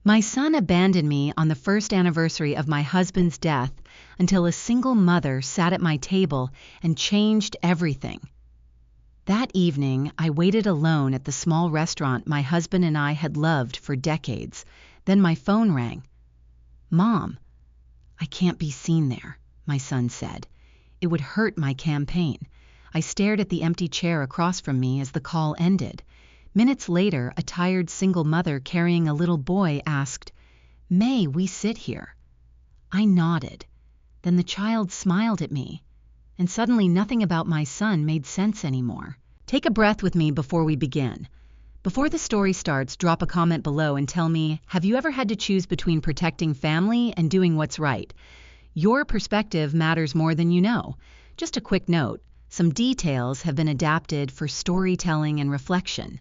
My son abandoned me on the first anniversary of my husband's death until a single mother sat at my table and changed everything. That evening, I waited alone at the small restaurant my husband and I had loved for decades. Then my phone rang. "Mom, I can't be seen there," my son said. It would hurt my campaign. I stared at the empty chair across from me as the call ended. Minutes later, a tired single mother carrying a little boy asked, "May we sit here?" I nodded. Then the child smiled at me, and suddenly nothing about my son made sense anymore. Take a breath with me before we begin. Before the story starts, drop a comment below and tell me, have you ever had to choose between protecting family and doing what's right? Your perspective matters more than you know. Just a quick note, some details have been adapted for storytelling and reflection.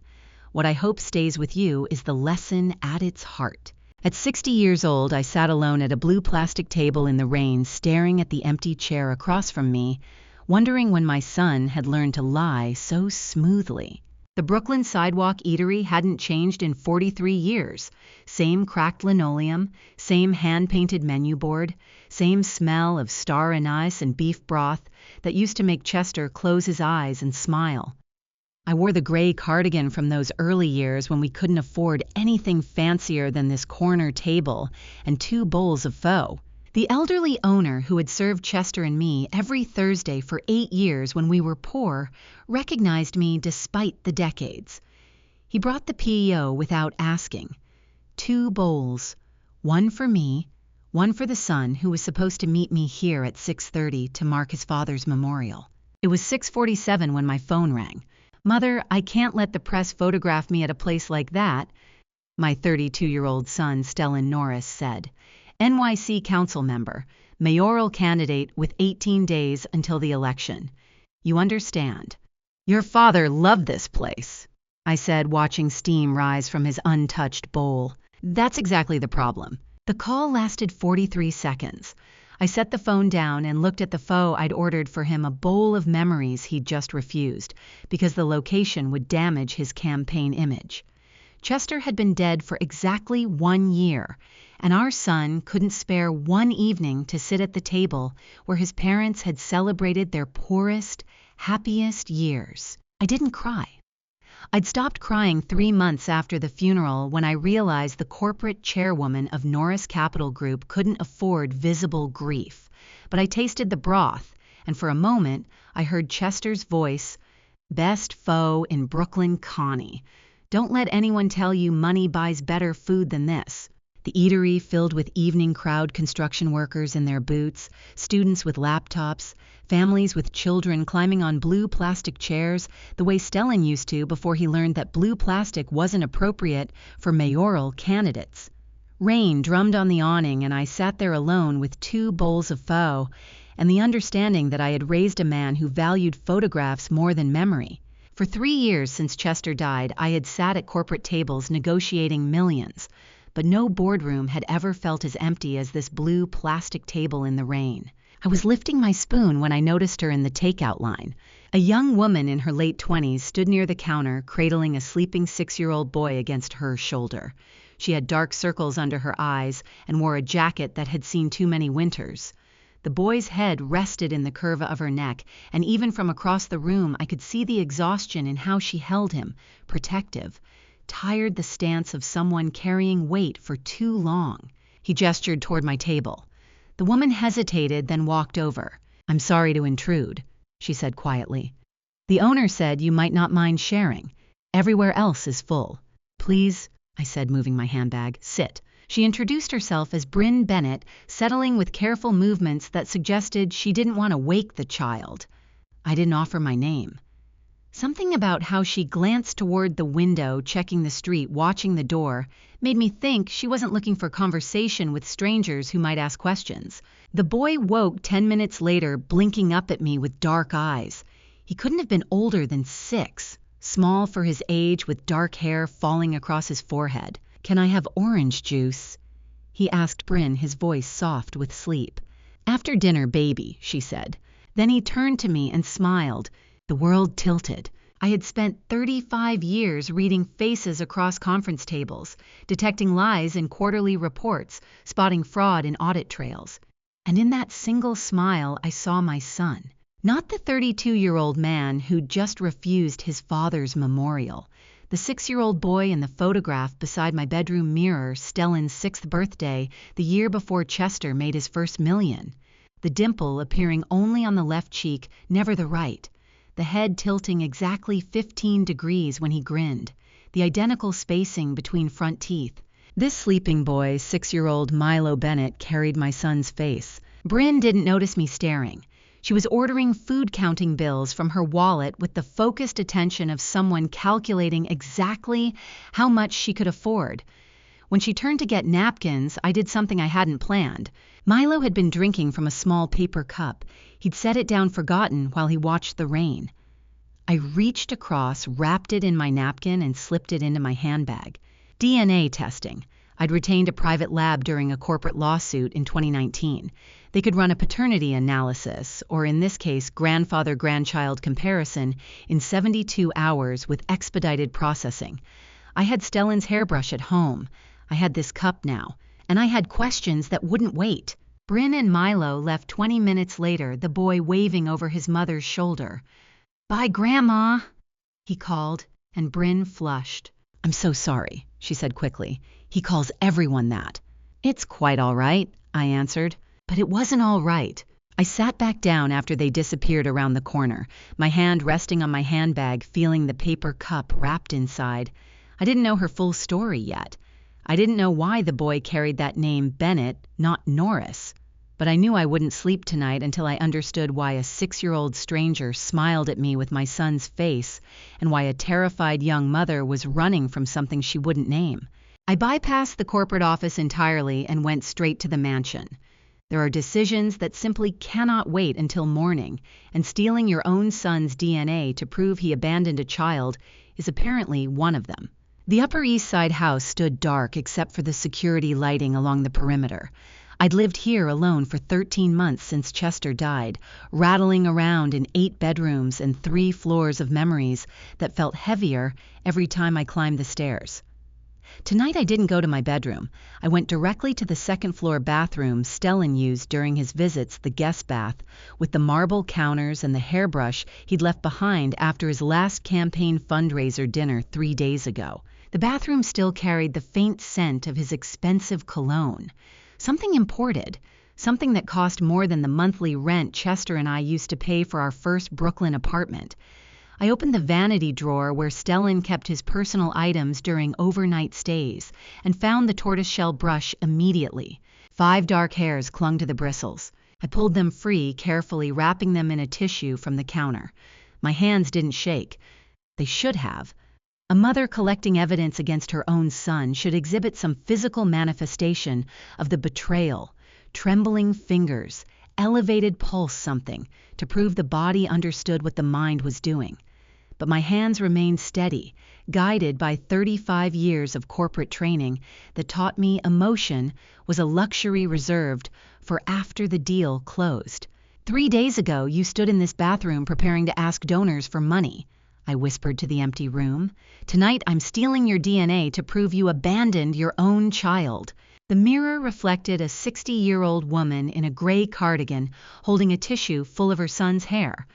What I hope stays with you is the lesson at its heart. At 60 years old, I sat alone at a blue plastic table in the rain, staring at the empty chair across from me, wondering when my son had learned to lie so smoothly. The Brooklyn Sidewalk Eatery hadn't changed in 43 years. Same cracked linoleum, same hand-painted menu board, same smell of star anise and beef broth that used to make Chester close his eyes and smile. I wore the gray cardigan from those early years when we couldn't afford anything fancier than this corner table and 2 bowls of pho. The elderly owner who had served Chester and me every Thursday for 8 years when we were poor recognized me despite the decades. He brought the PEO without asking. 2 bowls, one for me, one for the son who was supposed to meet me here at 6:30 to mark his father's memorial. It was 6:47 when my phone rang. "Mother, I can't let the press photograph me at a place like that," my 32-year-old son, Stellan Norris, said. NYC council member, mayoral candidate with 18 days until the election. "You understand." "Your father loved this place," I said, watching steam rise from his untouched bowl. "That's exactly the problem." The call lasted 43 seconds. I set the phone down and looked at the pho I'd ordered for him, a bowl of memories he'd just refused, because the location would damage his campaign image. Chester had been dead for exactly 1 year, and our son couldn't spare one evening to sit at the table where his parents had celebrated their poorest, happiest years. I didn't cry. I'd stopped crying 3 months after the funeral when I realized the corporate chairwoman of Norris Capital Group couldn't afford visible grief. But I tasted the broth, and for a moment I heard Chester's voice, "Best pho in Brooklyn, Connie. Don't let anyone tell you money buys better food than this." The eatery filled with evening crowd, construction workers in their boots, students with laptops, families with children climbing on blue plastic chairs the way Stellan used to before he learned that blue plastic wasn't appropriate for mayoral candidates. Rain drummed on the awning, and I sat there alone with 2 bowls of pho and the understanding that I had raised a man who valued photographs more than memory. For 3 years since Chester died, I had sat at corporate tables negotiating millions, but no boardroom had ever felt as empty as this blue plastic table in the rain. I was lifting my spoon when I noticed her in the takeout line. A young woman in her late 20s stood near the counter, cradling a sleeping 6-year-old boy against her shoulder. She had dark circles under her eyes and wore a jacket that had seen too many winters. The boy's head rested in the curve of her neck, and even from across the room I could see the exhaustion in how she held him, protective, tired, the stance of someone carrying weight for too long. He gestured toward my table. The woman hesitated, then walked over. "I'm sorry to intrude," she said quietly. "The owner said you might not mind sharing. Everywhere else is full." "Please," I said, moving my handbag, "sit." She introduced herself as Bryn Bennett, settling with careful movements that suggested she didn't want to wake the child. I didn't offer my name. Something about how she glanced toward the window, checking the street, watching the door, made me think she wasn't looking for conversation with strangers who might ask questions. The boy woke 10 minutes later, blinking up at me with dark eyes. He couldn't have been older than 6, small for his age, with dark hair falling across his forehead. "Can I have orange juice?" he asked Bryn, his voice soft with sleep. "After dinner, baby," she said. Then he turned to me and smiled. The world tilted. I had spent 35 years reading faces across conference tables, detecting lies in quarterly reports, spotting fraud in audit trails. And in that single smile, I saw my son. Not the 32-year-old man who'd just refused his father's memorial. The 6-year-old boy in the photograph beside my bedroom mirror, Stellan's 6th birthday, the year before Chester made his first million. The dimple appearing only on the left cheek, never the right. The head tilting exactly 15 degrees when he grinned. The identical spacing between front teeth. This sleeping boy, 6-year-old Milo Bennett, carried my son's face. Bryn didn't notice me staring. She was ordering food counting bills from her wallet with the focused attention of someone calculating exactly how much she could afford. When she turned to get napkins, I did something I hadn't planned. Milo had been drinking from a small paper cup. He'd set it down forgotten while he watched the rain. I reached across, wrapped it in my napkin, and slipped it into my handbag. DNA testing. I'd retained a private lab during a corporate lawsuit in 2019. They could run a paternity analysis, or in this case, grandfather-grandchild comparison, in 72 hours with expedited processing. I had Stellan's hairbrush at home. I had this cup now, and I had questions that wouldn't wait. Bryn and Milo left 20 minutes later, the boy waving over his mother's shoulder. "Bye, Grandma," he called, and Bryn flushed. "I'm so sorry," she said quickly. "He calls everyone that." "It's quite all right," I answered. But it wasn't all right. I sat back down after they disappeared around the corner, my hand resting on my handbag, feeling the paper cup wrapped inside. I didn't know her full story yet. I didn't know why the boy carried that name Bennett, not Norris. But I knew I wouldn't sleep tonight until I understood why a 6-year-old stranger smiled at me with my son's face, and why a terrified young mother was running from something she wouldn't name. I bypassed the corporate office entirely and went straight to the mansion. There are decisions that simply cannot wait until morning, and stealing your own son's DNA to prove he abandoned a child is apparently one of them. The Upper East Side house stood dark except for the security lighting along the perimeter. I'd lived here alone for 13 months since Chester died, rattling around in 8 bedrooms and 3 floors of memories that felt heavier every time I climbed the stairs. Tonight I didn't go to my bedroom. I went directly to the second-floor bathroom Stellan used during his visits, the guest bath, with the marble counters and the hairbrush he'd left behind after his last campaign fundraiser dinner 3 days ago. The bathroom still carried the faint scent of his expensive cologne. Something imported, something that cost more than the monthly rent Chester and I used to pay for our first Brooklyn apartment. I opened the vanity drawer where Stellan kept his personal items during overnight stays and found the tortoiseshell brush immediately. 5 dark hairs clung to the bristles. I pulled them free, carefully wrapping them in a tissue from the counter. My hands didn't shake. They should have. A mother collecting evidence against her own son should exhibit some physical manifestation of the betrayal. Trembling fingers, elevated pulse, something to prove the body understood what the mind was doing. But my hands remained steady, guided by 35 years of corporate training that taught me emotion was a luxury reserved for after the deal closed. 3 days ago, you stood in this bathroom preparing to ask donors for money, I whispered to the empty room. Tonight, I'm stealing your DNA to prove you abandoned your own child. The mirror reflected a 60-year-old woman in a gray cardigan holding a tissue full of her son's hair.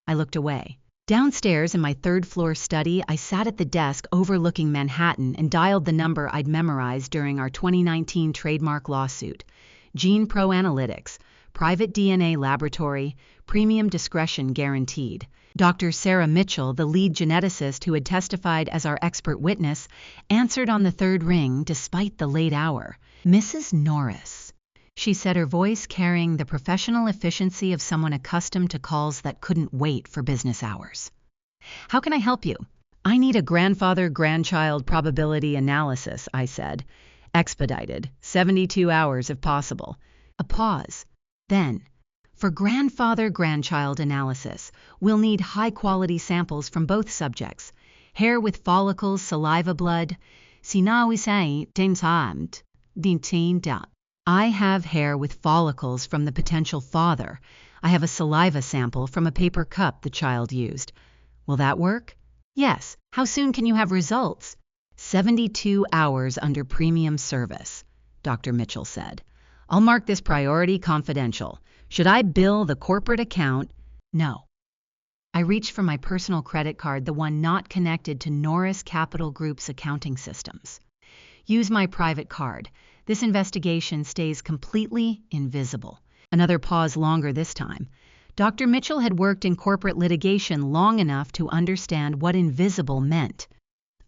I looked away. Downstairs in my 3rd-floor study, I sat at the desk overlooking Manhattan and dialed the number I'd memorized during our 2019 trademark lawsuit. Gene Pro Analytics, private DNA laboratory, premium discretion guaranteed. Dr. Sarah Mitchell, the lead geneticist who had testified as our expert witness, answered on the 3rd ring despite the late hour. "Mrs. Norris," she said, her voice carrying the professional efficiency of someone accustomed to calls that couldn't wait for business hours. "How can I help you?" "I need a grandfather-grandchild probability analysis," I said. "Expedited, 72 hours if possible." A pause. Then, "For grandfather-grandchild analysis, we'll need high-quality samples from both subjects. Hair with follicles, saliva blood. I have hair with follicles from the potential father. I have a saliva sample from a paper cup the child used." Will that work? Yes. How soon can you have results? 72 hours under premium service, Dr. Mitchell said. I'll mark this priority confidential. Should I bill the corporate account? No. I reached for my personal credit card, the one not connected to Norris Capital Group's accounting systems. Use my private card. This investigation stays completely invisible. Another pause longer this time. Dr. Mitchell had worked in corporate litigation long enough to understand what invisible meant.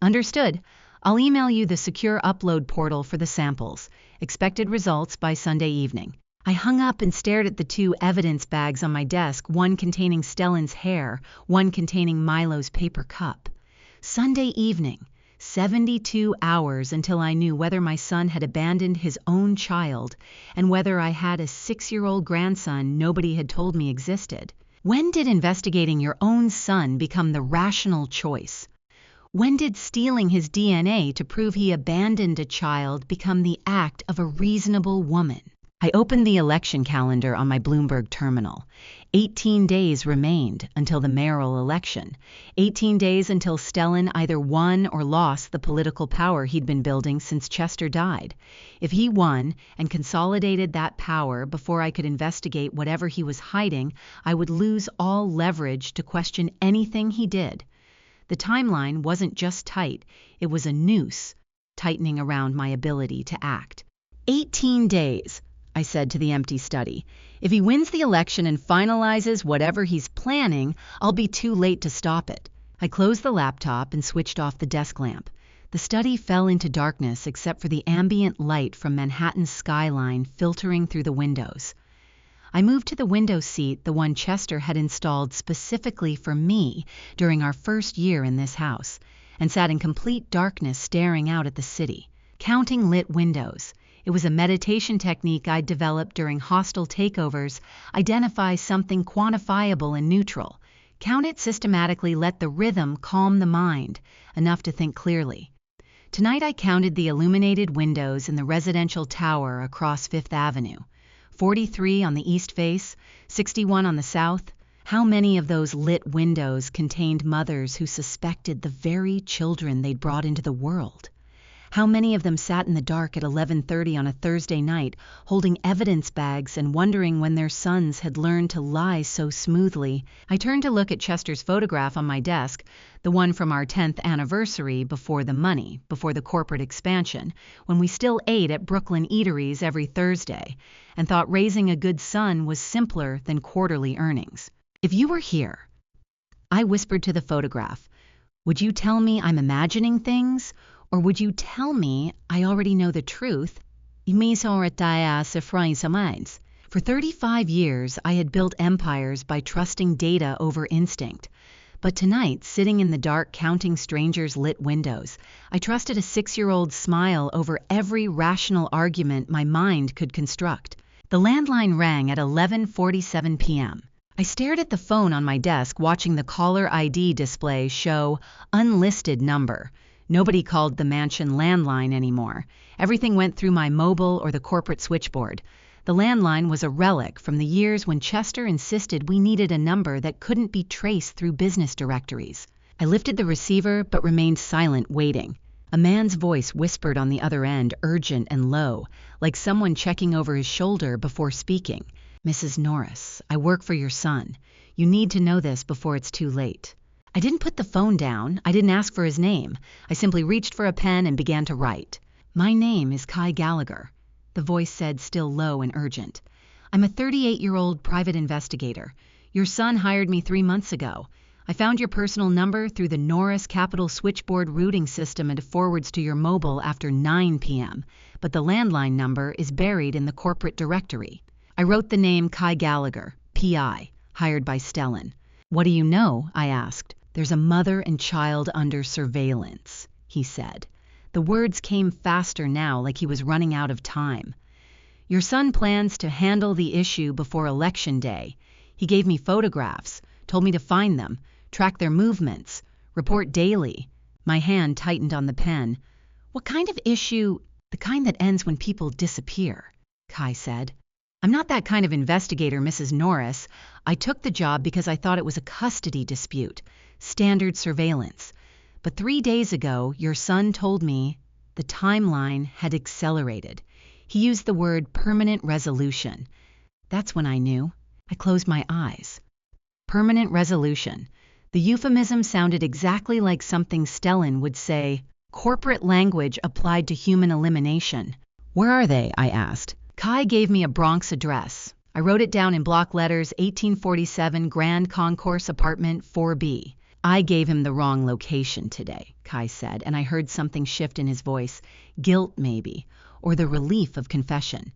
Understood. I'll email you the secure upload portal for the samples. Expected results by Sunday evening. I hung up and stared at the two evidence bags on my desk, one containing Stellan's hair, one containing Milo's paper cup. Sunday evening. 72 hours until I knew whether my son had abandoned his own child and whether I had a 6-year-old grandson nobody had told me existed. When did investigating your own son become the rational choice? When did stealing his DNA to prove he abandoned a child become the act of a reasonable woman? I opened the election calendar on my Bloomberg terminal. 18 days remained until the mayoral election. 18 days until Stellan either won or lost the political power he'd been building since Chester died. If he won and consolidated that power before I could investigate whatever he was hiding, I would lose all leverage to question anything he did. The timeline wasn't just tight, it was a noose, tightening around my ability to act. 18 days. I said to the empty study. If he wins the election and finalizes whatever he's planning, I'll be too late to stop it. I closed the laptop and switched off the desk lamp. The study fell into darkness except for the ambient light from Manhattan's skyline filtering through the windows. I moved to the window seat, the one Chester had installed specifically for me during our first year in this house, and sat in complete darkness staring out at the city, counting lit windows. It was a meditation technique I'd developed during hostile takeovers. Identify something quantifiable and neutral. Count it systematically, let the rhythm calm the mind, enough to think clearly. Tonight I counted the illuminated windows in the residential tower across Fifth Avenue. 43 on the east face, 61 on the south. How many of those lit windows contained mothers who suspected the very children they'd brought into the world? How many of them sat in the dark at 11:30 on a Thursday night, holding evidence bags and wondering when their sons had learned to lie so smoothly? I turned to look at Chester's photograph on my desk, the one from our 10th anniversary before the money, before the corporate expansion, when we still ate at Brooklyn eateries every Thursday, and thought raising a good son was simpler than quarterly earnings. If you were here, I whispered to the photograph, would you tell me I'm imagining things? Or would you tell me I already know the truth? For 35 years, I had built empires by trusting data over instinct. But tonight, sitting in the dark counting strangers' lit windows, I trusted a 6-year-old's smile over every rational argument my mind could construct. The landline rang at 11:47 p.m. I stared at the phone on my desk, watching the caller ID display show unlisted number. Nobody called the mansion landline anymore. Everything went through my mobile or the corporate switchboard. The landline was a relic from the years when Chester insisted we needed a number that couldn't be traced through business directories. I lifted the receiver but remained silent, waiting. A man's voice whispered on the other end, urgent and low, like someone checking over his shoulder before speaking. Mrs. Norris, I work for your son. You need to know this before it's too late. I didn't put the phone down. I didn't ask for his name. I simply reached for a pen and began to write. My name is Kai Gallagher, the voice said, still low and urgent. I'm a 38-year-old private investigator. Your son hired me 3 months ago. I found your personal number through the Norris Capital switchboard routing system and it forwards to your mobile after 9 p.m., but the landline number is buried in the corporate directory. I wrote the name Kai Gallagher, P.I., hired by Stellan. What do you know? I asked. There's a mother and child under surveillance, he said. The words came faster now, like he was running out of time. Your son plans to handle the issue before Election Day. He gave me photographs, told me to find them, track their movements, report daily. My hand tightened on the pen. What kind of issue? The kind that ends when people disappear, Kai said. I'm not that kind of investigator, Mrs. Norris. I took the job because I thought it was a custody dispute. standard surveillance. But 3 days ago, your son told me the timeline had accelerated. He used the word permanent resolution. That's when I knew. I closed my eyes. Permanent resolution. The euphemism sounded exactly like something Stellan would say, corporate language applied to human elimination. Where are they? I asked. Kai gave me a Bronx address. I wrote it down in block letters, 1847 Grand Concourse Apartment 4B. I gave him the wrong location today, Kai said, and I heard something shift in his voice. Guilt, maybe, or the relief of confession.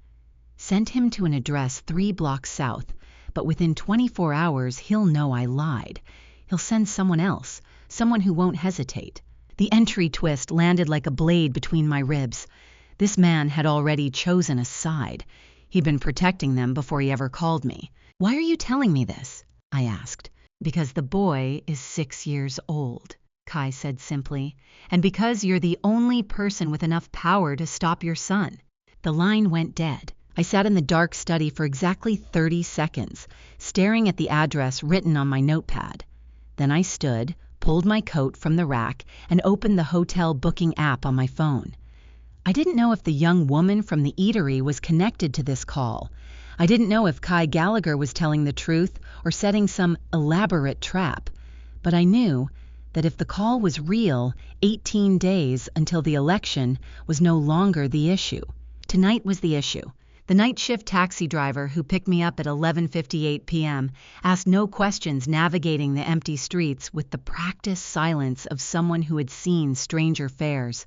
Sent him to an address 3 blocks south, but within 24 hours he'll know I lied. He'll send someone else, someone who won't hesitate. The entry twist landed like a blade between my ribs. This man had already chosen a side. He'd been protecting them before he ever called me. Why are you telling me this? I asked. Because the boy is 6 years old, Kai said simply, and because you're the only person with enough power to stop your son. The line went dead. I sat in the dark study for exactly 30 seconds, staring at the address written on my notepad. Then I stood, pulled my coat from the rack, and opened the hotel booking app on my phone. I didn't know if the young woman from the eatery was connected to this call. I didn't know if Kai Gallagher was telling the truth or setting some elaborate trap. But I knew that if the call was real, 18 days until the election was no longer the issue. Tonight was the issue. The night shift taxi driver who picked me up at 11:58 p.m. asked no questions, navigating the empty streets with the practiced silence of someone who had seen stranger fares.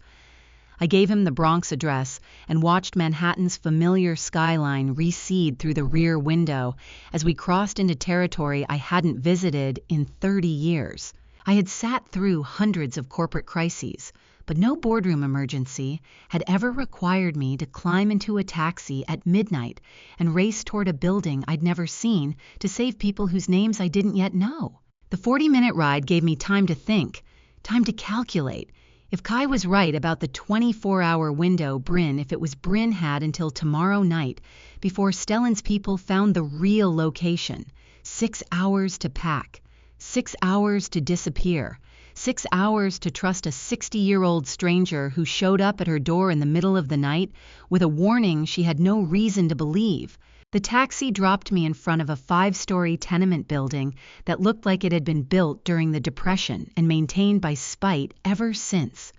I gave him the Bronx address and watched Manhattan's familiar skyline recede through the rear window as we crossed into territory I hadn't visited in 30 years. I had sat through hundreds of corporate crises, but no boardroom emergency had ever required me to climb into a taxi at midnight and race toward a building I'd never seen to save people whose names I didn't yet know. The 40-minute ride gave me time to think, time to calculate. If Kai was right about the 24-hour window if it was Bryn had until tomorrow night before Stellan's people found the real location. 6 hours to pack, 6 hours to disappear, 6 hours to trust a 60-year-old stranger who showed up at her door in the middle of the night with a warning she had no reason to believe. The taxi dropped me in front of a 5-story tenement building that looked like it had been built during the Depression and maintained by spite ever since.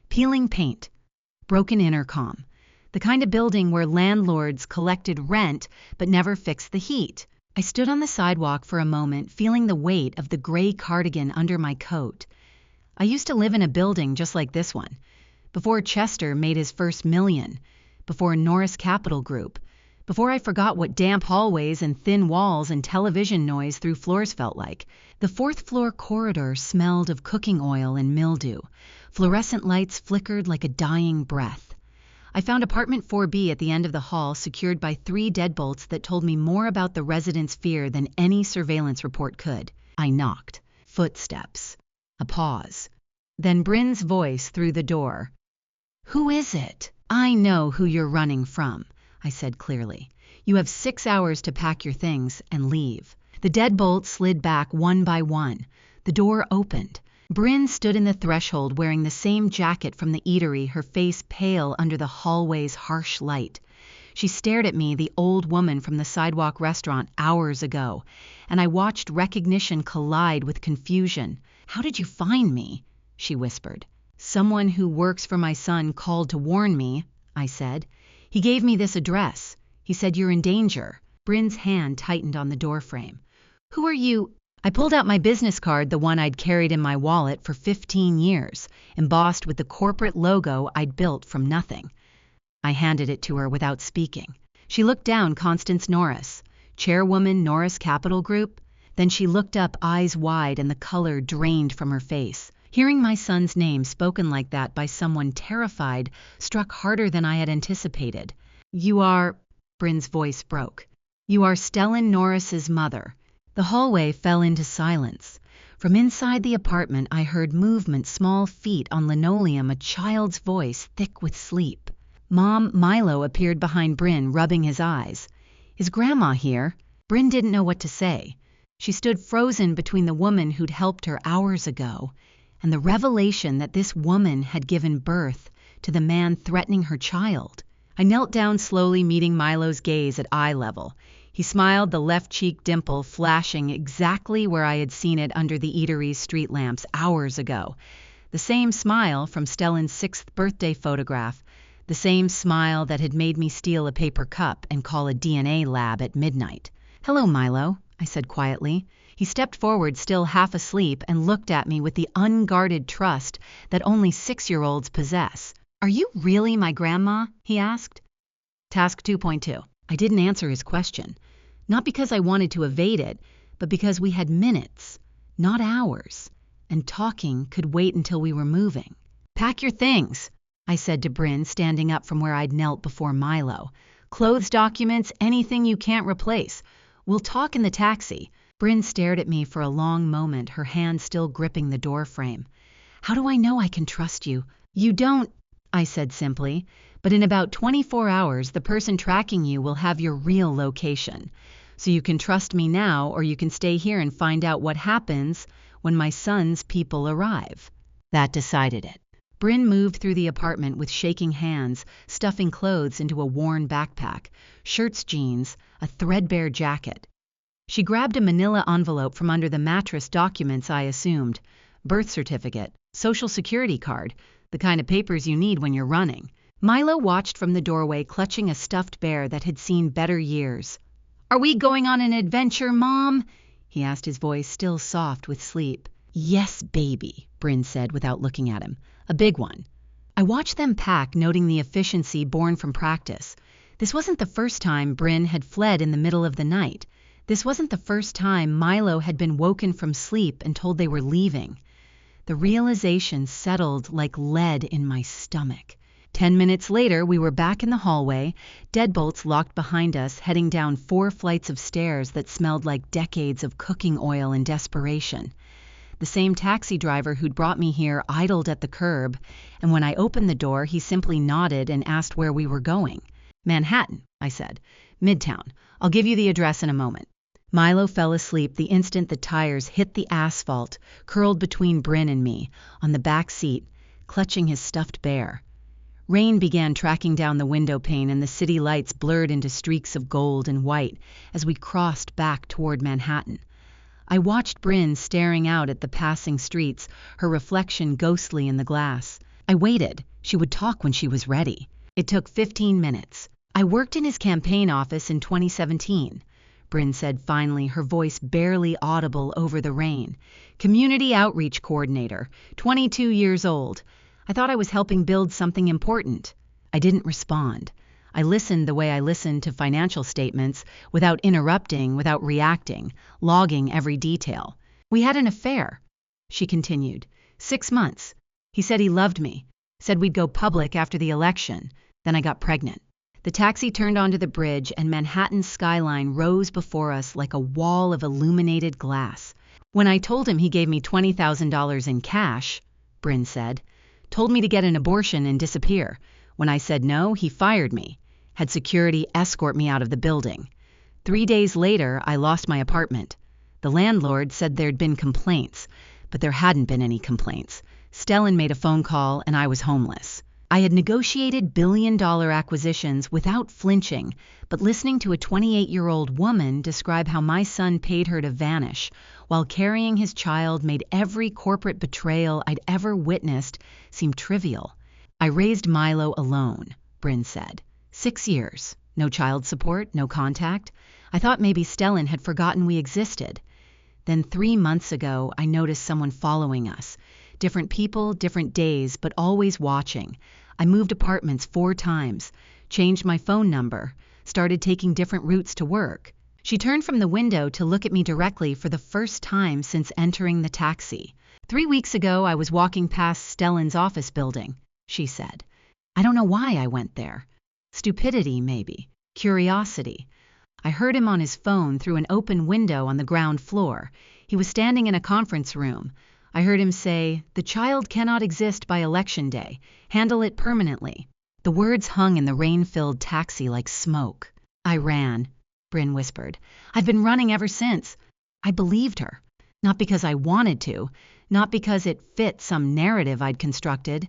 Peeling paint, broken intercom, the kind of building where landlords collected rent but never fixed the heat. I stood on the sidewalk for a moment, feeling the weight of the gray cardigan under my coat. I used to live in a building just like this one, before Chester made his first million, before Norris Capital Group, before I forgot what damp hallways and thin walls and television noise through floors felt like. The 4th floor corridor smelled of cooking oil and mildew. Fluorescent lights flickered like a dying breath. I found apartment 4B at the end of the hall, secured by 3 deadbolts that told me more about the residents' fear than any surveillance report could. I knocked. Footsteps. A pause. Then Bryn's voice through the door. "Who is it?" "I know who you're running from," I said clearly. "You have 6 hours to pack your things and leave." The deadbolts slid back one by one. The door opened. Bryn stood in the threshold wearing the same jacket from the eatery, her face pale under the hallway's harsh light. She stared at me, the old woman from the sidewalk restaurant hours ago, and I watched recognition collide with confusion. "How did you find me?" she whispered. "Someone who works for my son called to warn me," I said. "He gave me this address. He said you're in danger." Bryn's hand tightened on the doorframe. "Who are you?" I pulled out my business card, the one I'd carried in my wallet for 15 years, embossed with the corporate logo I'd built from nothing. I handed it to her without speaking. She looked down. "Constance Norris, chairwoman, Norris Capital Group." Then she looked up, eyes wide, and the color drained from her face. Hearing my son's name spoken like that by someone terrified struck harder than I had anticipated. "You are..." Bryn's voice broke. "You are Stellan Norris's mother." The hallway fell into silence. From inside the apartment I heard movement, small feet on linoleum, a child's voice thick with sleep. "Mom," Milo appeared behind Bryn, rubbing his eyes. "Is Grandma here?" Bryn didn't know what to say. She stood frozen between the woman who'd helped her hours ago and the revelation that this woman had given birth to the man threatening her child. I knelt down slowly, meeting Milo's gaze at eye level. He smiled, the left cheek dimple flashing exactly where I had seen it under the eatery's street lamps hours ago. The same smile from Stellan's 6th birthday photograph. The same smile that had made me steal a paper cup and call a DNA lab at midnight. "Hello, Milo," I said quietly. He stepped forward, still half asleep, and looked at me with the unguarded trust that only 6-year-olds possess. "Are you really my grandma?" he asked. Task 2.2. I didn't answer his question. Not because I wanted to evade it, but because we had minutes, not hours, and talking could wait until we were moving. "Pack your things," I said to Bryn, standing up from where I'd knelt before Milo. "Clothes, documents, anything you can't replace. We'll talk in the taxi." Bryn stared at me for a long moment, her hand still gripping the door frame. "How do I know I can trust you?" "You don't," I said simply, "but in about 24 hours the person tracking you will have your real location. So you can trust me now, or you can stay here and find out what happens when my son's people arrive." That decided it. Bryn moved through the apartment with shaking hands, stuffing clothes into a worn backpack, shirts, jeans, a threadbare jacket. She grabbed a manila envelope from under the mattress, documents I assumed. Birth certificate, social security card, the kind of papers you need when you're running. Milo watched from the doorway, clutching a stuffed bear that had seen better years. "Are we going on an adventure, Mom?" he asked, his voice still soft with sleep. "Yes, baby," Bryn said without looking at him. "A big one." I watched them pack, noting the efficiency born from practice. This wasn't the first time Bryn had fled in the middle of the night. This wasn't the first time Milo had been woken from sleep and told they were leaving. The realization settled like lead in my stomach. 10 minutes later, we were back in the hallway, deadbolts locked behind us, heading down 4 flights of stairs that smelled like decades of cooking oil and desperation. The same taxi driver who'd brought me here idled at the curb, and when I opened the door, he simply nodded and asked where we were going. "Manhattan," I said. "Midtown. I'll give you the address in a moment." Milo fell asleep the instant the tires hit the asphalt, curled between Bryn and me, on the back seat, clutching his stuffed bear. Rain began tracking down the window pane, and the city lights blurred into streaks of gold and white as we crossed back toward Manhattan. I watched Bryn staring out at the passing streets, her reflection ghostly in the glass. I waited. She would talk when she was ready. It took 15 minutes. "I worked in his campaign office in 2017. Bryn said finally, her voice barely audible over the rain. "Community outreach coordinator, 22 years old. I thought I was helping build something important." I didn't respond. I listened the way I listened to financial statements, without interrupting, without reacting, logging every detail. "We had an affair," she continued. 6 months. He said he loved me, said we'd go public after the election. Then I got pregnant. The taxi turned onto the bridge, and Manhattan's skyline rose before us like a wall of illuminated glass. "When I told him, he gave me $20,000 in cash," Bryn said. "Told me to get an abortion and disappear. When I said no, he fired me. Had security escort me out of the building. 3 days later, I lost my apartment. The landlord said there'd been complaints, but there hadn't been any complaints. Stellan made a phone call, and I was homeless. I had negotiated billion-dollar acquisitions without flinching, but listening to a 28-year-old woman describe how my son paid her to vanish while carrying his child made every corporate betrayal I'd ever witnessed seem trivial. I raised Milo alone," Bryn said. 6 years. No child support, no contact. I thought maybe Stellan had forgotten we existed. Then 3 months ago, I noticed someone following us. Different people, different days, but always watching. I moved apartments 4 times, changed my phone number, started taking different routes to work. She turned from the window to look at me directly for the first time since entering the taxi. 3 weeks ago, I was walking past Stellan's office building, she said. I don't know why I went there. Stupidity, maybe. Curiosity. I heard him on his phone through an open window on the ground floor. He was standing in a conference room. I heard him say, "The child cannot exist by election day. Handle it permanently." The words hung in the rain-filled taxi like smoke. "I ran," Bryn whispered. "I've been running ever since. I believed her. Not because I wanted to, not because it fit some narrative I'd constructed,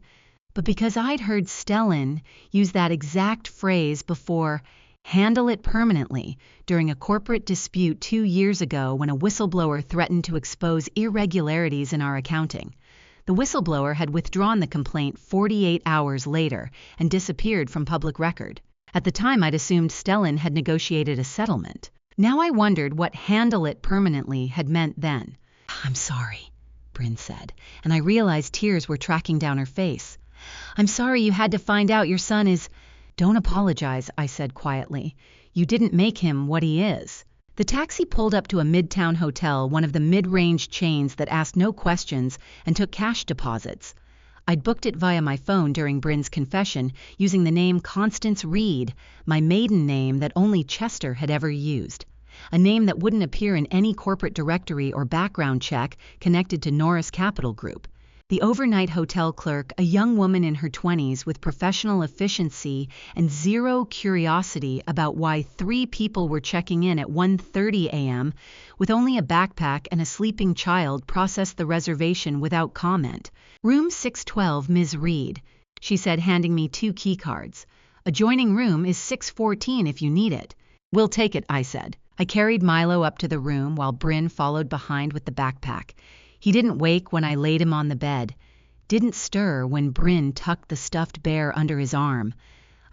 but because I'd heard Stellan use that exact phrase before, handle it permanently, during a corporate dispute 2 years ago when a whistleblower threatened to expose irregularities in our accounting. The whistleblower had withdrawn the complaint 48 hours later and disappeared from public record. At the time, I'd assumed Stellan had negotiated a settlement. Now I wondered what handle it permanently had meant then. I'm sorry, Bryn said, and I realized tears were tracking down her face. I'm sorry you had to find out your son is... Don't apologize, I said quietly. You didn't make him what he is. The taxi pulled up to a midtown hotel, one of the mid-range chains that asked no questions and took cash deposits. I'd booked it via my phone during Bryn's confession, using the name Constance Reed, my maiden name that only Chester had ever used. A name that wouldn't appear in any corporate directory or background check connected to Norris Capital Group. The overnight hotel clerk, a young woman in her 20s with professional efficiency and zero curiosity about why 3 people were checking in at 1:30 a.m., with only a backpack and a sleeping child, processed the reservation without comment. Room 612, Ms. Reed, she said, handing me 2 key cards. Adjoining room is 614 if you need it. We'll take it, I said. I carried Milo up to the room while Bryn followed behind with the backpack. He didn't wake when I laid him on the bed, didn't stir when Bryn tucked the stuffed bear under his arm.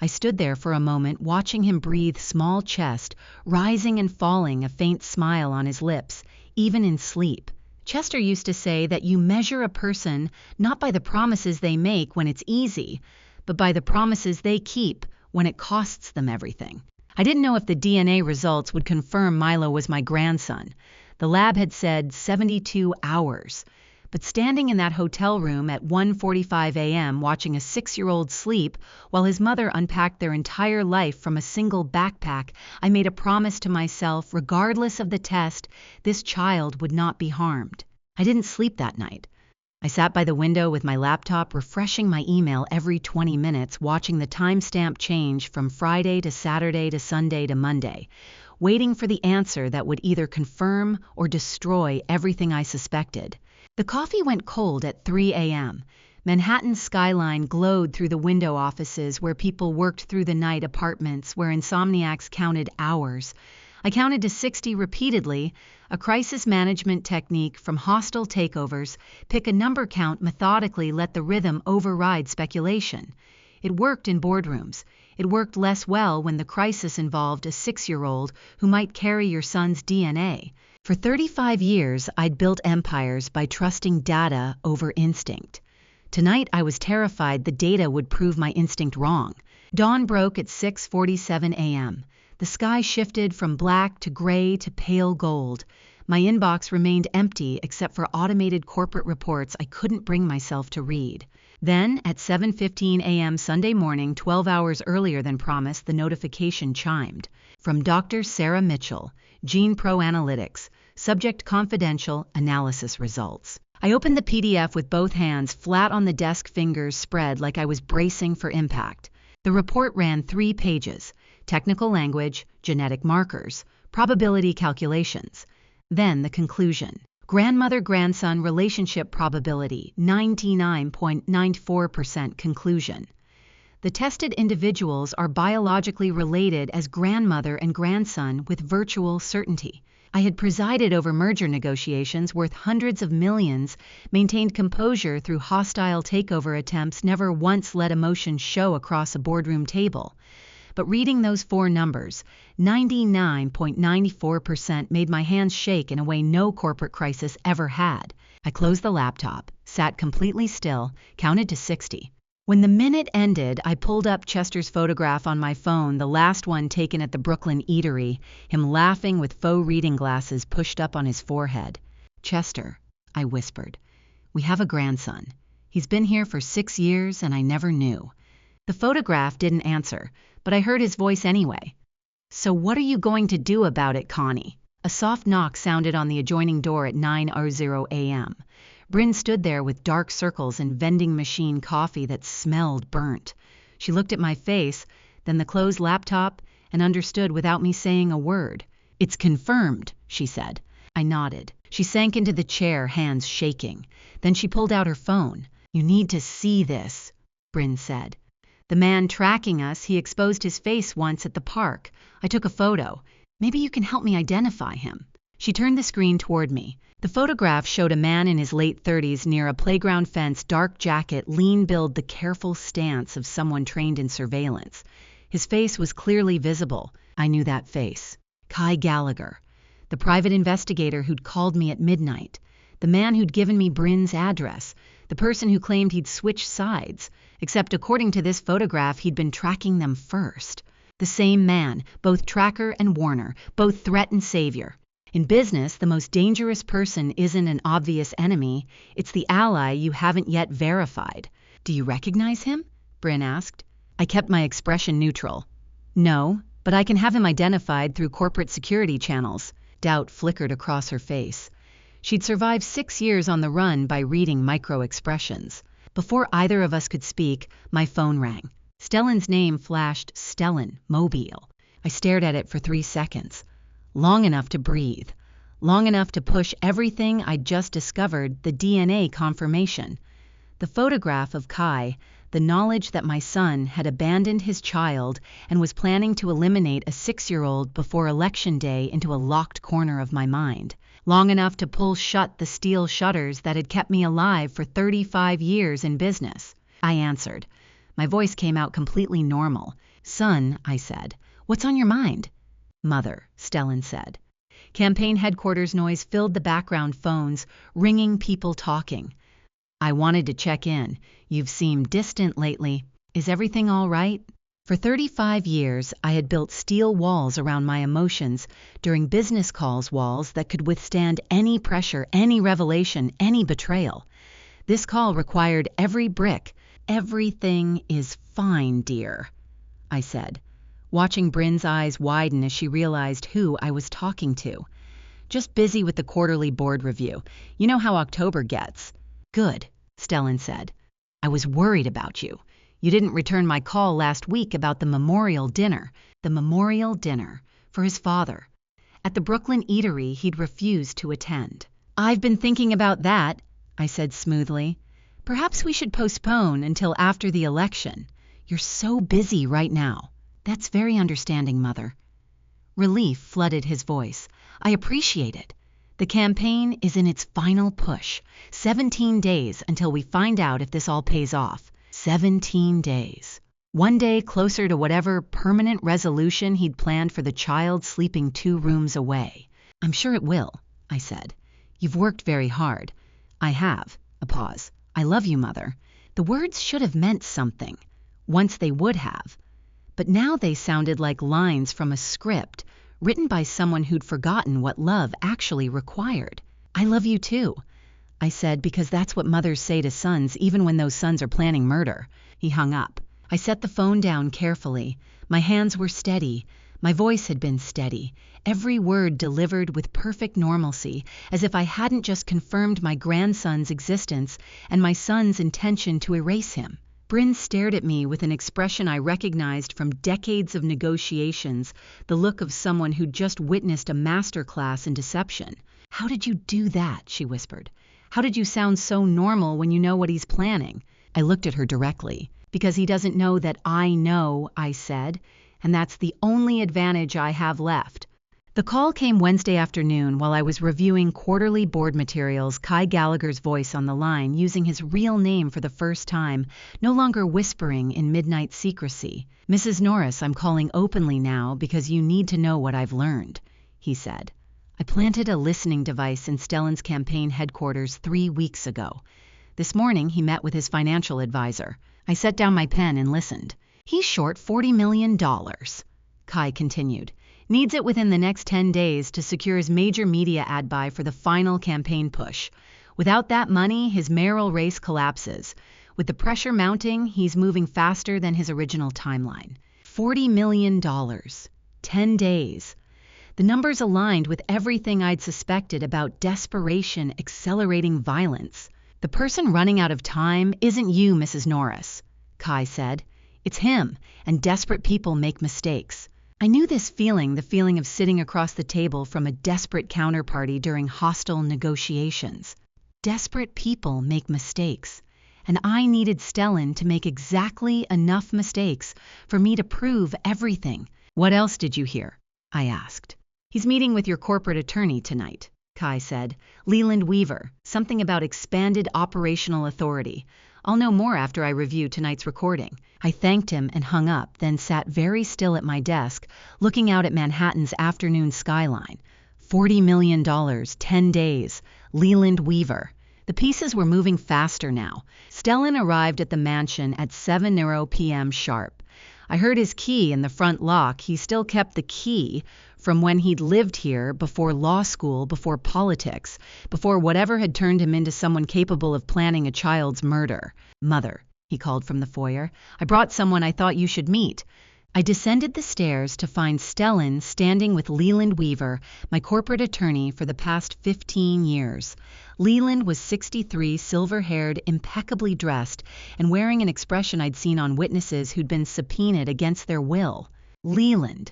I stood there for a moment, watching him breathe, small chest, rising and falling, a faint smile on his lips, even in sleep. Chester used to say that you measure a person not by the promises they make when it's easy, but by the promises they keep when it costs them everything. I didn't know if the DNA results would confirm Milo was my grandson. The lab had said 72 hours. But standing in that hotel room at 1:45 a.m. watching a 6-year-old sleep while his mother unpacked their entire life from a single backpack, I made a promise to myself, regardless of the test, this child would not be harmed. I didn't sleep that night. I sat by the window with my laptop, refreshing my email every 20 minutes, watching the timestamp change from Friday to Saturday to Sunday to Monday, waiting for the answer that would either confirm or destroy everything I suspected. The coffee went cold at 3 a.m. Manhattan's skyline glowed through the window offices where people worked through the night, apartments where insomniacs counted hours. I counted to 60 repeatedly, a crisis management technique from hostile takeovers. Pick a number count methodically, let the rhythm override speculation. It worked in boardrooms. It worked less well when the crisis involved a 6-year-old who might carry your son's DNA. For 35 years, I'd built empires by trusting data over instinct. Tonight, I was terrified the data would prove my instinct wrong. Dawn broke at 6:47 a.m. The sky shifted from black to gray to pale gold. My inbox remained empty except for automated corporate reports I couldn't bring myself to read. Then, at 7:15 a.m. Sunday morning, 12 hours earlier than promised, the notification chimed. From Dr. Sarah Mitchell, Gene Pro Analytics, subject confidential, analysis results. I opened the PDF with both hands, flat on the desk, fingers spread like I was bracing for impact. The report ran 3 pages. Technical language, genetic markers, probability calculations. Then the conclusion. Grandmother-grandson relationship probability, 99.94% conclusion. The tested individuals are biologically related as grandmother and grandson with virtual certainty. I had presided over merger negotiations worth hundreds of millions, maintained composure through hostile takeover attempts, never once let emotion show across a boardroom table. But reading those 4 numbers, 99.94%, made my hands shake in a way no corporate crisis ever had. I closed the laptop, sat completely still, counted to 60. When the minute ended, I pulled up Chester's photograph on my phone, the last one taken at the Brooklyn Eatery, him laughing with faux reading glasses pushed up on his forehead. Chester, I whispered, we have a grandson. He's been here for 6 years and I never knew. The photograph didn't answer, but I heard his voice anyway. So what are you going to do about it, Connie? A soft knock sounded on the adjoining door at 9:00 a.m. Bryn stood there with dark circles and vending machine coffee that smelled burnt. She looked at my face, then the closed laptop, and understood without me saying a word. It's confirmed, she said. I nodded. She sank into the chair, hands shaking. Then she pulled out her phone. "You need to see this," Bryn said. "The man tracking us, he exposed his face once at the park. I took a photo. Maybe you can help me identify him." She turned the screen toward me. The photograph showed a man in his late 30s near a playground fence, dark jacket, lean build, the careful stance of someone trained in surveillance. His face was clearly visible. I knew that face. Kai Gallagher, the private investigator who'd called me at midnight, the man who'd given me Bryn's address, the person who claimed he'd switched sides, except according to this photograph, he'd been tracking them first. The same man, both tracker and warner, both threat and savior. In business, the most dangerous person isn't an obvious enemy, it's the ally you haven't yet verified. "Do you recognize him?" Bryn asked. I kept my expression neutral. "No, but I can have him identified through corporate security channels." Doubt flickered across her face. She'd survived 6 years on the run by reading micro-expressions. Before either of us could speak, my phone rang. Stellan's name flashed. Stellan, Mobile. I stared at it for 3 seconds. Long enough to breathe. Long enough to push everything I'd just discovered, the DNA confirmation. The photograph of Kai, the knowledge that my son had abandoned his child and was planning to eliminate a 6-year-old before Election Day, into a locked corner of my mind. Long enough to pull shut the steel shutters that had kept me alive for 35 years in business. I answered. My voice came out completely normal. "Son," I said, "what's on your mind?" "Mother," Stellan said. Campaign headquarters noise filled the background phones, ringing, people talking. "I wanted to check in. You've seemed distant lately. Is everything all right?" For 35 years, I had built steel walls around my emotions during business calls, walls that could withstand any pressure, any revelation, any betrayal. This call required every brick. "Everything is fine, dear," I said, watching Bryn's eyes widen as she realized who I was talking to. "Just busy with the quarterly board review. You know how October gets." "Good," Stellan said. "I was worried about you. You didn't return my call last week about the memorial dinner." The memorial dinner for his father. At the Brooklyn eatery he'd refused to attend. "I've been thinking about that," I said smoothly. "Perhaps we should postpone until after the election. You're so busy right now." "That's very understanding, Mother." Relief flooded his voice. "I appreciate it. The campaign is in its final push. 17 days until we find out if this all pays off. 17 days. One day closer to whatever permanent resolution he'd planned for the child sleeping 2 rooms away." "I'm sure it will," I said. "You've worked very hard." "I have." A pause. "I love you, Mother." The words should have meant something. Once they would have. But now they sounded like lines from a script, written by someone who'd forgotten what love actually required. "I love you too," I said, because that's what mothers say to sons even when those sons are planning murder. He hung up. I set the phone down carefully. My hands were steady. My voice had been steady. Every word delivered with perfect normalcy, as if I hadn't just confirmed my grandson's existence and my son's intention to erase him. Bryn stared at me with an expression I recognized from decades of negotiations, the look of someone who'd just witnessed a masterclass in deception. "How did you do that?" she whispered. "How did you sound so normal when you know what he's planning?" I looked at her directly. "Because he doesn't know that I know," I said, "and that's the only advantage I have left." The call came Wednesday afternoon while I was reviewing quarterly board materials, Kai Gallagher's voice on the line, using his real name for the first time, no longer whispering in midnight secrecy. "Mrs. Norris, I'm calling openly now because you need to know what I've learned," he said. "I planted a listening device in Stellan's campaign headquarters 3 weeks ago. This morning he met with his financial advisor. I set down my pen and listened. He's short $40 million, Kai continued. Needs it within the next 10 days to secure his major media ad buy for the final campaign push. Without that money, his mayoral race collapses. With the pressure mounting, he's moving faster than his original timeline. $40 million. 10 days. The numbers aligned with everything I'd suspected about desperation accelerating violence. "The person running out of time isn't you, Mrs. Norris," Kai said. "It's him, and desperate people make mistakes." I knew this feeling, the feeling of sitting across the table from a desperate counterparty during hostile negotiations. Desperate people make mistakes, and I needed Stellan to make exactly enough mistakes for me to prove everything. "What else did you hear?" I asked. "He's meeting with your corporate attorney tonight," Kai said. "Leland Weaver, something about expanded operational authority. I'll know more after I review tonight's recording." I thanked him and hung up, then sat very still at my desk, looking out at Manhattan's afternoon skyline. $40 million, 10 days. Leland Weaver. The pieces were moving faster now. Stellan arrived at the mansion at 7:00 p.m. sharp. I heard his key in the front lock. He still kept the key from when he'd lived here, before law school, before politics, before whatever had turned him into someone capable of planning a child's murder. "Mother," he called from the foyer, "I brought someone I thought you should meet." I descended the stairs to find Stellan standing with Leland Weaver, my corporate attorney for the past 15 years. Leland was 63, silver-haired, impeccably dressed, and wearing an expression I'd seen on witnesses who'd been subpoenaed against their will. "Leland,"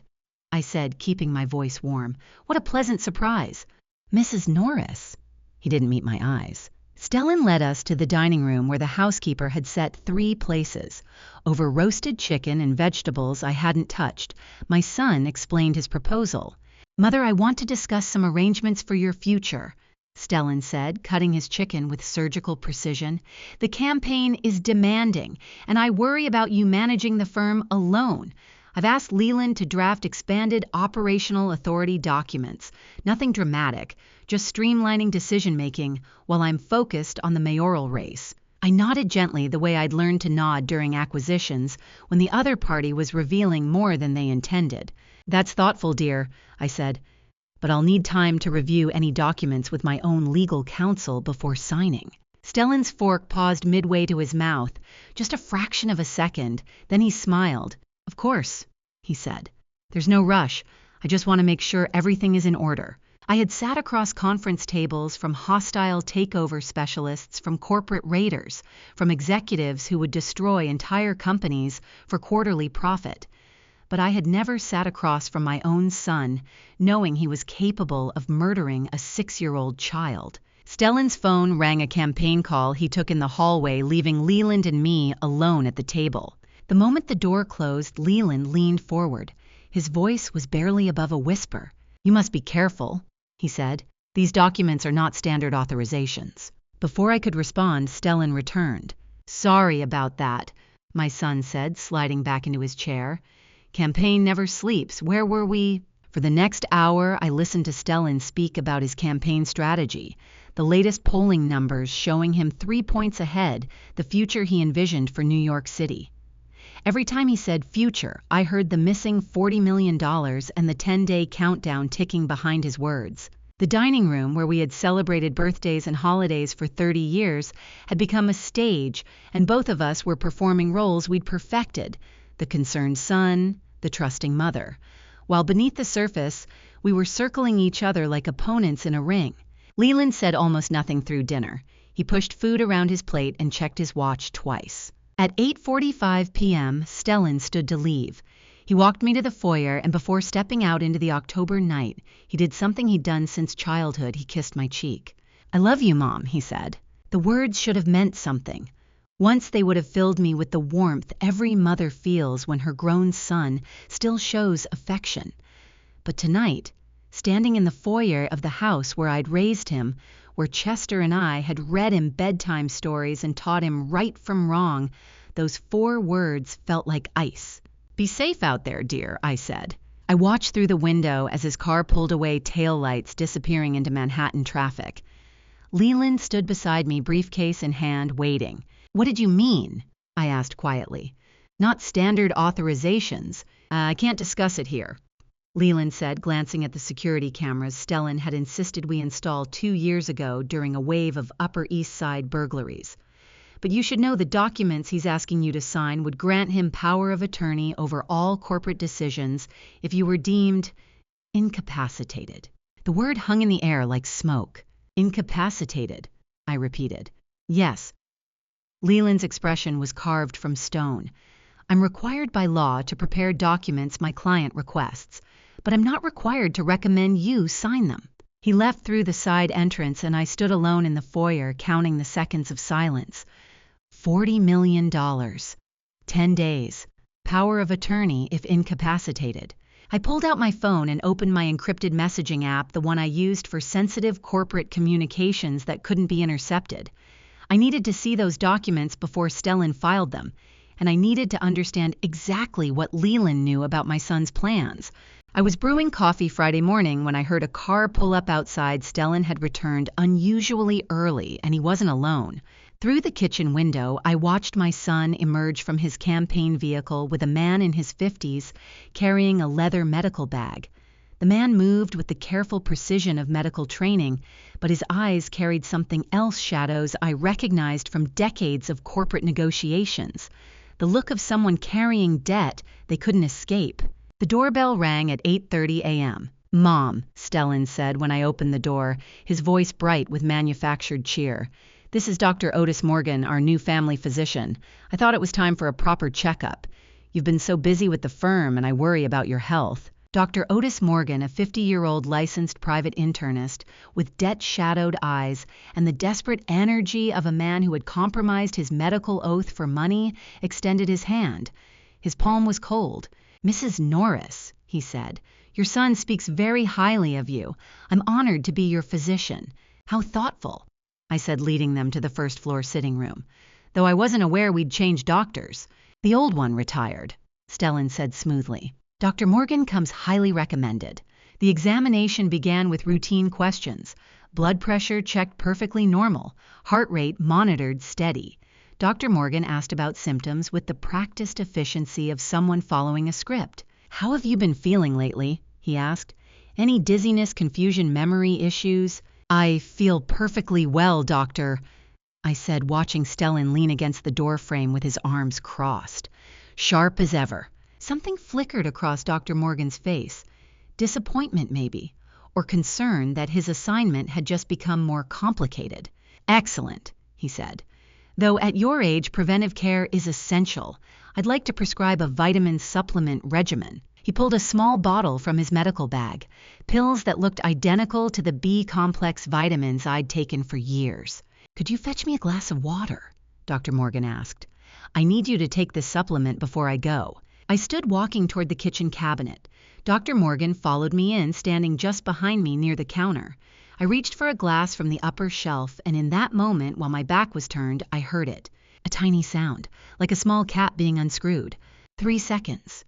I said, keeping my voice warm. "What a pleasant surprise." "Mrs. Norris." He didn't meet my eyes. Stellan led us to the dining room where the housekeeper had set 3 places. Over roasted chicken and vegetables I hadn't touched, my son explained his proposal. "Mother, I want to discuss some arrangements for your future," Stellan said, cutting his chicken with surgical precision. "The campaign is demanding, and I worry about you managing the firm alone. I've asked Leland to draft expanded operational authority documents. Nothing dramatic, just streamlining decision-making while I'm focused on the mayoral race." I nodded gently, the way I'd learned to nod during acquisitions when the other party was revealing more than they intended. "That's thoughtful, dear," I said, "but I'll need time to review any documents with my own legal counsel before signing." Stellan's fork paused midway to his mouth, just a fraction of a second, then he smiled. "Of course," he said. "There's no rush. I just want to make sure everything is in order." I had sat across conference tables from hostile takeover specialists, from corporate raiders, from executives who would destroy entire companies for quarterly profit. But I had never sat across from my own son, knowing he was capable of murdering a 6-year-old child. Stellan's phone rang, a campaign call he took in the hallway, leaving Leland and me alone at the table. The moment the door closed, Leland leaned forward. His voice was barely above a whisper. "You must be careful," he said. "These documents are not standard authorizations." Before I could respond, Stellan returned. "Sorry about that," my son said, sliding back into his chair. "Campaign never sleeps. Where were we?" For the next hour, I listened to Stellan speak about his campaign strategy, the latest polling numbers showing him 3 points ahead, the future he envisioned for New York City. Every time he said future, I heard the missing $40 million and the 10-day countdown ticking behind his words. The dining room, where we had celebrated birthdays and holidays for 30 years, had become a stage, and both of us were performing roles we'd perfected: the concerned son, the trusting mother. While beneath the surface, we were circling each other like opponents in a ring. Leland said almost nothing through dinner. He pushed food around his plate and checked his watch twice. At 8:45 p.m., Stellan stood to leave. He walked me to the foyer, and before stepping out into the October night, he did something he'd done since childhood. He kissed my cheek. "I love you, Mom," he said. The words should have meant something. Once they would have filled me with the warmth every mother feels when her grown son still shows affection. But tonight, standing in the foyer of the house where I'd raised him, where Chester and I had read him bedtime stories and taught him right from wrong, those 4 words felt like ice. "Be safe out there, dear," I said. I watched through the window as his car pulled away, taillights disappearing into Manhattan traffic. Leland stood beside me, briefcase in hand, waiting. "What did you mean?" I asked quietly. "Not standard authorizations. I can't discuss it here," Leland said, glancing at the security cameras Stellan had insisted we install 2 years ago during a wave of Upper East Side burglaries. "But you should know the documents he's asking you to sign would grant him power of attorney over all corporate decisions if you were deemed incapacitated." The word hung in the air like smoke. "Incapacitated," I repeated. "Yes." Leland's expression was carved from stone. I'm required by law to prepare documents my client requests, but I'm not required to recommend you sign them." He left through the side entrance, and I stood alone in the foyer counting the seconds of silence. $40 million. 10 days. Power of attorney if incapacitated. I pulled out my phone and opened my encrypted messaging app, the one I used for sensitive corporate communications that couldn't be intercepted. I needed to see those documents before Stellan filed them, and I needed to understand exactly what Leland knew about my son's plans. I was brewing coffee Friday morning when I heard a car pull up outside. Stellan had returned unusually early, and he wasn't alone. Through the kitchen window, I watched my son emerge from his campaign vehicle with a man in his 50s carrying a leather medical bag. The man moved with the careful precision of medical training, but his eyes carried something else, shadows I recognized from decades of corporate negotiations. The look of someone carrying debt they couldn't escape. The doorbell rang at 8:30 a.m. "Mom," Stellan said when I opened the door, his voice bright with manufactured cheer. "This is Dr. Otis Morgan, our new family physician. I thought it was time for a proper checkup. You've been so busy with the firm, and I worry about your health." Dr. Otis Morgan, a 50-year-old licensed private internist with debt-shadowed eyes and the desperate energy of a man who had compromised his medical oath for money, extended his hand. His palm was cold. "Mrs. Norris," he said, "your son speaks very highly of you. I'm honored to be your physician." "How thoughtful," I said, leading them to the first-floor sitting room. "Though I wasn't aware we'd changed doctors. The old one retired," Stellan said smoothly. "Dr. Morgan comes highly recommended." The examination began with routine questions. Blood pressure checked perfectly normal, heart rate monitored steady. Dr. Morgan asked about symptoms with the practiced efficiency of someone following a script. "How have you been feeling lately?" he asked. "Any dizziness, confusion, memory issues?" "I feel perfectly well, doctor," I said, watching Stellan lean against the doorframe with his arms crossed. "Sharp as ever." Something flickered across Dr. Morgan's face. Disappointment, maybe, or concern that his assignment had just become more complicated. "Excellent," he said. "Though at your age, preventive care is essential. I'd like to prescribe a vitamin supplement regimen." He pulled a small bottle from his medical bag, pills that looked identical to the B-complex vitamins I'd taken for years. "Could you fetch me a glass of water?" Dr. Morgan asked. "I need you to take this supplement before I go." I stood walking toward the kitchen cabinet. Dr. Morgan followed me in, standing just behind me near the counter. I reached for a glass from the upper shelf, and in that moment, while my back was turned, I heard it. A tiny sound, like a small cap being unscrewed. 3 seconds.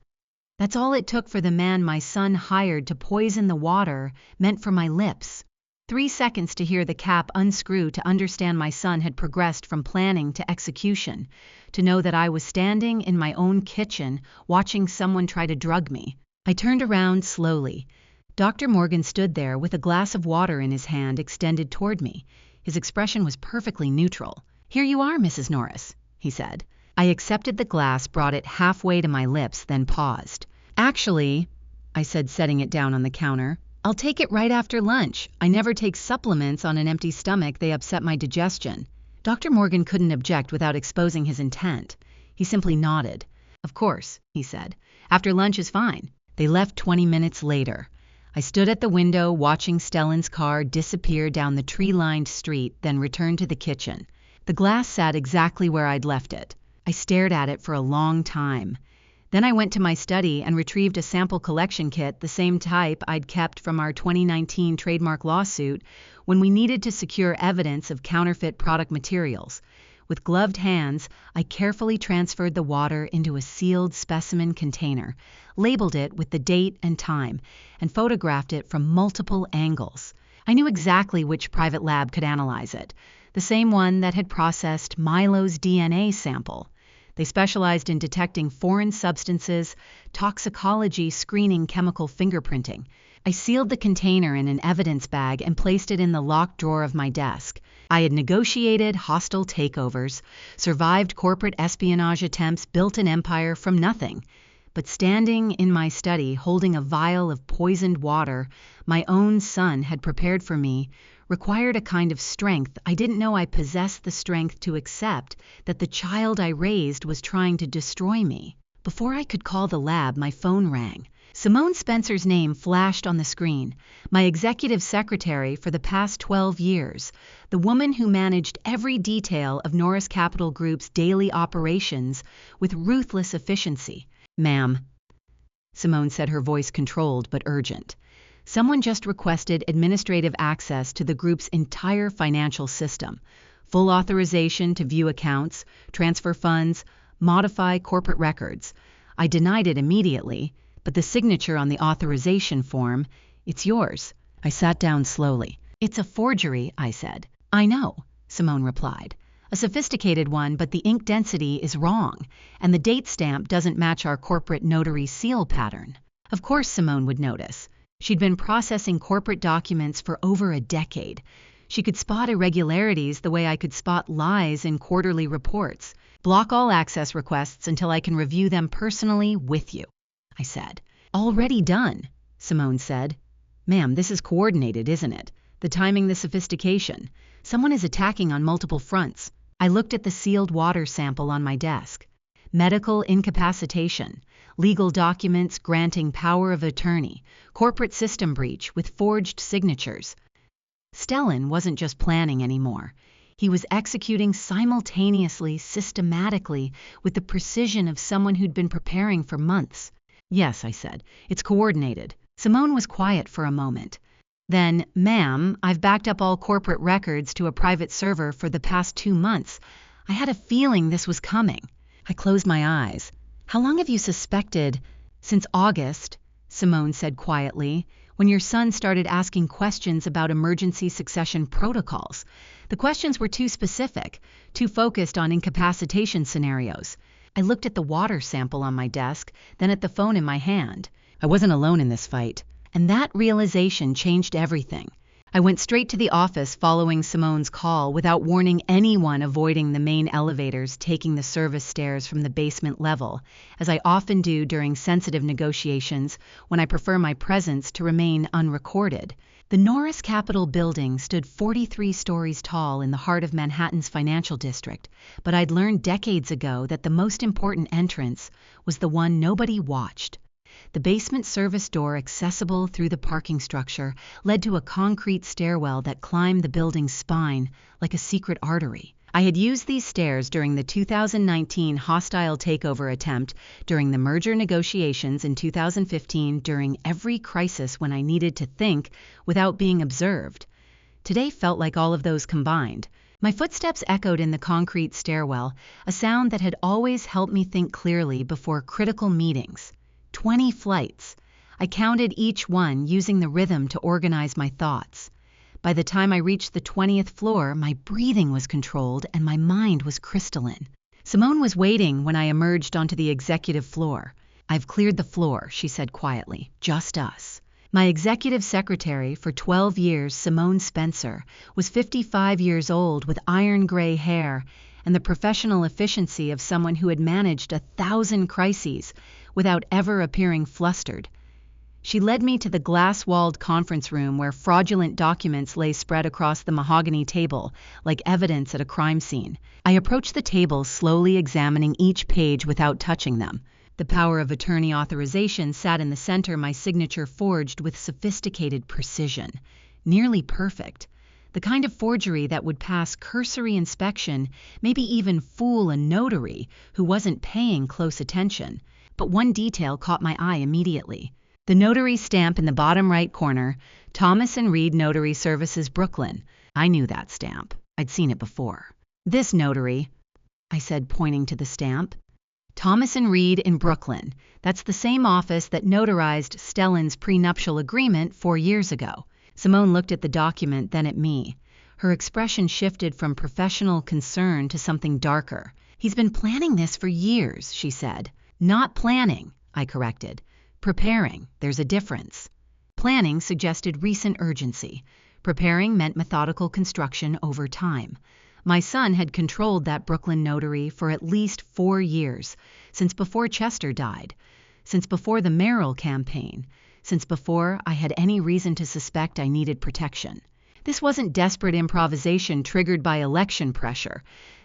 That's all it took for the man my son hired to poison the water meant for my lips. 3 seconds to hear the cap unscrew, to understand my son had progressed from planning to execution, to know that I was standing in my own kitchen watching someone try to drug me. I turned around slowly. Dr. Morgan stood there with a glass of water in his hand extended toward me. His expression was perfectly neutral. "Here you are, Mrs. Norris," he said. I accepted the glass, brought it halfway to my lips, then paused. "Actually," I said, setting it down on the counter, "I'll take it right after lunch. I never take supplements on an empty stomach. They upset my digestion." Dr. Morgan couldn't object without exposing his intent. He simply nodded. "Of course," he said. "After lunch is fine." They left 20 minutes later. I stood at the window watching Stellan's car disappear down the tree-lined street, then returned to the kitchen. The glass sat exactly where I'd left it. I stared at it for a long time. Then I went to my study and retrieved a sample collection kit, the same type I'd kept from our 2019 trademark lawsuit when we needed to secure evidence of counterfeit product materials. With gloved hands, I carefully transferred the water into a sealed specimen container, labeled it with the date and time, and photographed it from multiple angles. I knew exactly which private lab could analyze it, the same one that had processed Milo's DNA sample. They specialized in detecting foreign substances, toxicology screening, chemical fingerprinting. I sealed the container in an evidence bag and placed it in the locked drawer of my desk. I had negotiated hostile takeovers, survived corporate espionage attempts, built an empire from nothing. But standing in my study, holding a vial of poisoned water my own son had prepared for me, required a kind of strength I didn't know I possessed, the strength to accept that the child I raised was trying to destroy me. Before I could call the lab, my phone rang. Simone Spencer's name flashed on the screen, my executive secretary for the past 12 years, the woman who managed every detail of Norris Capital Group's daily operations with ruthless efficiency. "Ma'am," Simone said, her voice controlled but urgent. "Someone just requested administrative access to the group's entire financial system. Full authorization to view accounts, transfer funds, modify corporate records. I denied it immediately, but the signature on the authorization form, it's yours." I sat down slowly. "It's a forgery," I said. "I know," Simone replied. "A sophisticated one, but the ink density is wrong, and the date stamp doesn't match our corporate notary seal pattern." Of course Simone would notice. She'd been processing corporate documents for over a decade. She could spot irregularities the way I could spot lies in quarterly reports. "Block all access requests until I can review them personally with you," I said. "Already done," Simone said. "Ma'am, this is coordinated, isn't it? The timing, the sophistication. Someone is attacking on multiple fronts." I looked at the sealed water sample on my desk. Medical incapacitation, legal documents granting power of attorney, corporate system breach with forged signatures. Stellan wasn't just planning anymore. He was executing simultaneously, systematically, with the precision of someone who'd been preparing for months. "Yes," I said, "it's coordinated." Simone was quiet for a moment. Then, "Ma'am, I've backed up all corporate records to a private server for the past 2 months. I had a feeling this was coming." I closed my eyes. "How long have you suspected?" "Since August," Simone said quietly, "when your son started asking questions about emergency succession protocols. The questions were too specific, too focused on incapacitation scenarios." I looked at the water sample on my desk, then at the phone in my hand. I wasn't alone in this fight, and that realization changed everything. I went straight to the office following Simone's call without warning anyone, avoiding the main elevators, taking the service stairs from the basement level, as I often do during sensitive negotiations when I prefer my presence to remain unrecorded. The Norris Capital building stood 43 stories tall in the heart of Manhattan's financial district, but I'd learned decades ago that the most important entrance was the one nobody watched. The basement service door, accessible through the parking structure, led to a concrete stairwell that climbed the building's spine like a secret artery. I had used these stairs during the 2019 hostile takeover attempt, during the merger negotiations in 2015, during every crisis when I needed to think without being observed. Today felt like all of those combined. My footsteps echoed in the concrete stairwell, a sound that had always helped me think clearly before critical meetings. 20 flights. I counted each one, using the rhythm to organize my thoughts. By the time I reached the 20th floor, my breathing was controlled and my mind was crystalline. Simone was waiting when I emerged onto the executive floor. "I've cleared the floor," she said quietly. "Just us." My executive secretary for 12 years, Simone Spencer, was 55 years old with iron gray hair and the professional efficiency of someone who had managed 1,000 crises without ever appearing flustered. She led me to the glass-walled conference room where fraudulent documents lay spread across the mahogany table like evidence at a crime scene. I approached the table, slowly examining each page without touching them. The power of attorney authorization sat in the center, my signature forged with sophisticated precision, nearly perfect. The kind of forgery that would pass cursory inspection, maybe even fool a notary who wasn't paying close attention. But one detail caught my eye immediately. The notary stamp in the bottom right corner, Thomas & Reed Notary Services, Brooklyn. I knew that stamp. I'd seen it before. "This notary," I said, pointing to the stamp. "Thomas & Reed in Brooklyn. That's the same office that notarized Stellan's prenuptial agreement 4 years ago." Simone looked at the document, then at me. Her expression shifted from professional concern to something darker. "He's been planning this for years," she said. "Not planning," I corrected. "Preparing. There's a difference." Planning suggested recent urgency. Preparing meant methodical construction over time. My son had controlled that Brooklyn notary for at least 4 years, since before Chester died, since before the mayoral campaign, since before I had any reason to suspect I needed protection. This wasn't desperate improvisation triggered by election pressure.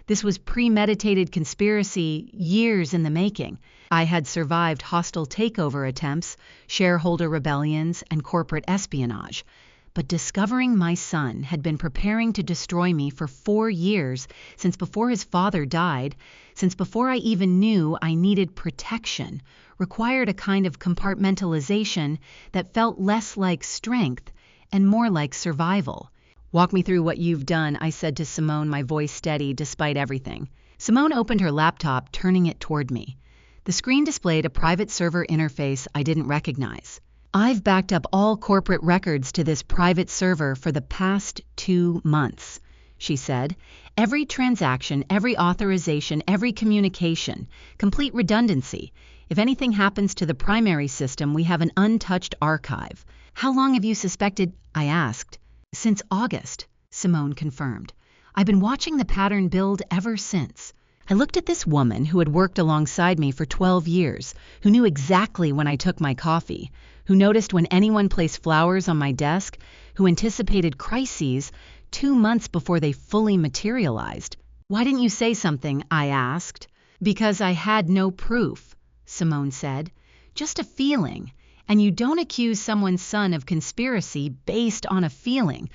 This was premeditated conspiracy, years in the making. I had survived hostile takeover attempts, shareholder rebellions, and corporate espionage. But discovering my son had been preparing to destroy me for 4 years, since before his father died, since before I even knew I needed protection, required a kind of compartmentalization that felt less like strength and more like survival. "Walk me through what you've done," I said to Simone, my voice steady despite everything. Simone opened her laptop, turning it toward me. The screen displayed a private server interface I didn't recognize. "I've backed up all corporate records to this private server for the past 2 months," she said. "Every transaction, every authorization, every communication, complete redundancy. If anything happens to the primary system, we have an untouched archive." "How long have you suspected?" I asked. "Since August," Simone confirmed. "I've been watching the pattern build ever since." I looked at this woman who had worked alongside me for 12 years, who knew exactly when I took my coffee, who noticed when anyone placed flowers on my desk, who anticipated crises 2 months before they fully materialized. "Why didn't you say something?" I asked. "Because I had no proof," Simone said. "Just a feeling. And you don't accuse someone's son of conspiracy based on a feeling.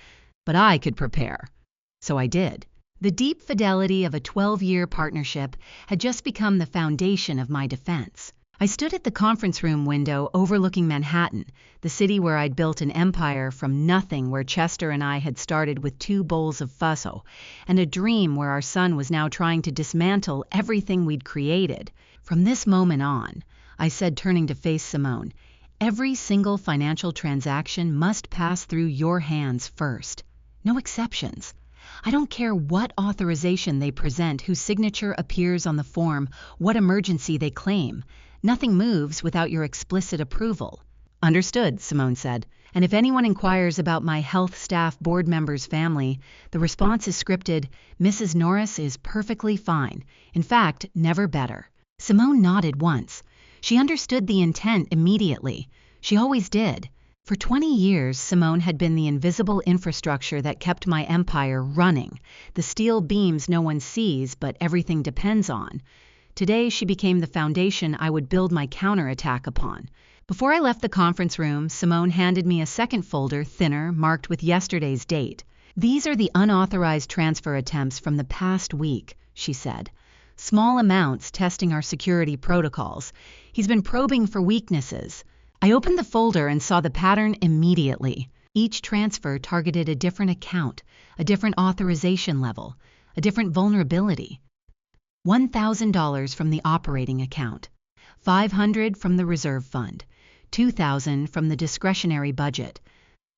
But I could prepare. So I did." The deep fidelity of a 12-year partnership had just become the foundation of my defense. I stood at the conference room window overlooking Manhattan, the city where I'd built an empire from nothing, where Chester and I had started with 2 bowls of fusso, and a dream where our son was now trying to dismantle everything we'd created. "From this moment on," I said, turning to face Simone, "every single financial transaction must pass through your hands first. No exceptions. I don't care what authorization they present, whose signature appears on the form, what emergency they claim. Nothing moves without your explicit approval." "Understood," Simone said. "And if anyone inquires about my health staff board member's family, the response is scripted. Mrs. Norris is perfectly fine. In fact, never better." Simone nodded once. She understood the intent immediately. She always did. For 20 years, Simone had been the invisible infrastructure that kept my empire running, the steel beams no one sees but everything depends on. Today, she became the foundation I would build my counterattack upon. Before I left the conference room, Simone handed me a second folder, thinner, marked with yesterday's date. "These are the unauthorized transfer attempts from the past week," she said. "Small amounts testing our security protocols. He's been probing for weaknesses." I opened the folder and saw the pattern immediately. Each transfer targeted a different account, a different authorization level, a different vulnerability. $1,000 from the operating account, $500 from the reserve fund, $2,000 from the discretionary budget.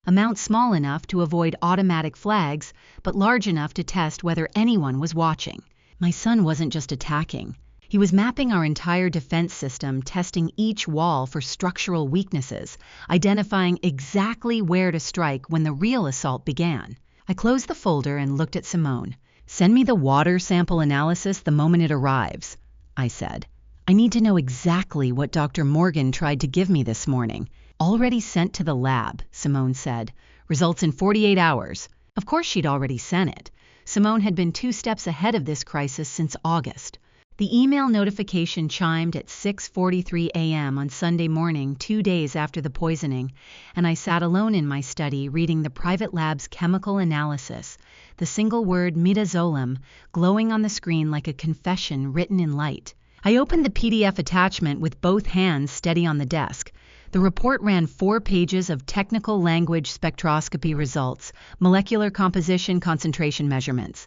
Amount small enough to avoid automatic flags, but large enough to test whether anyone was watching. My son wasn't just attacking. He was mapping our entire defense system, testing each wall for structural weaknesses, identifying exactly where to strike when the real assault began. I closed the folder and looked at Simone. "Send me the water sample analysis the moment it arrives," I said. "I need to know exactly what Dr. Morgan tried to give me this morning." "Already sent to the lab," Simone said. "Results in 48 hours. Of course she'd already sent it. Simone had been 2 steps ahead of this crisis since August. The email notification chimed at 6:43 a.m. on Sunday morning, 2 days after the poisoning, and I sat alone in my study reading the private lab's chemical analysis, the single word midazolam glowing on the screen like a confession written in light. I opened the PDF attachment with both hands steady on the desk. The report ran 4 pages of technical language spectroscopy results, molecular composition concentration measurements.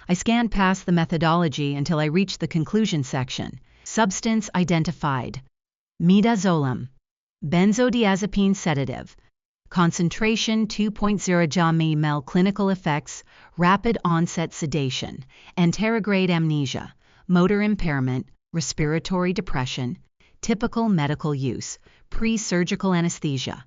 I scanned past the methodology until I reached the conclusion section. Substance identified. Midazolam. Benzodiazepine sedative. Concentration 2.0 ml. Clinical effects: rapid onset sedation, anterograde amnesia, motor impairment, respiratory depression, typical medical use, pre-surgical anesthesia,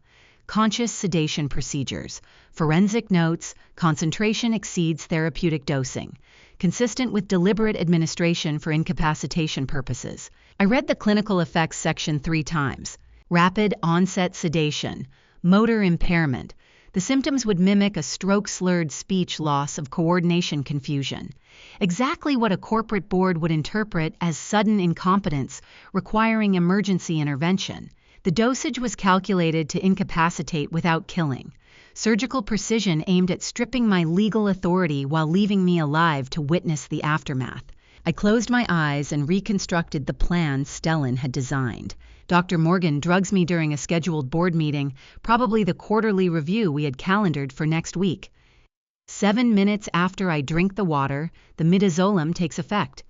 conscious sedation procedures, forensic notes, concentration exceeds therapeutic dosing, consistent with deliberate administration for incapacitation purposes. I read the clinical effects section 3 times. Rapid onset sedation, motor impairment. The symptoms would mimic a stroke-slurred speech loss of coordination confusion, exactly what a corporate board would interpret as sudden incompetence requiring emergency intervention. The dosage was calculated to incapacitate without killing. Surgical precision aimed at stripping my legal authority while leaving me alive to witness the aftermath. I closed my eyes and reconstructed the plan Stellan had designed. Dr. Morgan drugs me during a scheduled board meeting, probably the quarterly review we had calendared for next week. 7 minutes after I drink the water, the midazolam takes effect.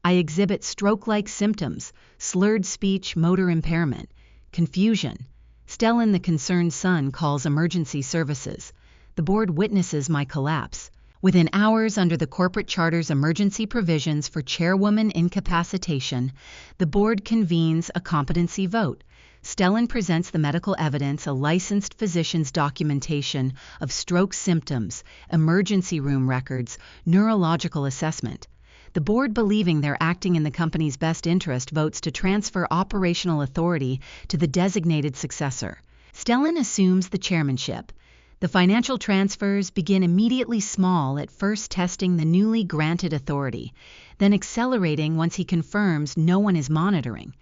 I exhibit stroke-like symptoms, slurred speech, motor impairment, confusion. Stellan, the concerned son, calls emergency services. The board witnesses my collapse. Within hours, under the corporate charter's emergency provisions for chairwoman incapacitation, the board convenes a competency vote. Stellan presents the medical evidence, a licensed physician's documentation of stroke symptoms, emergency room records, neurological assessment. The board, believing they're acting in the company's best interest, votes to transfer operational authority to the designated successor. Stellan assumes the chairmanship. The financial transfers begin immediately small, at first testing the newly granted authority, then accelerating once he confirms no one is monitoring.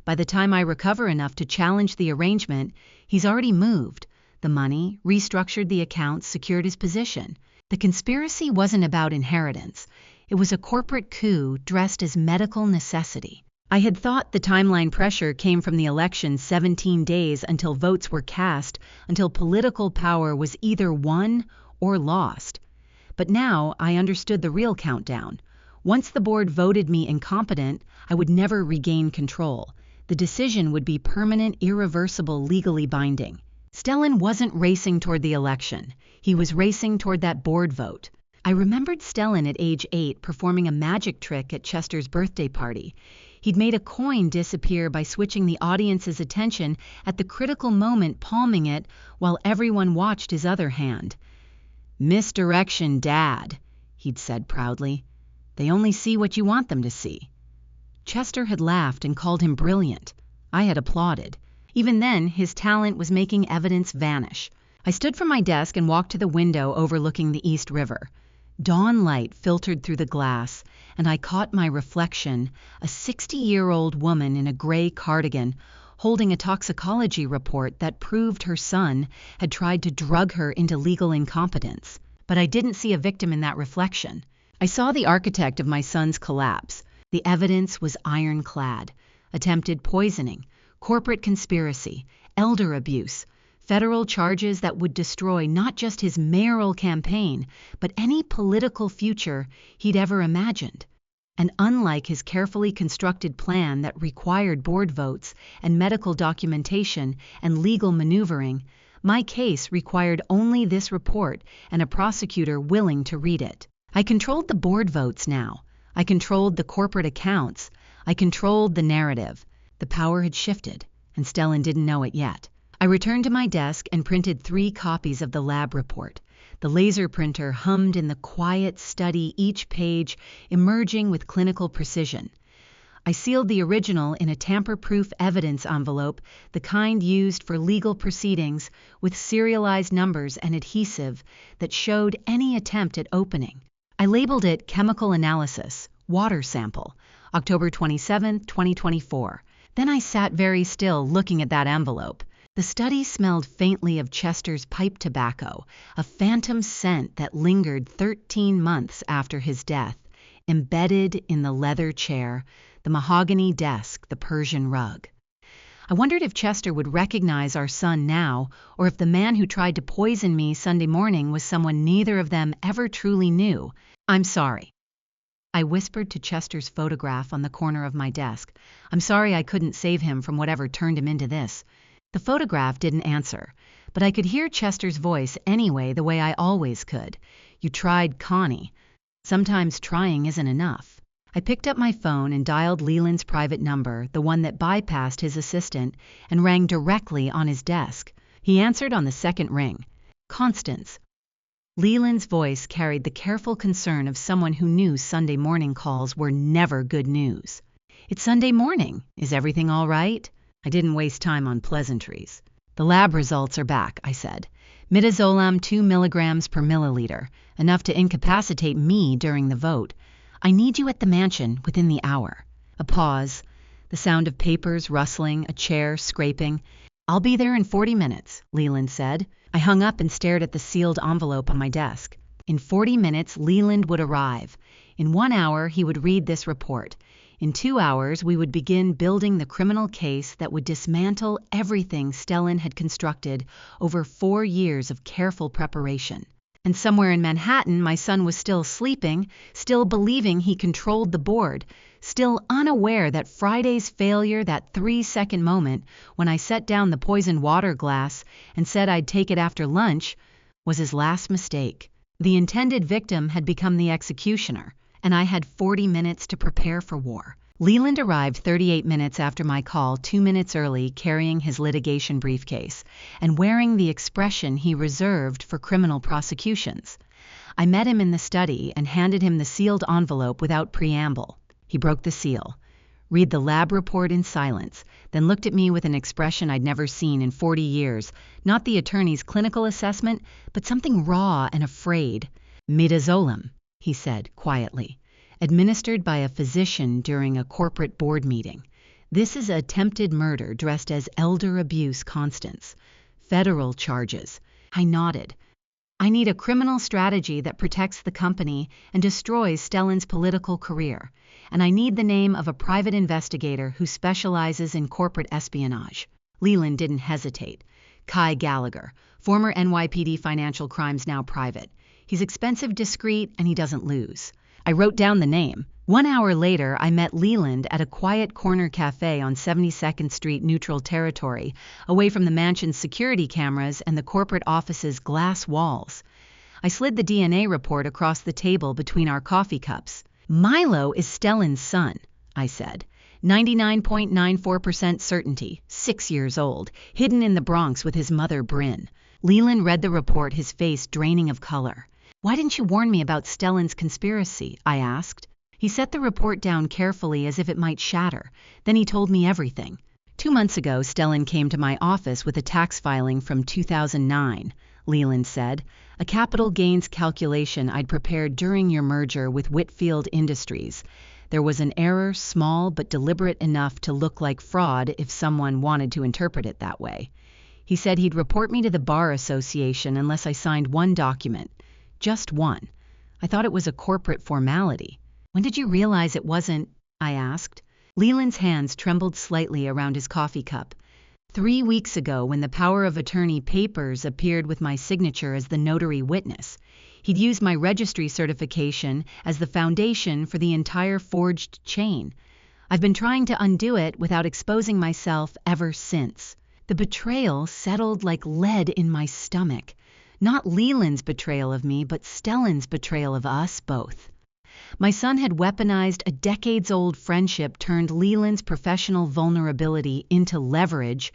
By the time I recover enough to challenge the arrangement, he's already moved the money, restructured the accounts, secured his position. The conspiracy wasn't about inheritance. It was a corporate coup dressed as medical necessity. I had thought the timeline pressure came from the election, 17 days until votes were cast, until political power was either won or lost. But now I understood the real countdown. Once the board voted me incompetent, I would never regain control. The decision would be permanent, irreversible, legally binding. Stellan wasn't racing toward the election. He was racing toward that board vote. I remembered Stellan at age 8 performing a magic trick at Chester's birthday party. He'd made a coin disappear by switching the audience's attention at the critical moment, palming it while everyone watched his other hand. "Misdirection, Dad," he'd said proudly. "They only see what you want them to see." Chester had laughed and called him brilliant. I had applauded. Even then, his talent was making evidence vanish. I stood from my desk and walked to the window overlooking the East River. Dawn light filtered through the glass, and I caught my reflection, a 60-year-old woman in a gray cardigan, holding a toxicology report that proved her son had tried to drug her into legal incompetence. But I didn't see a victim in that reflection. I saw the architect of my son's collapse. The evidence was ironclad: attempted poisoning, corporate conspiracy, elder abuse, federal charges that would destroy not just his mayoral campaign, but any political future he'd ever imagined. And unlike his carefully constructed plan that required board votes and medical documentation and legal maneuvering, my case required only this report and a prosecutor willing to read it. I controlled the board votes now. I controlled the corporate accounts. I controlled the narrative. The power had shifted, and Stellan didn't know it yet. I returned to my desk and printed 3 copies of the lab report. The laser printer hummed in the quiet study, each page emerging with clinical precision. I sealed the original in a tamper-proof evidence envelope, the kind used for legal proceedings, with serialized numbers and adhesive that showed any attempt at opening. I labeled it Chemical Analysis, Water Sample, October 27, 2024. Then I sat very still looking at that envelope. The study smelled faintly of Chester's pipe tobacco, a phantom scent that lingered 13 months after his death, embedded in the leather chair, the mahogany desk, the Persian rug. I wondered if Chester would recognize our son now, or if the man who tried to poison me Sunday morning was someone neither of them ever truly knew. "I'm sorry," I whispered to Chester's photograph on the corner of my desk. "I'm sorry I couldn't save him from whatever turned him into this." The photograph didn't answer, but I could hear Chester's voice anyway, the way I always could. "You tried, Connie. Sometimes trying isn't enough." I picked up my phone and dialed Leland's private number, the one that bypassed his assistant, and rang directly on his desk. He answered on the second ring. "Constance." Leland's voice carried the careful concern of someone who knew Sunday morning calls were never good news. "It's Sunday morning. Is everything all right?" I didn't waste time on pleasantries. "The lab results are back," I said. Midazolam 2 milligrams per milliliter, enough to incapacitate me during the vote. I need you at the mansion within the hour. A pause, the sound of papers rustling, a chair scraping. I'll be there in 40 minutes, Leland said. I hung up and stared at the sealed envelope on my desk. In 40 minutes, Leland would arrive. In 1 hour, he would read this report. In 2 hours, we would begin building the criminal case that would dismantle everything Stellan had constructed over 4 years of careful preparation. And somewhere in Manhattan, my son was still sleeping, still believing he controlled the board, still unaware that Friday's failure, that 3-second moment when I set down the poisoned water glass and said I'd take it after lunch, was his last mistake. The intended victim had become the executioner, and I had 40 minutes to prepare for war. Leland arrived 38 minutes after my call, 2 minutes early, carrying his litigation briefcase and wearing the expression he reserved for criminal prosecutions. I met him in the study and handed him the sealed envelope without preamble. He broke the seal, read the lab report in silence, then looked at me with an expression I'd never seen in 40 years, not the attorney's clinical assessment, but something raw and afraid. Midazolam, he said quietly, administered by a physician during a corporate board meeting. This is attempted murder dressed as elder abuse, Constance. Federal charges. I nodded. I need a criminal strategy that protects the company and destroys Stellan's political career. And I need the name of a private investigator who specializes in corporate espionage. Leland didn't hesitate. Kai Gallagher, former NYPD financial crimes, now private. He's expensive, discreet, and he doesn't lose. I wrote down the name. 1 hour later, I met Leland at a quiet corner cafe on 72nd Street, neutral territory, away from the mansion's security cameras and the corporate office's glass walls. I slid the DNA report across the table between our coffee cups. Milo is Stellan's son, I said. 99.94% certainty, 6 years old, hidden in the Bronx with his mother, Bryn. Leland read the report, his face draining of color. Why didn't you warn me about Stellan's conspiracy? I asked. He set the report down carefully as if it might shatter. Then he told me everything. 2 months ago, Stellan came to my office with a tax filing from 2009, Leland said. A capital gains calculation I'd prepared during your merger with Whitfield Industries. There was an error, small but deliberate enough to look like fraud if someone wanted to interpret it that way. He said he'd report me to the Bar Association unless I signed one document. Just one. I thought it was a corporate formality. When did you realize it wasn't? I asked. Leland's hands trembled slightly around his coffee cup. 3 weeks ago, when the power of attorney papers appeared with my signature as the notary witness. He'd used my registry certification as the foundation for the entire forged chain. I've been trying to undo it without exposing myself ever since. The betrayal settled like lead in my stomach. Not Leland's betrayal of me, but Stellan's betrayal of us both. My son had weaponized a decades-old friendship, turned Leland's professional vulnerability into leverage,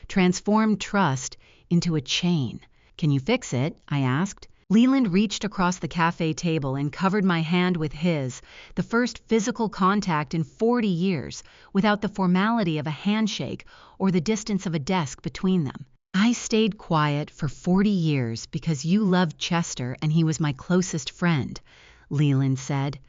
transformed trust into a chain. Can you fix it? I asked. Leland reached across the cafe table and covered my hand with his, the first physical contact in 40 years, without the formality of a handshake or the distance of a desk between them. I stayed quiet for 40 years because you loved Chester and he was my closest friend, Leland said.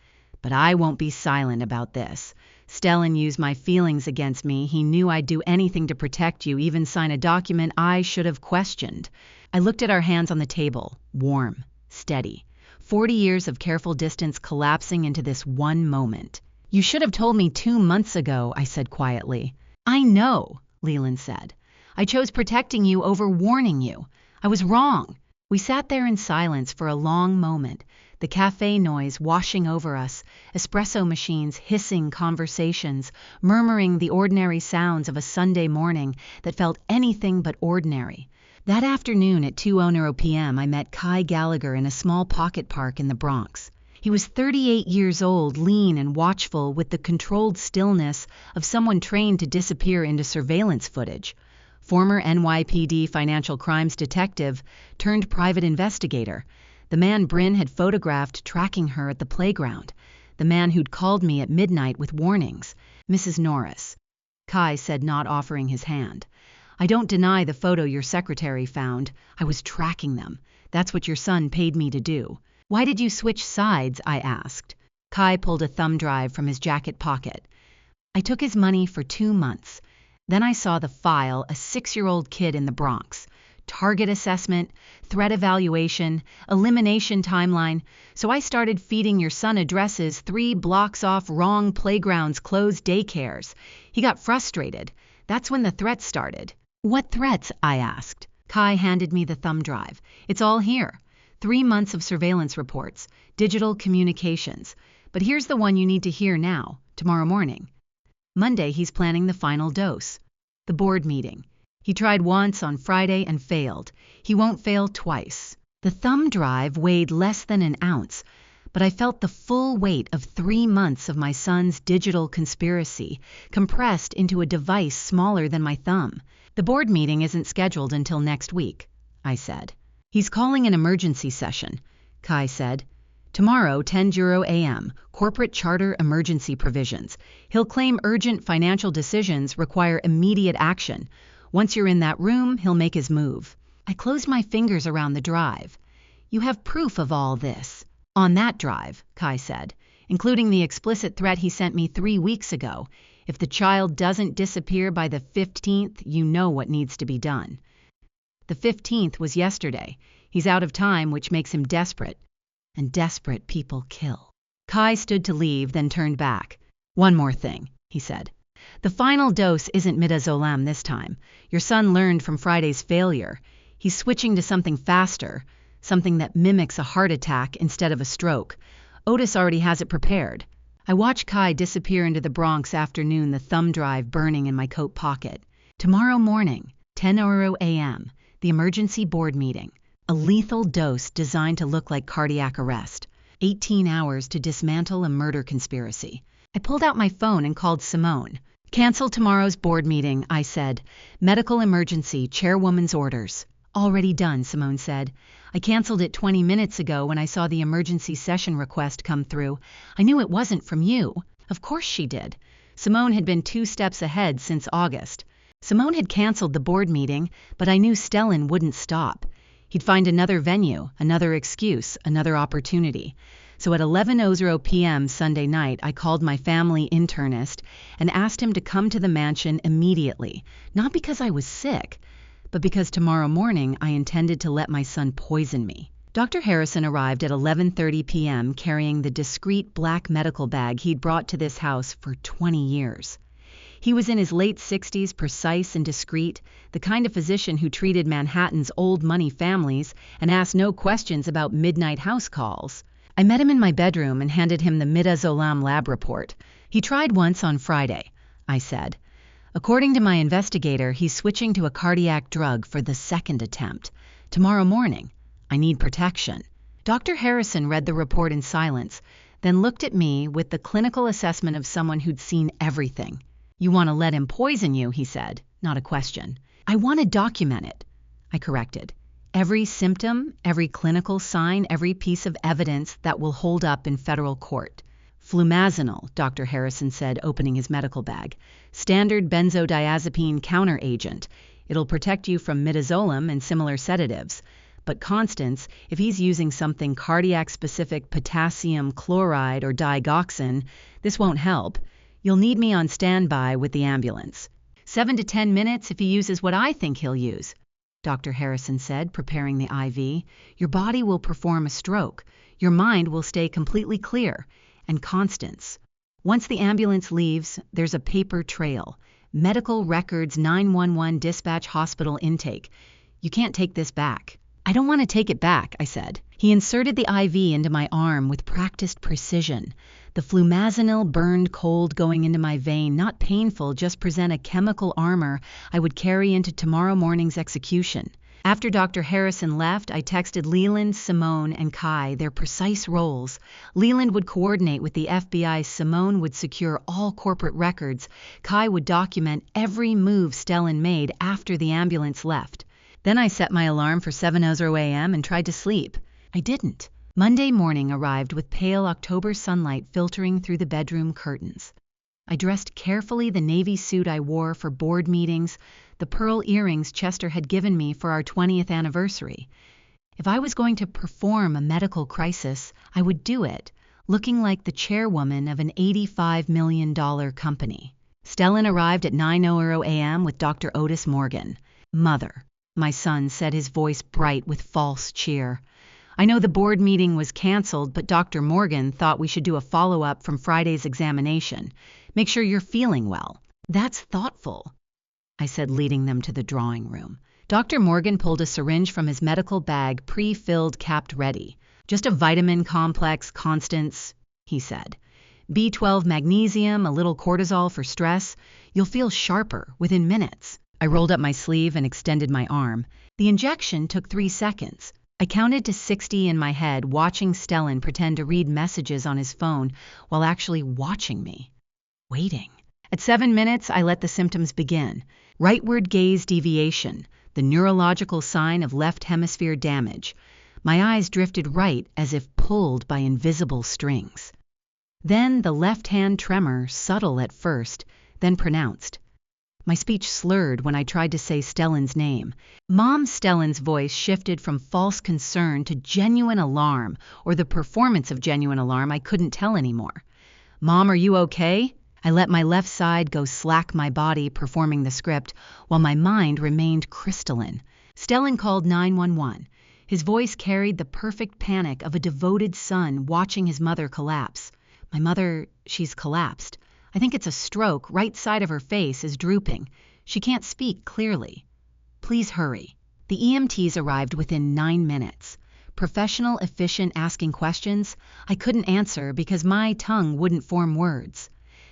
But I won't be silent about this. Stellan used my feelings against me. He knew I'd do anything to protect you, even sign a document I should have questioned. I looked at our hands on the table, warm, steady. 40 years of careful distance collapsing into this one moment. You should have told me 2 months ago, I said quietly. I know, Leland said. I chose protecting you over warning you. I was wrong. We sat there in silence for a long moment, the cafe noise washing over us, espresso machines hissing conversations, murmuring the ordinary sounds of a Sunday morning that felt anything but ordinary. That afternoon at 2:00 p.m., I met Kai Gallagher in a small pocket park in the Bronx. He was 38 years old, lean and watchful, with the controlled stillness of someone trained to disappear into surveillance footage. Former NYPD financial crimes detective turned private investigator. The man Bryn had photographed tracking her at the playground. The man who'd called me at midnight with warnings. Mrs. Norris. Kai said, not offering his hand. I don't deny the photo your secretary found. I was tracking them. That's what your son paid me to do. Why did you switch sides? I asked. Kai pulled a thumb drive from his jacket pocket. I took his money for 2 months. Then I saw the file, a 6-year-old kid in the Bronx. Target assessment, threat evaluation, elimination timeline. So I started feeding your son addresses 3 blocks off, wrong playgrounds, closed daycares. He got frustrated. That's when the threats started. What threats? I asked. Kai handed me the thumb drive. It's all here. 3 months of surveillance reports, digital communications. But here's the one you need to hear now, tomorrow morning. Monday, he's planning the final dose. The board meeting. He tried once on Friday and failed. He won't fail twice. The thumb drive weighed less than an ounce, but I felt the full weight of 3 months of my son's digital conspiracy compressed into a device smaller than my thumb. The board meeting isn't scheduled until next week, I said. He's calling an emergency session, Kai said. Tomorrow, 10:00 a.m., corporate charter emergency provisions. He'll claim urgent financial decisions require immediate action. Once you're in that room, he'll make his move. I closed my fingers around the drive. You have proof of all this. On that drive, Kai said, including the explicit threat he sent me 3 weeks ago. If the child doesn't disappear by the 15th, you know what needs to be done. The 15th was yesterday. He's out of time, which makes him desperate. And desperate people kill. Kai stood to leave, then turned back. One more thing, he said. The final dose isn't midazolam this time. Your son learned from Friday's failure. He's switching to something faster, something that mimics a heart attack instead of a stroke. Otis already has it prepared. I watched Kai disappear into the Bronx afternoon, the thumb drive burning in my coat pocket. Tomorrow morning, 10:00 a.m., the emergency board meeting. A lethal dose designed to look like cardiac arrest. 18 hours to dismantle a murder conspiracy. I pulled out my phone and called Simone. Cancel tomorrow's board meeting, I said. Medical emergency, chairwoman's orders. Already done, Simone said. I canceled it 20 minutes ago when I saw the emergency session request come through. I knew it wasn't from you. Of course she did. Simone had been 2 steps ahead since August. Simone had canceled the board meeting, but I knew Stellan wouldn't stop. He'd find another venue, another excuse, another opportunity. So at 11:00 p.m. Sunday night, I called my family internist and asked him to come to the mansion immediately, not because I was sick, but because tomorrow morning I intended to let my son poison me. Dr. Harrison arrived at 11:30 p.m. carrying the discreet black medical bag he'd brought to this house for 20 years. He was in his late 60s, precise and discreet, the kind of physician who treated Manhattan's old money families and asked no questions about midnight house calls. I met him in my bedroom and handed him the midazolam lab report. He tried once on Friday, I said. According to my investigator, he's switching to a cardiac drug for the 2nd attempt. Tomorrow morning. I need protection. Dr. Harrison read the report in silence, then looked at me with the clinical assessment of someone who'd seen everything. You want to let him poison you, he said, not a question. I want to document it, I corrected. Every symptom, every clinical sign, every piece of evidence that will hold up in federal court. Flumazenol, Dr. Harrison said, opening his medical bag. Standard benzodiazepine counteragent. It'll protect you from midazolam and similar sedatives. But Constance, if he's using something cardiac-specific potassium chloride or digoxin, this won't help. You'll need me on standby with the ambulance. 7 to 10 minutes if he uses what I think he'll use, Dr. Harrison said, preparing the IV. Your body will perform a stroke. Your mind will stay completely clear. And Constance. Once the ambulance leaves, there's a paper trail. Medical records, 911 dispatch, hospital intake. You can't take this back. I don't want to take it back, I said. He inserted the IV into my arm with practiced precision. The flumazenol burned cold going into my vein, not painful, just present a chemical armor I would carry into tomorrow morning's execution. After Dr. Harrison left, I texted Leland, Simone, and Kai their precise roles. Leland would coordinate with the FBI, Simone would secure all corporate records, Kai would document every move Stellan made after the ambulance left. Then I set my alarm for 7:00 a.m. and tried to sleep. I didn't. Monday morning arrived with pale October sunlight filtering through the bedroom curtains. I dressed carefully, the navy suit I wore for board meetings, the pearl earrings Chester had given me for our 20th anniversary. If I was going to perform a medical crisis, I would do it, looking like the chairwoman of an $85 million company. Stellan arrived at 9:00 a.m. with Dr. Otis Morgan. "Mother," my son said, his voice bright with false cheer. "I know the board meeting was canceled, but Dr. Morgan thought we should do a follow-up from Friday's examination. Make sure you're feeling well." "That's thoughtful," I said, leading them to the drawing room. Dr. Morgan pulled a syringe from his medical bag, pre-filled, capped ready. "Just a vitamin complex, Constance," he said. "B12 magnesium, a little cortisol for stress. You'll feel sharper within minutes." I rolled up my sleeve and extended my arm. The injection took 3 seconds. I counted to 60 in my head, watching Stellan pretend to read messages on his phone while actually watching me. Waiting. At 7 minutes, I let the symptoms begin. Rightward gaze deviation, the neurological sign of left hemisphere damage. My eyes drifted right as if pulled by invisible strings. Then the left hand tremor, subtle at first, then pronounced. My speech slurred when I tried to say Stellan's name. Mom Stellan's voice shifted from false concern to genuine alarm, or the performance of genuine alarm. I couldn't tell anymore. "Mom, are you okay?" I let my left side go slack, my body performing the script, while my mind remained crystalline. Stellan called 911. His voice carried the perfect panic of a devoted son watching his mother collapse. "My mother, she's collapsed. I think it's a stroke. Right side of her face is drooping. She can't speak clearly. Please hurry." The EMTs arrived within 9 minutes. Professional, efficient, asking questions I couldn't answer because my tongue wouldn't form words.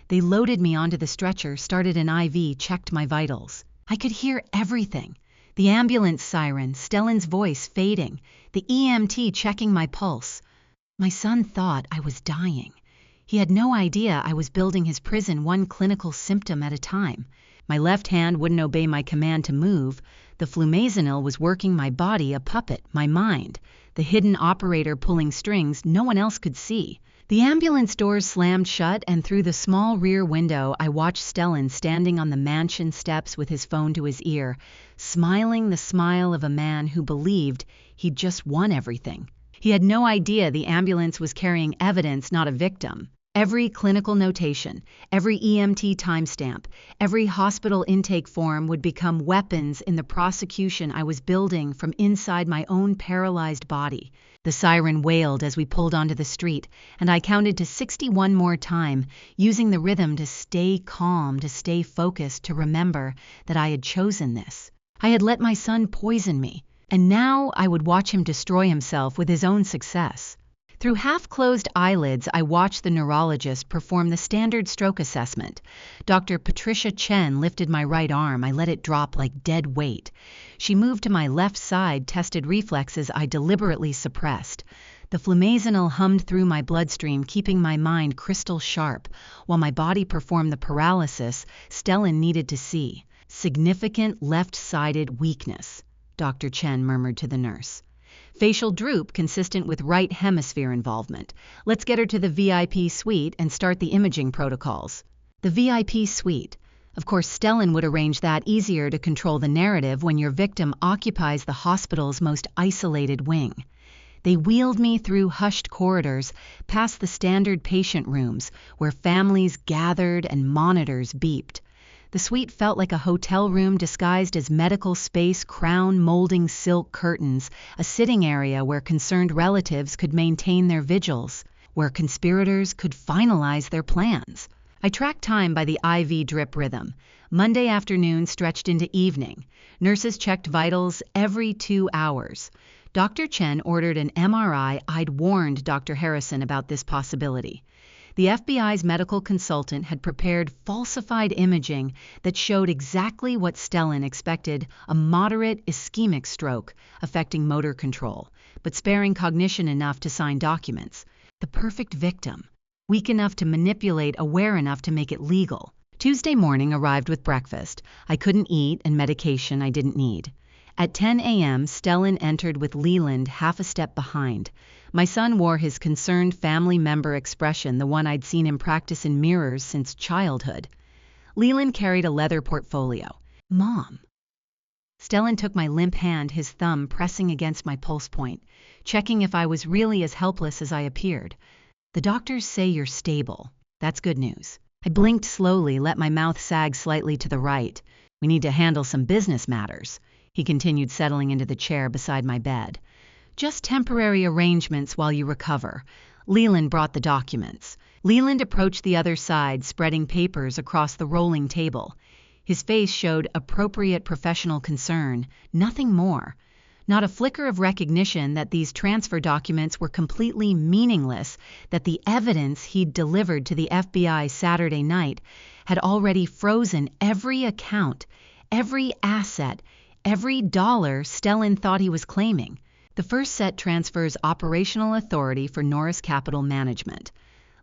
They loaded me onto the stretcher, started an IV, checked my vitals. I could hear everything. The ambulance siren, Stellan's voice fading, the EMT checking my pulse. My son thought I was dying. He had no idea I was building his prison one clinical symptom at a time. My left hand wouldn't obey my command to move. The flumazenil was working my body, a puppet, my mind. The hidden operator pulling strings no one else could see. The ambulance doors slammed shut, and through the small rear window I watched Stellan standing on the mansion steps with his phone to his ear, smiling the smile of a man who believed he'd just won everything. He had no idea the ambulance was carrying evidence, not a victim. Every clinical notation, every EMT timestamp, every hospital intake form would become weapons in the prosecution I was building from inside my own paralyzed body. The siren wailed as we pulled onto the street, and I counted to 61 more time, using the rhythm to stay calm, to stay focused, to remember that I had chosen this. I had let my son poison me, and now I would watch him destroy himself with his own success. Through half-closed eyelids, I watched the neurologist perform the standard stroke assessment. Dr. Patricia Chen lifted my right arm. I let it drop like dead weight. She moved to my left side, tested reflexes I deliberately suppressed. The flumazenil hummed through my bloodstream, keeping my mind crystal sharp, while my body performed the paralysis Stellan needed to see. "Significant left-sided weakness," Dr. Chen murmured to the nurse. "Facial droop consistent with right hemisphere involvement. Let's get her to the VIP suite and start the imaging protocols." The VIP suite. Of course, Stellan would arrange that, easier to control the narrative when your victim occupies the hospital's most isolated wing. They wheeled me through hushed corridors, past the standard patient rooms, where families gathered and monitors beeped. The suite felt like a hotel room disguised as medical space, crown-molding silk curtains, a sitting area where concerned relatives could maintain their vigils, where conspirators could finalize their plans. I tracked time by the IV drip rhythm. Monday afternoon stretched into evening. Nurses checked vitals every 2 hours. Dr. Chen ordered an MRI. I'd warned Dr. Harrison about this possibility. The FBI's medical consultant had prepared falsified imaging that showed exactly what Stellan expected: a moderate ischemic stroke affecting motor control, but sparing cognition enough to sign documents. The perfect victim. Weak enough to manipulate, aware enough to make it legal. Tuesday morning arrived with breakfast I couldn't eat and medication I didn't need. At 10 a.m., Stellan entered with Leland half a step behind. My son wore his concerned family member expression, the one I'd seen him practice in mirrors since childhood. Leland carried a leather portfolio. "Mom." Stellan took my limp hand, his thumb pressing against my pulse point, checking if I was really as helpless as I appeared. "The doctors say you're stable. That's good news." I blinked slowly, let my mouth sag slightly to the right. "We need to handle some business matters," he continued, settling into the chair beside my bed. "Just temporary arrangements while you recover." Leland brought the documents. Leland approached the other side, spreading papers across the rolling table. His face showed appropriate professional concern, nothing more. Not a flicker of recognition that these transfer documents were completely meaningless, that the evidence he'd delivered to the FBI Saturday night had already frozen every account, every asset, every dollar Stellan thought he was claiming. The first set transfers operational authority for Norris Capital Management.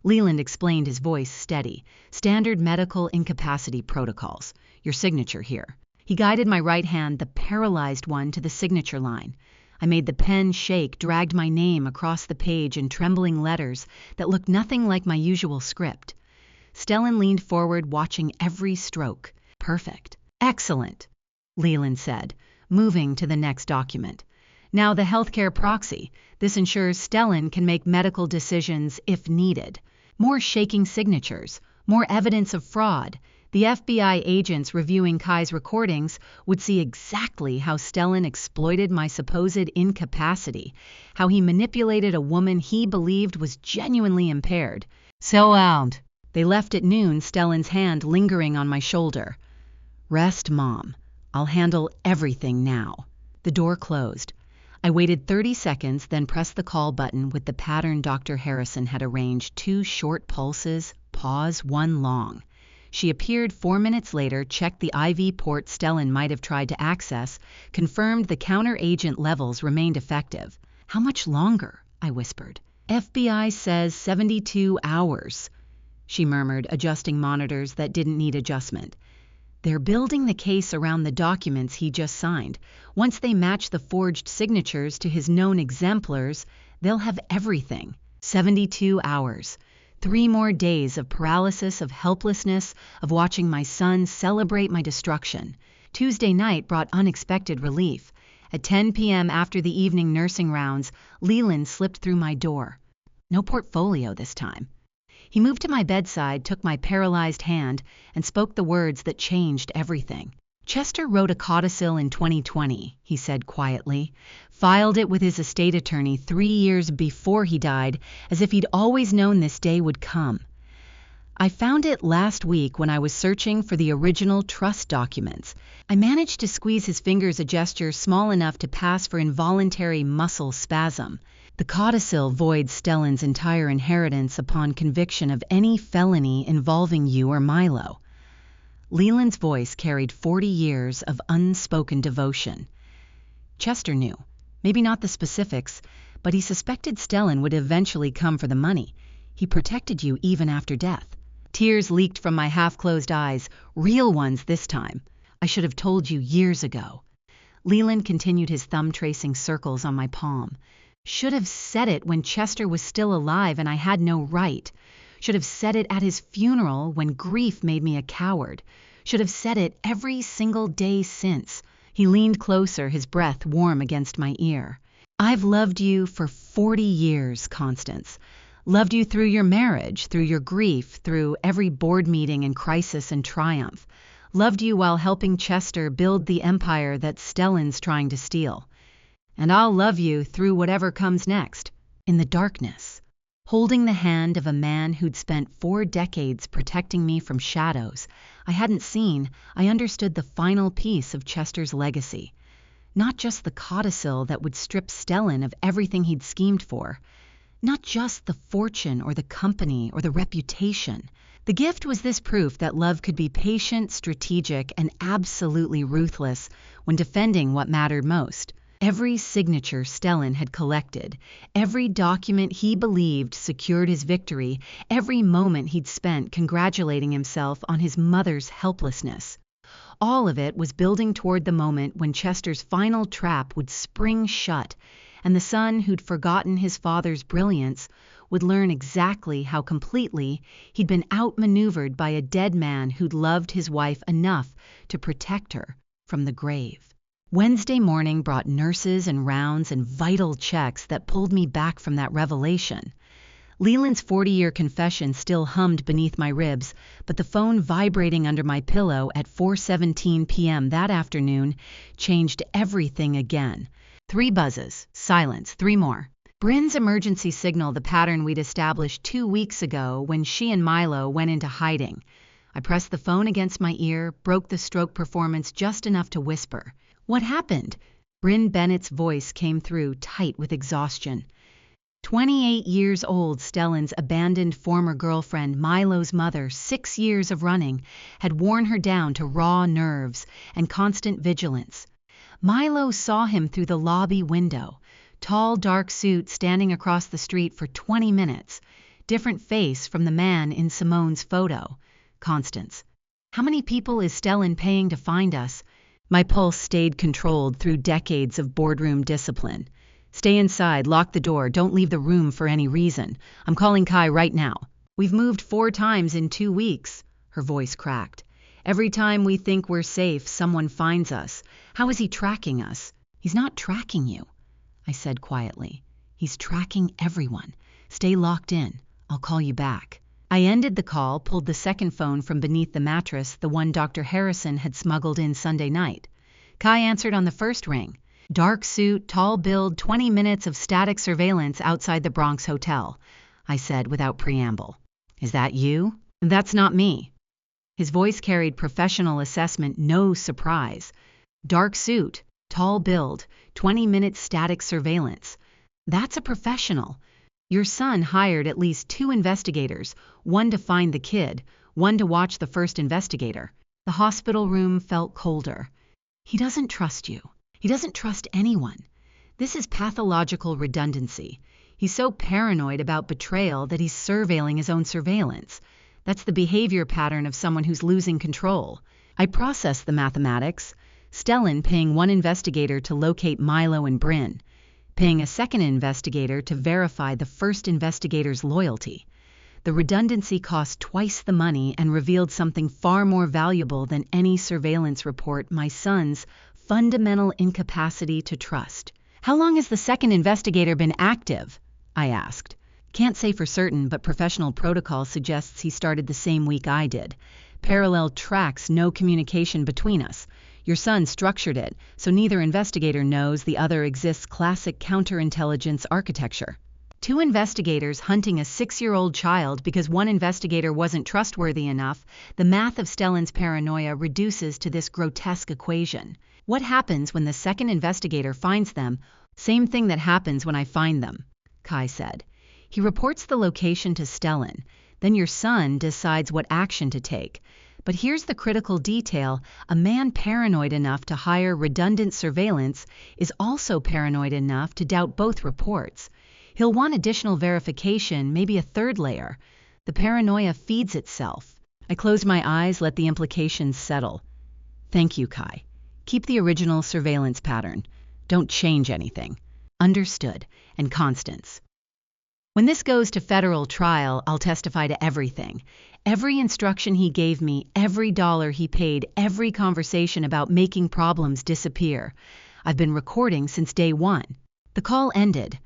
Leland explained, his voice steady. "Standard medical incapacity protocols. Your signature here." He guided my right hand, the paralyzed one, to the signature line. I made the pen shake, dragged my name across the page in trembling letters that looked nothing like my usual script. Stellan leaned forward, watching every stroke. "Perfect. Excellent," Leland said, moving to the next document. "Now the healthcare proxy. This ensures Stellan can make medical decisions if needed." More shaking signatures, more evidence of fraud. The FBI agents reviewing Kai's recordings would see exactly how Stellan exploited my supposed incapacity, how he manipulated a woman he believed was genuinely impaired. "So out." They left at noon, Stellan's hand lingering on my shoulder. "Rest, Mom. I'll handle everything now." The door closed. I waited 30 seconds, then pressed the call button with the pattern Dr. Harrison had arranged: 2 short pulses, pause, 1 long. She appeared 4 minutes later, checked the IV port Stellan might have tried to access, confirmed the counter-agent levels remained effective. "How much longer?" I whispered. "FBI says 72 hours," she murmured, adjusting monitors that didn't need adjustment. "They're building the case around the documents he just signed. Once they match the forged signatures to his known exemplars, they'll have everything. 72 hours. 3 more days of paralysis, of helplessness, of watching my son celebrate my destruction." Tuesday night brought unexpected relief. At 10 p.m. after the evening nursing rounds, Leland slipped through my door. No portfolio this time. He moved to my bedside, took my paralyzed hand, and spoke the words that changed everything. "Chester wrote a codicil in 2020, he said quietly. "Filed it with his estate attorney 3 years before he died, as if he'd always known this day would come. I found it last week when I was searching for the original trust documents. I managed to squeeze his fingers, a gesture small enough to pass for involuntary muscle spasm. The codicil voids Stellan's entire inheritance upon conviction of any felony involving you or Milo." Leland's voice carried 40 years of unspoken devotion. Chester knew. Maybe not the specifics, but he suspected Stellan would eventually come for the money. He protected you even after death. Tears leaked from my half-closed eyes, real ones this time. "I should have told you years ago." Leland continued, his thumb tracing circles on my palm. "Should have said it when Chester was still alive and I had no right. Should have said it at his funeral when grief made me a coward. Should have said it every single day since." He leaned closer, his breath warm against my ear. "I've loved you for 40 years, Constance. Loved you through your marriage, through your grief, through every board meeting and crisis and triumph. Loved you while helping Chester build the empire that Stellan's trying to steal. And I'll love you through whatever comes next." In the darkness, holding the hand of a man who'd spent 4 decades protecting me from shadows I hadn't seen, I understood the final piece of Chester's legacy. Not just the codicil that would strip Stellan of everything he'd schemed for. Not just the fortune or the company or the reputation. The gift was this proof that love could be patient, strategic, and absolutely ruthless when defending what mattered most. Every signature Stellan had collected, every document he believed secured his victory, every moment he'd spent congratulating himself on his mother's helplessness. All of it was building toward the moment when Chester's final trap would spring shut, and the son who'd forgotten his father's brilliance would learn exactly how completely he'd been outmaneuvered by a dead man who'd loved his wife enough to protect her from the grave. Wednesday morning brought nurses and rounds and vital checks that pulled me back from that revelation. Leland's 40-year confession still hummed beneath my ribs, but the phone vibrating under my pillow at 4:17 p.m. that afternoon changed everything again. 3 buzzes, silence, 3 more. Bryn's emergency signal, the pattern we'd established 2 weeks ago when she and Milo went into hiding. I pressed the phone against my ear, broke the stroke performance just enough to whisper. "What happened?" Bryn Bennett's voice came through, tight with exhaustion. 28 years old, Stellan's abandoned former girlfriend, Milo's mother, 6 years of running, had worn her down to raw nerves and constant vigilance. Milo saw him through the lobby window, tall dark suit standing across the street for 20 minutes, different face from the man in Simone's photo. Constance. "How many people is Stellan paying to find us?" My pulse stayed controlled through decades of boardroom discipline. "Stay inside, lock the door, don't leave the room for any reason. I'm calling Kai right now." "We've moved 4 times in 2 weeks." Her voice cracked. "Every time we think we're safe, someone finds us. How is he tracking us?" "He's not tracking you," I said quietly. "He's tracking everyone. Stay locked in. I'll call you back." I ended the call, pulled the second phone from beneath the mattress, the one Dr. Harrison had smuggled in Sunday night. Kai answered on the first ring. "Dark suit, tall build, 20 minutes of static surveillance outside the Bronx Hotel," I said without preamble. "Is that you?" "That's not me." His voice carried professional assessment, no surprise. "Dark suit, tall build, 20 minutes static surveillance. That's a professional. Your son hired at least 2 investigators, one to find the kid, one to watch the first investigator." The hospital room felt colder. "He doesn't trust you. He doesn't trust anyone. This is pathological redundancy. He's so paranoid about betrayal that he's surveilling his own surveillance. That's the behavior pattern of someone who's losing control." I processed the mathematics. Stellan paying 1 investigator to locate Milo and Bryn, paying a second investigator to verify the first investigator's loyalty. The redundancy cost twice the money and revealed something far more valuable than any surveillance report: my son's fundamental incapacity to trust. "How long has the second investigator been active?" I asked. "Can't say for certain, but professional protocol suggests he started the same week I did. Parallel tracks, no communication between us. Your son structured it, so neither investigator knows the other exists. Classic counterintelligence architecture. 2 investigators hunting a 6-year-old child because one investigator wasn't trustworthy enough. The math of Stellan's paranoia reduces to this grotesque equation. What happens when the second investigator finds them? Same thing that happens when I find them," Kai said. "He reports the location to Stellan. Then your son decides what action to take. But here's the critical detail: a man paranoid enough to hire redundant surveillance is also paranoid enough to doubt both reports. He'll want additional verification, maybe a third layer. The paranoia feeds itself." I closed my eyes, let the implications settle. "Thank you, Kai. Keep the original surveillance pattern. Don't change anything." "Understood." And Constance. "When this goes to federal trial, I'll testify to everything. Every instruction he gave me, every dollar he paid, every conversation about making problems disappear. I've been recording since day 1. The call ended.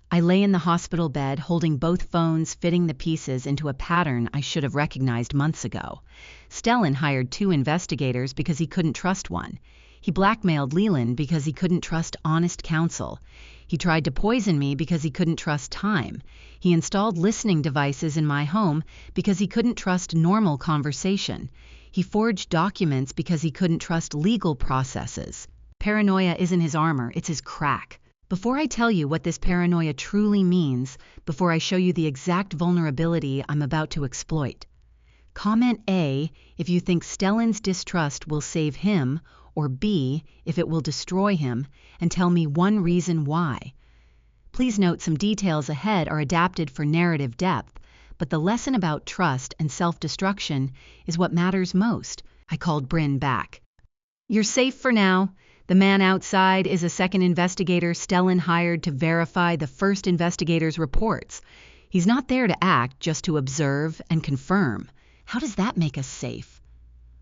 I lay in the hospital bed, holding both phones, fitting the pieces into a pattern I should have recognized months ago. Stellan hired 2 investigators because he couldn't trust one. He blackmailed Leland because he couldn't trust honest counsel. He tried to poison me because he couldn't trust time. He installed listening devices in my home because he couldn't trust normal conversation. He forged documents because he couldn't trust legal processes. Paranoia isn't his armor, it's his crack. Before I tell you what this paranoia truly means, before I show you the exact vulnerability I'm about to exploit, comment A if you think Stellan's distrust will save him, or B if it will destroy him, and tell me one reason why. Please note some details ahead are adapted for narrative depth, but the lesson about trust and self-destruction is what matters most. I called Bryn back. You're safe for now. The man outside is a second investigator Stellan hired to verify the first investigator's reports. He's not there to act, just to observe and confirm. How does that make us safe?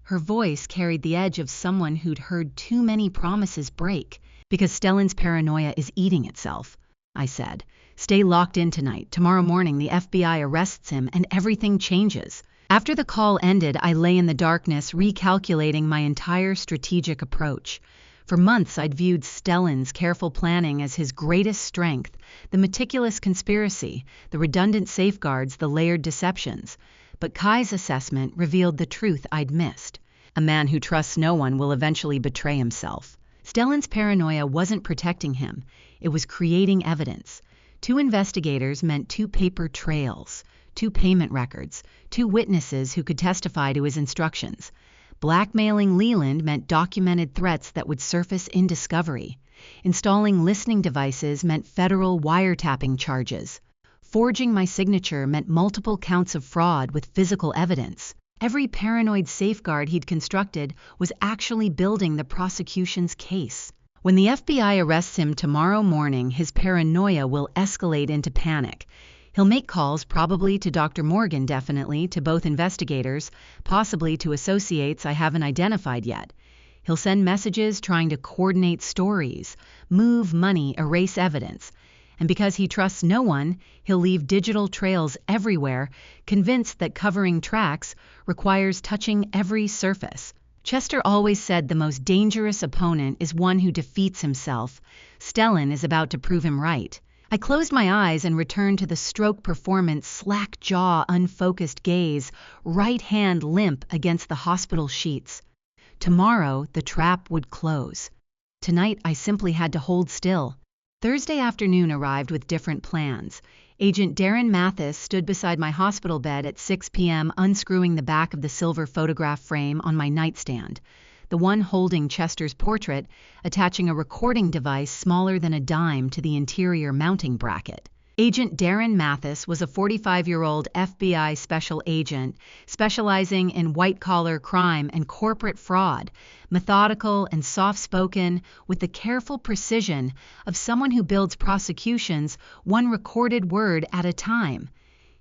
Her voice carried the edge of someone who'd heard too many promises break. Because Stellan's paranoia is eating itself, I said. Stay locked in tonight. Tomorrow morning the FBI arrests him and everything changes. After the call ended, I lay in the darkness recalculating my entire strategic approach. For months I'd viewed Stellan's careful planning as his greatest strength, the meticulous conspiracy, the redundant safeguards, the layered deceptions. But Kai's assessment revealed the truth I'd missed. A man who trusts no one will eventually betray himself. Stellan's paranoia wasn't protecting him. It was creating evidence. 2 investigators meant 2 paper trails, 2 payment records, 2 witnesses who could testify to his instructions. Blackmailing Leland meant documented threats that would surface in discovery. Installing listening devices meant federal wiretapping charges. Forging my signature meant multiple counts of fraud with physical evidence. Every paranoid safeguard he'd constructed was actually building the prosecution's case. When the FBI arrests him tomorrow morning, his paranoia will escalate into panic. He'll make calls, probably to Dr. Morgan, definitely, to both investigators, possibly to associates I haven't identified yet. He'll send messages trying to coordinate stories, move money, erase evidence. And because he trusts no one, he'll leave digital trails everywhere, convinced that covering tracks requires touching every surface. Chester always said the most dangerous opponent is one who defeats himself. Stellan is about to prove him right. I closed my eyes and returned to the stroke performance, slack jaw, unfocused gaze, right hand limp against the hospital sheets. Tomorrow, the trap would close. Tonight, I simply had to hold still. Thursday afternoon arrived with different plans. Agent Darren Mathis stood beside my hospital bed at 6 p.m., unscrewing the back of the silver photograph frame on my nightstand, the one holding Chester's portrait, attaching a recording device smaller than a dime to the interior mounting bracket. Agent Darren Mathis was a 45-year-old FBI special agent specializing in white-collar crime and corporate fraud, methodical and soft-spoken with the careful precision of someone who builds prosecutions one recorded word at a time.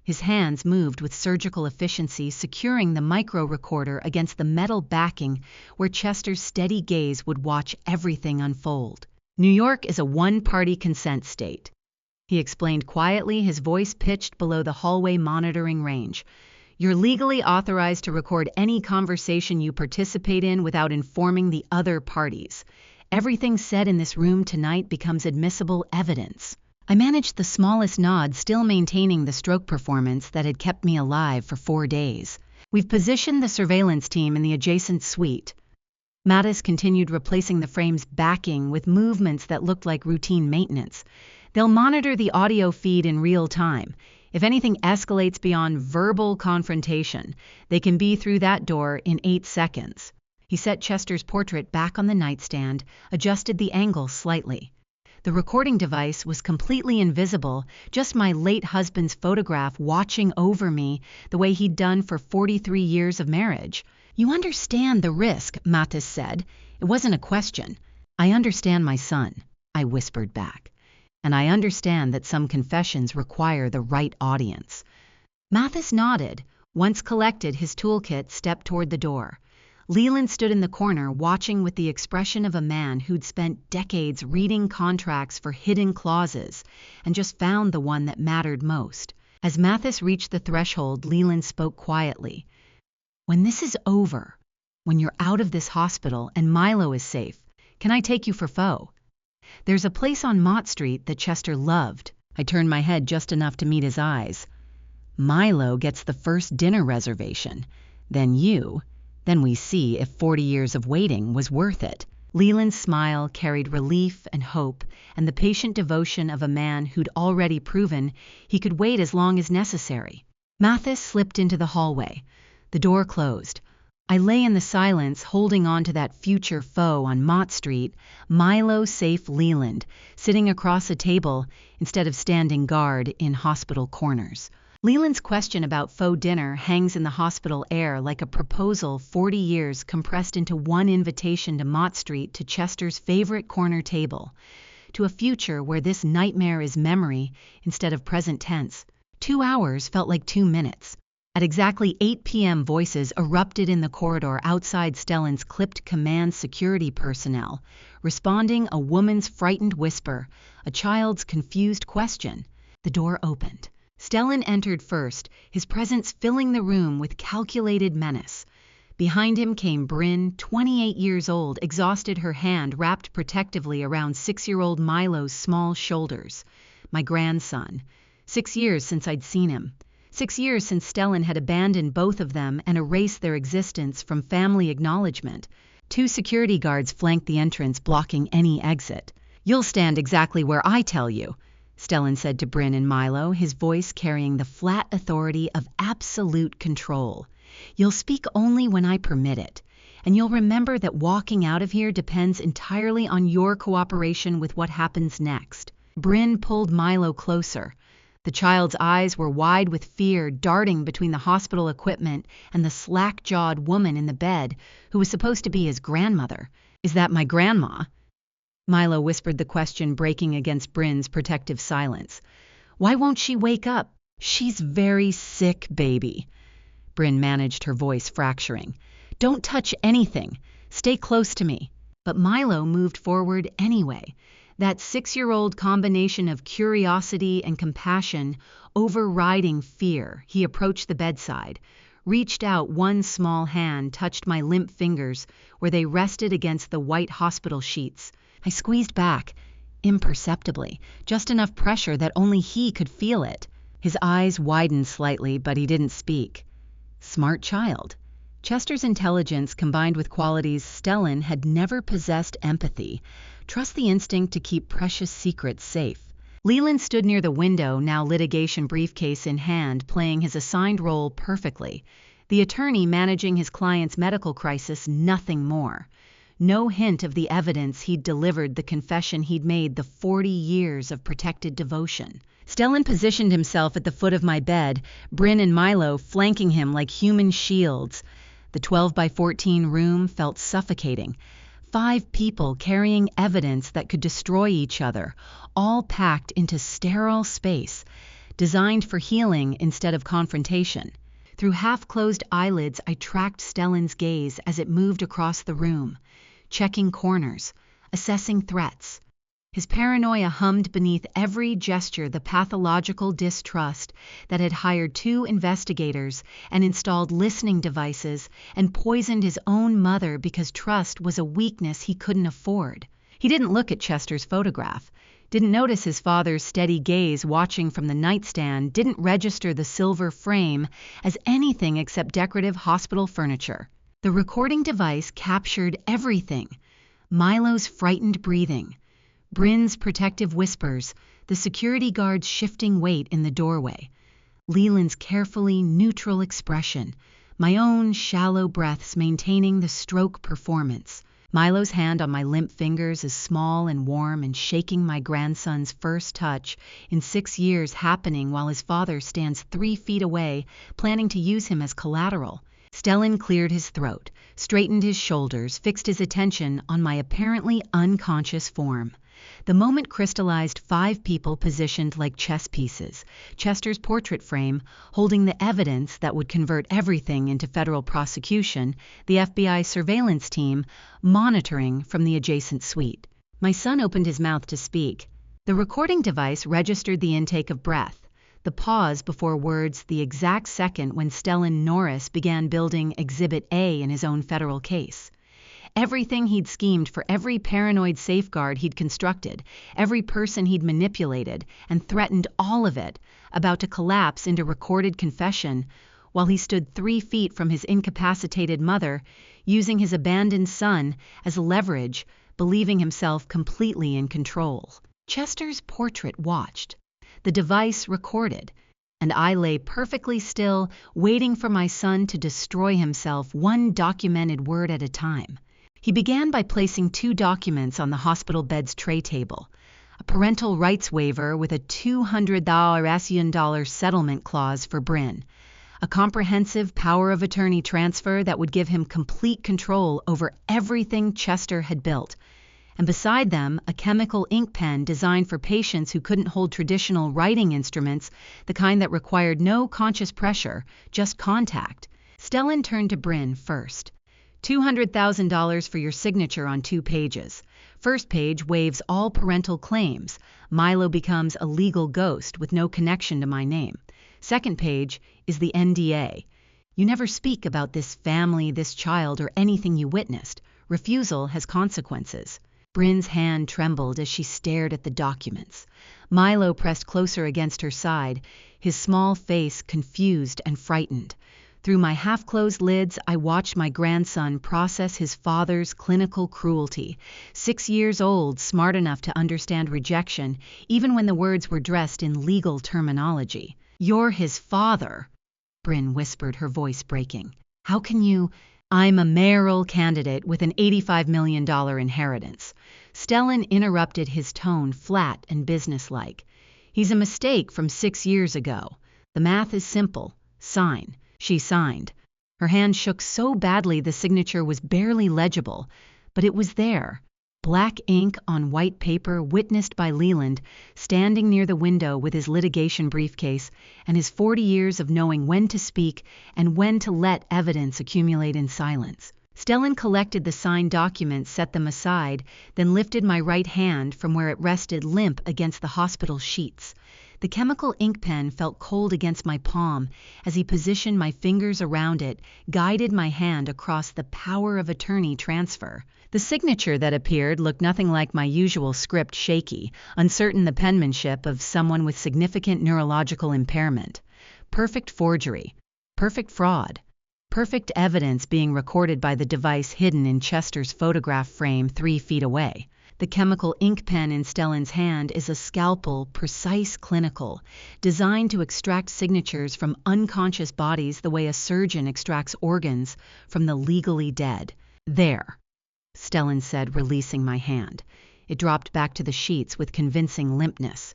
His hands moved with surgical efficiency, securing the micro-recorder against the metal backing where Chester's steady gaze would watch everything unfold. New York is a one-party consent state, he explained quietly, his voice pitched below the hallway monitoring range. You're legally authorized to record any conversation you participate in without informing the other parties. Everything said in this room tonight becomes admissible evidence. I managed the smallest nod, still maintaining the stroke performance that had kept me alive for 4 days. We've positioned the surveillance team in the adjacent suite. Mattis continued replacing the frame's backing with movements that looked like routine maintenance. They'll monitor the audio feed in real time. If anything escalates beyond verbal confrontation, they can be through that door in 8 seconds. He set Chester's portrait back on the nightstand, adjusted the angle slightly. The recording device was completely invisible, just my late husband's photograph watching over me the way he'd done for 43 years of marriage. You understand the risk, Mattis said. It wasn't a question. I understand my son, I whispered back. And I understand that some confessions require the right audience. Mathis nodded. Once collected, his toolkit stepped toward the door. Leland stood in the corner, watching with the expression of a man who'd spent decades reading contracts for hidden clauses and just found the one that mattered most. As Mathis reached the threshold, Leland spoke quietly. When this is over, when you're out of this hospital and Milo is safe, can I take you for pho? There's a place on Mott Street that Chester loved. I turned my head just enough to meet his eyes. Milo gets the first dinner reservation. Then you. Then we see if 40 years of waiting was worth it. Leland's smile carried relief and hope and the patient devotion of a man who'd already proven he could wait as long as necessary. Mathis slipped into the hallway. The door closed. I lay in the silence, holding on to that future foe on Mott Street, Milo safe Leland, sitting across a table instead of standing guard in hospital corners. Leland's question about faux dinner hangs in the hospital air like a proposal 40 years compressed into one invitation to Mott Street, to Chester's favorite corner table, to a future where this nightmare is memory instead of present tense. 2 hours felt like 2 minutes. At exactly 8 p.m., voices erupted in the corridor outside Stellan's clipped command security personnel, responding a woman's frightened whisper, a child's confused question. The door opened. Stellan entered first, his presence filling the room with calculated menace. Behind him came Bryn, 28 years old, exhausted, her hand wrapped protectively around 6-year-old Milo's small shoulders. My grandson. 6 years since I'd seen him. 6 years since Stellan had abandoned both of them and erased their existence from family acknowledgement. 2 security guards flanked the entrance, blocking any exit. "You'll stand exactly where I tell you," Stellan said to Bryn and Milo, his voice carrying the flat authority of absolute control. "You'll speak only when I permit it, and you'll remember that walking out of here depends entirely on your cooperation with what happens next." Bryn pulled Milo closer. The child's eyes were wide with fear, darting between the hospital equipment and the slack-jawed woman in the bed, who was supposed to be his grandmother. "Is that my grandma?" Milo whispered the question, breaking against Bryn's protective silence. "Why won't she wake up?" "She's very sick, baby." Bryn managed, her voice fracturing. "Don't touch anything. Stay close to me." But Milo moved forward anyway. That 6-year-old combination of curiosity and compassion overriding fear. He approached the bedside, reached out, one small hand touched my limp fingers where they rested against the white hospital sheets. I squeezed back, imperceptibly, just enough pressure that only he could feel it. His eyes widened slightly, but he didn't speak. Smart child. Chester's intelligence combined with qualities Stellan had never possessed: empathy, trust, the instinct to keep precious secrets safe. Leland stood near the window, now litigation briefcase in hand, playing his assigned role perfectly. The attorney managing his client's medical crisis, nothing more. No hint of the evidence he'd delivered, the confession he'd made, the 40 years of protected devotion. Stellan positioned himself at the foot of my bed, Bryn and Milo flanking him like human shields. The 12-by-14 room felt suffocating. 5 people carrying evidence that could destroy each other, all packed into sterile space, designed for healing instead of confrontation. Through half-closed eyelids, I tracked Stellan's gaze as it moved across the room, checking corners, assessing threats. His paranoia hummed beneath every gesture, the pathological distrust that had hired 2 investigators and installed listening devices and poisoned his own mother because trust was a weakness he couldn't afford. He didn't look at Chester's photograph, didn't notice his father's steady gaze watching from the nightstand, didn't register the silver frame as anything except decorative hospital furniture. The recording device captured everything: Milo's frightened breathing, Bryn's protective whispers, the security guard's shifting weight in the doorway, Leland's carefully neutral expression, my own shallow breaths maintaining the stroke performance. Milo's hand on my limp fingers is small and warm and shaking, my grandson's first touch in 6 years happening while his father stands 3 feet away, planning to use him as collateral. Stellan cleared his throat, straightened his shoulders, fixed his attention on my apparently unconscious form. The moment crystallized: 5 people positioned like chess pieces, Chester's portrait frame holding the evidence that would convert everything into federal prosecution, the FBI surveillance team monitoring from the adjacent suite. My son opened his mouth to speak. The recording device registered the intake of breath, the pause before words, the exact second when Stellan Norris began building Exhibit A in his own federal case. Everything he'd schemed for, every paranoid safeguard he'd constructed, every person he'd manipulated and threatened, all of it about to collapse into recorded confession while he stood 3 feet from his incapacitated mother, using his abandoned son as leverage, believing himself completely in control. Chester's portrait watched. The device recorded, and I lay perfectly still, waiting for my son to destroy himself, one documented word at a time. He began by placing 2 documents on the hospital bed's tray table: a parental rights waiver with a $200,000 settlement clause for Bryn, a comprehensive power of attorney transfer that would give him complete control over everything Chester had built, and beside them, a chemical ink pen designed for patients who couldn't hold traditional writing instruments, the kind that required no conscious pressure, just contact. Stellan turned to Bryn first. $200,000 for your signature on 2 pages. First page waives all parental claims. Milo becomes a legal ghost with no connection to my name. Second page is the NDA. You never speak about this family, this child, or anything you witnessed. Refusal has consequences. Bryn's hand trembled as she stared at the documents. Milo pressed closer against her side, his small face confused and frightened. Through my half-closed lids, I watched my grandson process his father's clinical cruelty. 6 years old, smart enough to understand rejection, even when the words were dressed in legal terminology. "You're his father," Bryn whispered, her voice breaking. "How can you—" "I'm a mayoral candidate with an $85 million inheritance." Stellan interrupted, his tone flat and businesslike. "He's a mistake from 6 years ago. The math is simple. Sign." She signed. Her hand shook so badly the signature was barely legible, but it was there. Black ink on white paper, witnessed by Leland, standing near the window with his litigation briefcase and his 40 years of knowing when to speak and when to let evidence accumulate in silence. Stellan collected the signed documents, set them aside, then lifted my right hand from where it rested limp against the hospital sheets. The chemical ink pen felt cold against my palm as he positioned my fingers around it, guided my hand across the power of attorney transfer. The signature that appeared looked nothing like my usual script, shaky, uncertain, the penmanship of someone with significant neurological impairment. Perfect forgery. Perfect fraud. Perfect evidence being recorded by the device hidden in Chester's photograph frame 3 feet away. The chemical ink pen in Stellan's hand is a scalpel, precise, clinical, designed to extract signatures from unconscious bodies the way a surgeon extracts organs from the legally dead. "There," Stellan said, releasing my hand. It dropped back to the sheets with convincing limpness.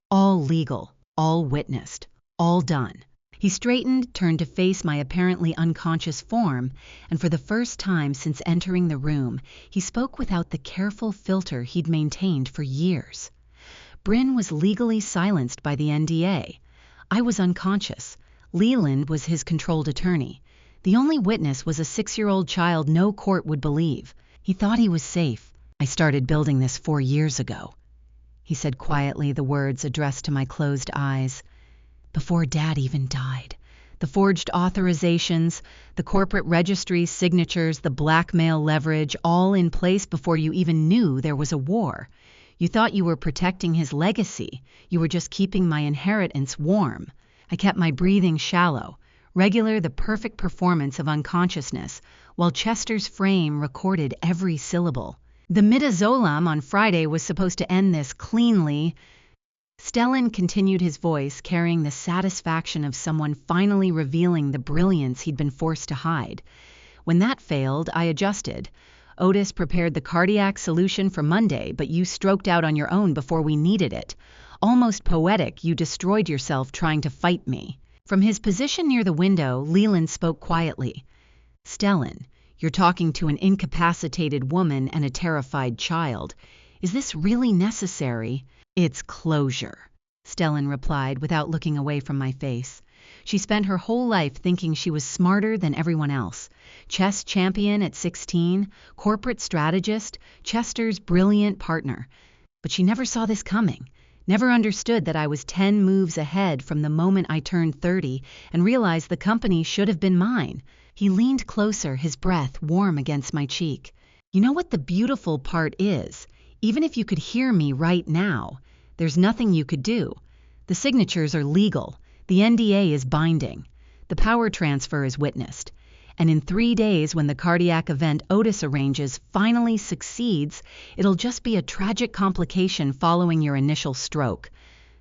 "All legal, all witnessed, all done." He straightened, turned to face my apparently unconscious form, and for the first time since entering the room, he spoke without the careful filter he'd maintained for years. Bryn was legally silenced by the NDA. I was unconscious. Leland was his controlled attorney. The only witness was a 6-year-old child no court would believe. He thought he was safe. "I started building this 4 years ago," he said quietly, the words addressed to my closed eyes. "Before Dad even died. The forged authorizations, the corporate registry signatures, the blackmail leverage, all in place before you even knew there was a war. You thought you were protecting his legacy. You were just keeping my inheritance warm. I kept my breathing shallow, regular, the perfect performance of unconsciousness, while Chester's frame recorded every syllable. The midazolam on Friday was supposed to end this cleanly." Stellan continued, his voice carrying the satisfaction of someone finally revealing the brilliance he'd been forced to hide. "When that failed, I adjusted. Otis prepared the cardiac solution for Monday, but you stroked out on your own before we needed it. Almost poetic, you destroyed yourself trying to fight me." From his position near the window, Leland spoke quietly. "Stellan, you're talking to an incapacitated woman and a terrified child. Is this really necessary?" "It's closure," Stellan replied without looking away from my face. She spent her whole life thinking she was smarter than everyone else. Chess champion at 16, corporate strategist, Chester's brilliant partner. But she never saw this coming, never understood that I was 10 moves ahead from the moment I turned 30 and realized the company should have been mine. He leaned closer, his breath warm against my cheek. "You know what the beautiful part is? Even if you could hear me right now, there's nothing you could do. The signatures are legal. The NDA is binding. The power transfer is witnessed. And in 3 days, when the cardiac event Otis arranges finally succeeds, it'll just be a tragic complication following your initial stroke.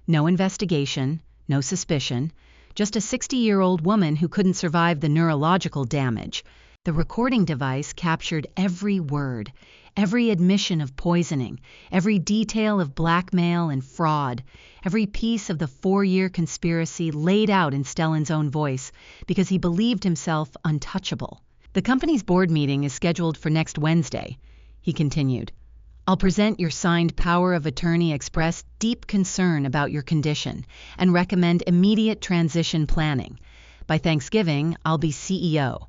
No investigation, no suspicion, just a 60-year-old woman who couldn't survive the neurological damage. The recording device captured every word, every admission of poisoning, every detail of blackmail and fraud, every piece of the 4-year conspiracy laid out in Stellan's own voice because he believed himself untouchable. "The company's board meeting is scheduled for next Wednesday," he continued. "I'll present your signed power of attorney, express deep concern about your condition, and recommend immediate transition planning. By Thanksgiving, I'll be CEO.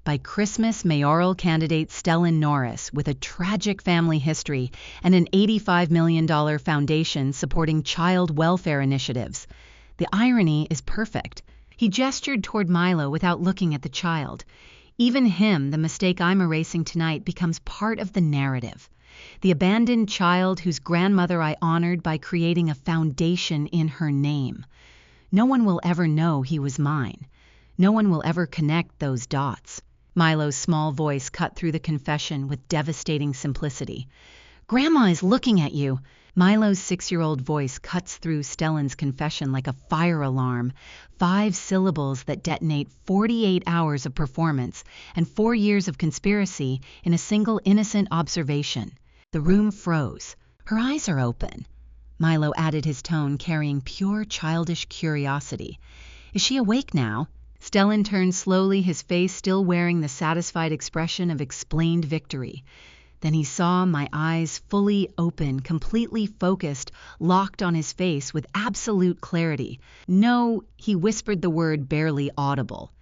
By Christmas, mayoral candidate Stellan Norris, with a tragic family history and an $85 million foundation supporting child welfare initiatives." The irony is perfect. He gestured toward Milo without looking at the child. Even him, the mistake I'm erasing tonight, becomes part of the narrative. The abandoned child whose grandmother I honored by creating a foundation in her name. No one will ever know he was mine. No one will ever connect those dots. Milo's small voice cut through the confession with devastating simplicity. "Grandma is looking at you." Milo's 6-year-old voice cuts through Stellan's confession like a fire alarm. 5 syllables that detonate 48 hours of performance and 4 years of conspiracy in a single innocent observation. The room froze. "Her eyes are open." Milo added, his tone carrying pure childish curiosity. "Is she awake now?" Stellan turned slowly, his face still wearing the satisfied expression of explained victory. Then he saw my eyes fully open, completely focused, locked on his face with absolute clarity. "No," he whispered the word barely audible.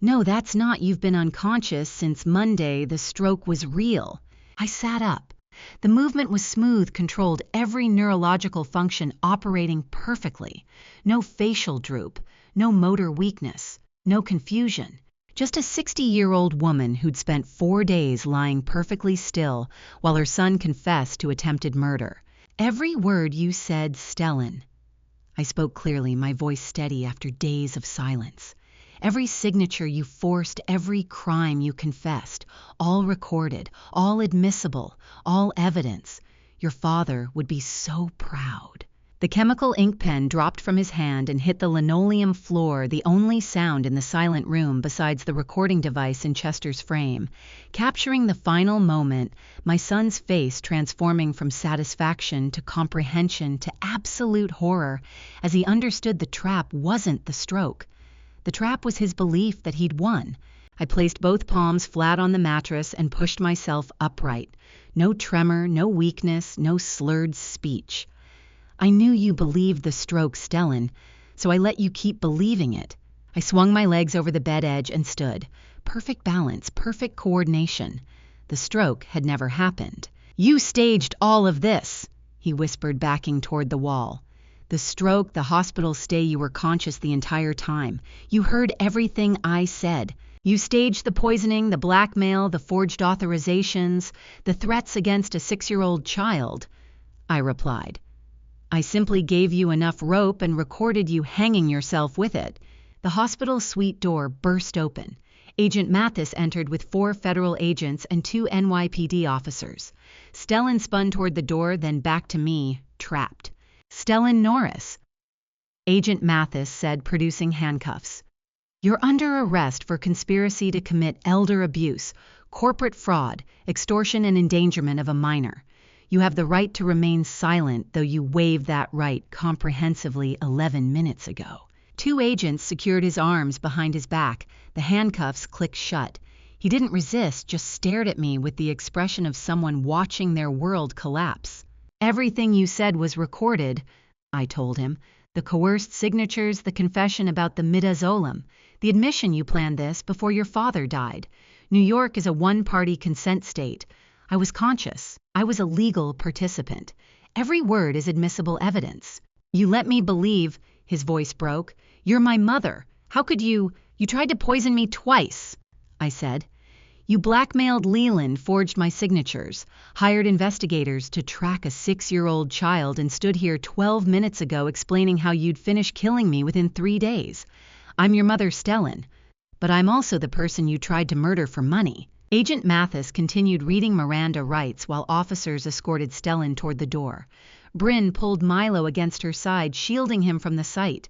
"No, that's not. You've been unconscious since Monday. The stroke was real." I sat up. The movement was smooth, controlled, every neurological function operating perfectly. No facial droop, no motor weakness. No confusion. Just a 60-year-old woman who'd spent 4 days lying perfectly still while her son confessed to attempted murder. "Every word you said, Stellan." I spoke clearly, my voice steady after days of silence. "Every signature you forced, every crime you confessed, all recorded, all admissible, all evidence. Your father would be so proud." The chemical ink pen dropped from his hand and hit the linoleum floor, the only sound in the silent room besides the recording device in Chester's frame, capturing the final moment, my son's face transforming from satisfaction to comprehension to absolute horror as he understood the trap wasn't the stroke. The trap was his belief that he'd won. I placed both palms flat on the mattress and pushed myself upright. No tremor, no weakness, no slurred speech. "I knew you believed the stroke, Stellan, so I let you keep believing it." I swung my legs over the bed edge and stood. Perfect balance, perfect coordination. The stroke had never happened. "You staged all of this," he whispered, backing toward the wall. "The stroke, the hospital stay, you were conscious the entire time. You heard everything I said. You staged the poisoning, the blackmail, the forged authorizations, the threats against a 6-year-old child." I replied. "I simply gave you enough rope and recorded you hanging yourself with it." The hospital suite door burst open. Agent Mathis entered with 4 federal agents and 2 NYPD officers. Stellan spun toward the door, then back to me, trapped. "Stellan Norris," Agent Mathis said, producing handcuffs. "You're under arrest for conspiracy to commit elder abuse, corporate fraud, extortion, and endangerment of a minor. You have the right to remain silent, though you waived that right comprehensively 11 minutes ago." 2 agents secured his arms behind his back. The handcuffs clicked shut. He didn't resist, just stared at me with the expression of someone watching their world collapse. "Everything you said was recorded," I told him. "The coerced signatures, the confession about the midazolam, the admission you planned this before your father died. New York is a one-party consent state. I was conscious. I was a legal participant. Every word is admissible evidence." "You let me believe," his voice broke. "You're my mother. How could you? You tried to poison me twice," I said. "You blackmailed Leland, forged my signatures, hired investigators to track a 6-year-old child, and stood here 12 minutes ago explaining how you'd finish killing me within 3 days. I'm your mother, Stellan, but I'm also the person you tried to murder for money." Agent Mathis continued reading Miranda rights while officers escorted Stellan toward the door. Bryn pulled Milo against her side, shielding him from the sight.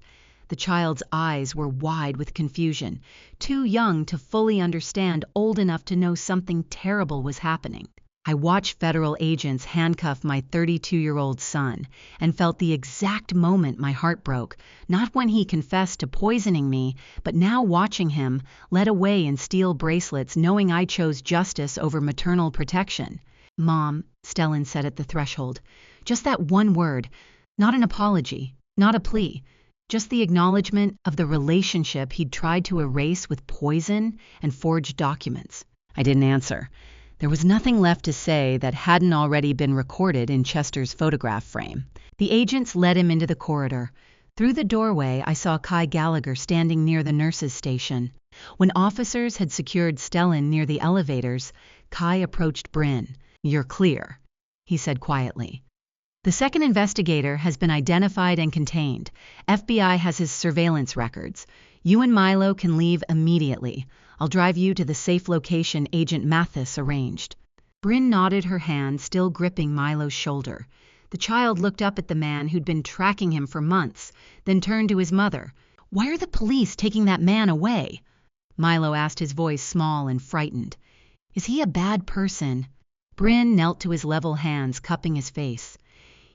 The child's eyes were wide with confusion, too young to fully understand, old enough to know something terrible was happening. I watched federal agents handcuff my 32-year-old son and felt the exact moment my heart broke, not when he confessed to poisoning me, but now watching him led away in steel bracelets, knowing I chose justice over maternal protection. "Mom," Stellan said at the threshold, just that one word, not an apology, not a plea, just the acknowledgement of the relationship he'd tried to erase with poison and forged documents. I didn't answer. There was nothing left to say that hadn't already been recorded in Chester's photograph frame. The agents led him into the corridor. Through the doorway, I saw Kai Gallagher standing near the nurses' station. When officers had secured Stellan near the elevators, Kai approached Bryn. "You're clear," he said quietly. "The second investigator has been identified and contained. FBI has his surveillance records. You and Milo can leave immediately. I'll drive you to the safe location Agent Mathis arranged." Bryn nodded, her hand still gripping Milo's shoulder. The child looked up at the man who'd been tracking him for months, then turned to his mother. "Why are the police taking that man away?" Milo asked, his voice small and frightened. "Is he a bad person?" Bryn knelt to his level hands, cupping his face.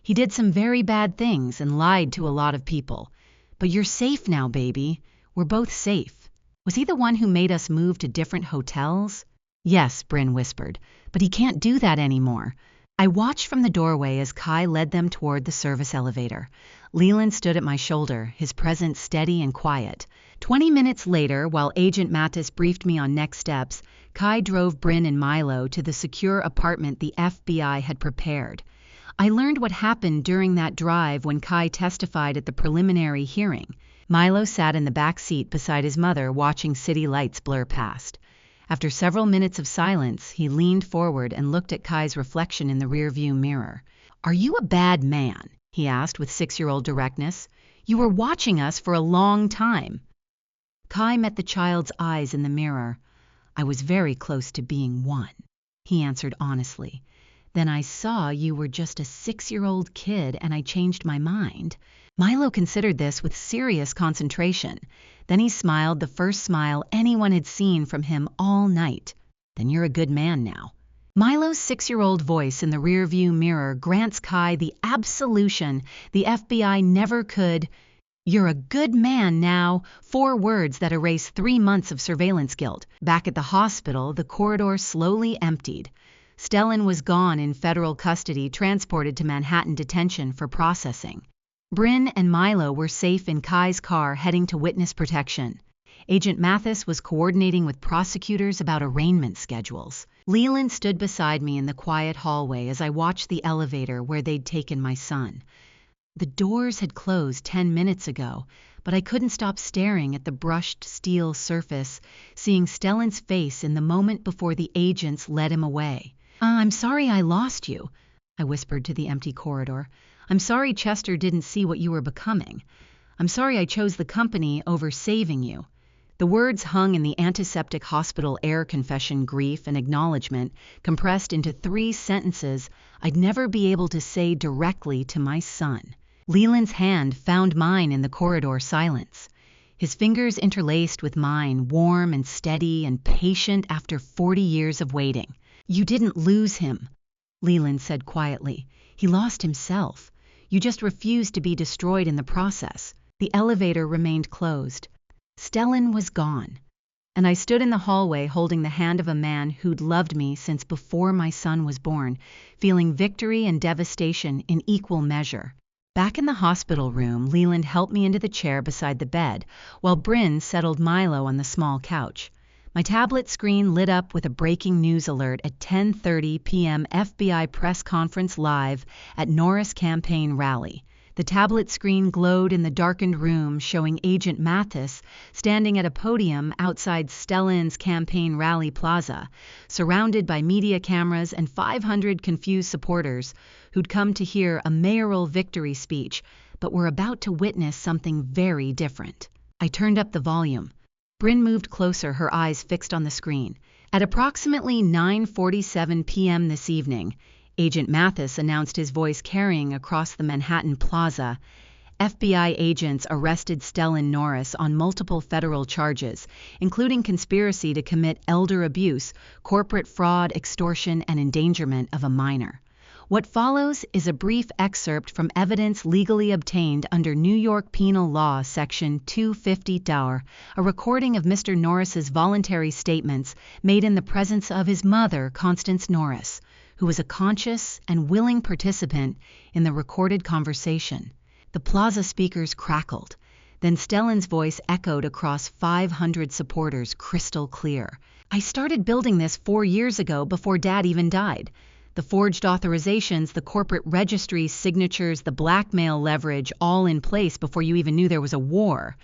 "He did some very bad things and lied to a lot of people. But you're safe now, baby. We're both safe." "Was he the one who made us move to different hotels?" "Yes," Bryn whispered, "but he can't do that anymore." I watched from the doorway as Kai led them toward the service elevator. Leland stood at my shoulder, his presence steady and quiet. 20 minutes later, while Agent Mathis briefed me on next steps, Kai drove Bryn and Milo to the secure apartment the FBI had prepared. I learned what happened during that drive when Kai testified at the preliminary hearing. Milo sat in the back seat beside his mother, watching city lights blur past. After several minutes of silence, he leaned forward and looked at Kai's reflection in the rearview mirror. "Are you a bad man?" he asked with 6-year-old directness. "You were watching us for a long time." Kai met the child's eyes in the mirror. "I was very close to being one," he answered honestly. "Then I saw you were just a 6-year-old kid and I changed my mind." Milo considered this with serious concentration. Then he smiled, the first smile anyone had seen from him all night. "Then you're a good man now." Milo's 6-year-old voice in the rearview mirror grants Kai the absolution the FBI never could. "You're a good man now," 4 words that erase 3 months of surveillance guilt. Back at the hospital, the corridor slowly emptied. Stellan was gone in federal custody, transported to Manhattan detention for processing. Bryn and Milo were safe in Kai's car, heading to witness protection. Agent Mathis was coordinating with prosecutors about arraignment schedules. Leland stood beside me in the quiet hallway as I watched the elevator where they'd taken my son. The doors had closed 10 minutes ago, but I couldn't stop staring at the brushed steel surface, seeing Stellan's face in the moment before the agents led him away. "I'm sorry I lost you," I whispered to the empty corridor. "I'm sorry Chester didn't see what you were becoming. I'm sorry I chose the company over saving you." The words hung in the antiseptic hospital air, confession, grief, and acknowledgement, compressed into 3 sentences I'd never be able to say directly to my son. Leland's hand found mine in the corridor silence. His fingers interlaced with mine, warm and steady and patient after 40 years of waiting. "You didn't lose him," Leland said quietly. "He lost himself. You just refused to be destroyed in the process." The elevator remained closed. Stellan was gone, and I stood in the hallway holding the hand of a man who'd loved me since before my son was born, feeling victory and devastation in equal measure. Back in the hospital room, Leland helped me into the chair beside the bed, while Bryn settled Milo on the small couch. My tablet screen lit up with a breaking news alert at 10:30 p.m. FBI press conference live at Norris campaign rally. The tablet screen glowed in the darkened room, showing Agent Mathis standing at a podium outside Stellan's campaign rally plaza, surrounded by media cameras and 500 confused supporters who'd come to hear a mayoral victory speech, but were about to witness something very different. I turned up the volume. Bryn moved closer, her eyes fixed on the screen. At approximately 9:47 p.m. this evening, Agent Mathis announced, his voice carrying across the Manhattan plaza, FBI agents arrested Stellan Norris on multiple federal charges, including conspiracy to commit elder abuse, corporate fraud, extortion, and endangerment of a minor. What follows is a brief excerpt from evidence legally obtained under New York Penal Law Section 250 (TAR, a recording of Mr. Norris's voluntary statements made in the presence of his mother, Constance Norris, who was a conscious and willing participant in the recorded conversation. The plaza speakers crackled. Then Stellan's voice echoed across 500 supporters, crystal clear. "I started building this 4 years ago, before Dad even died. The forged authorizations, the corporate registries, signatures, the blackmail leverage, all in place before you even knew there was a war.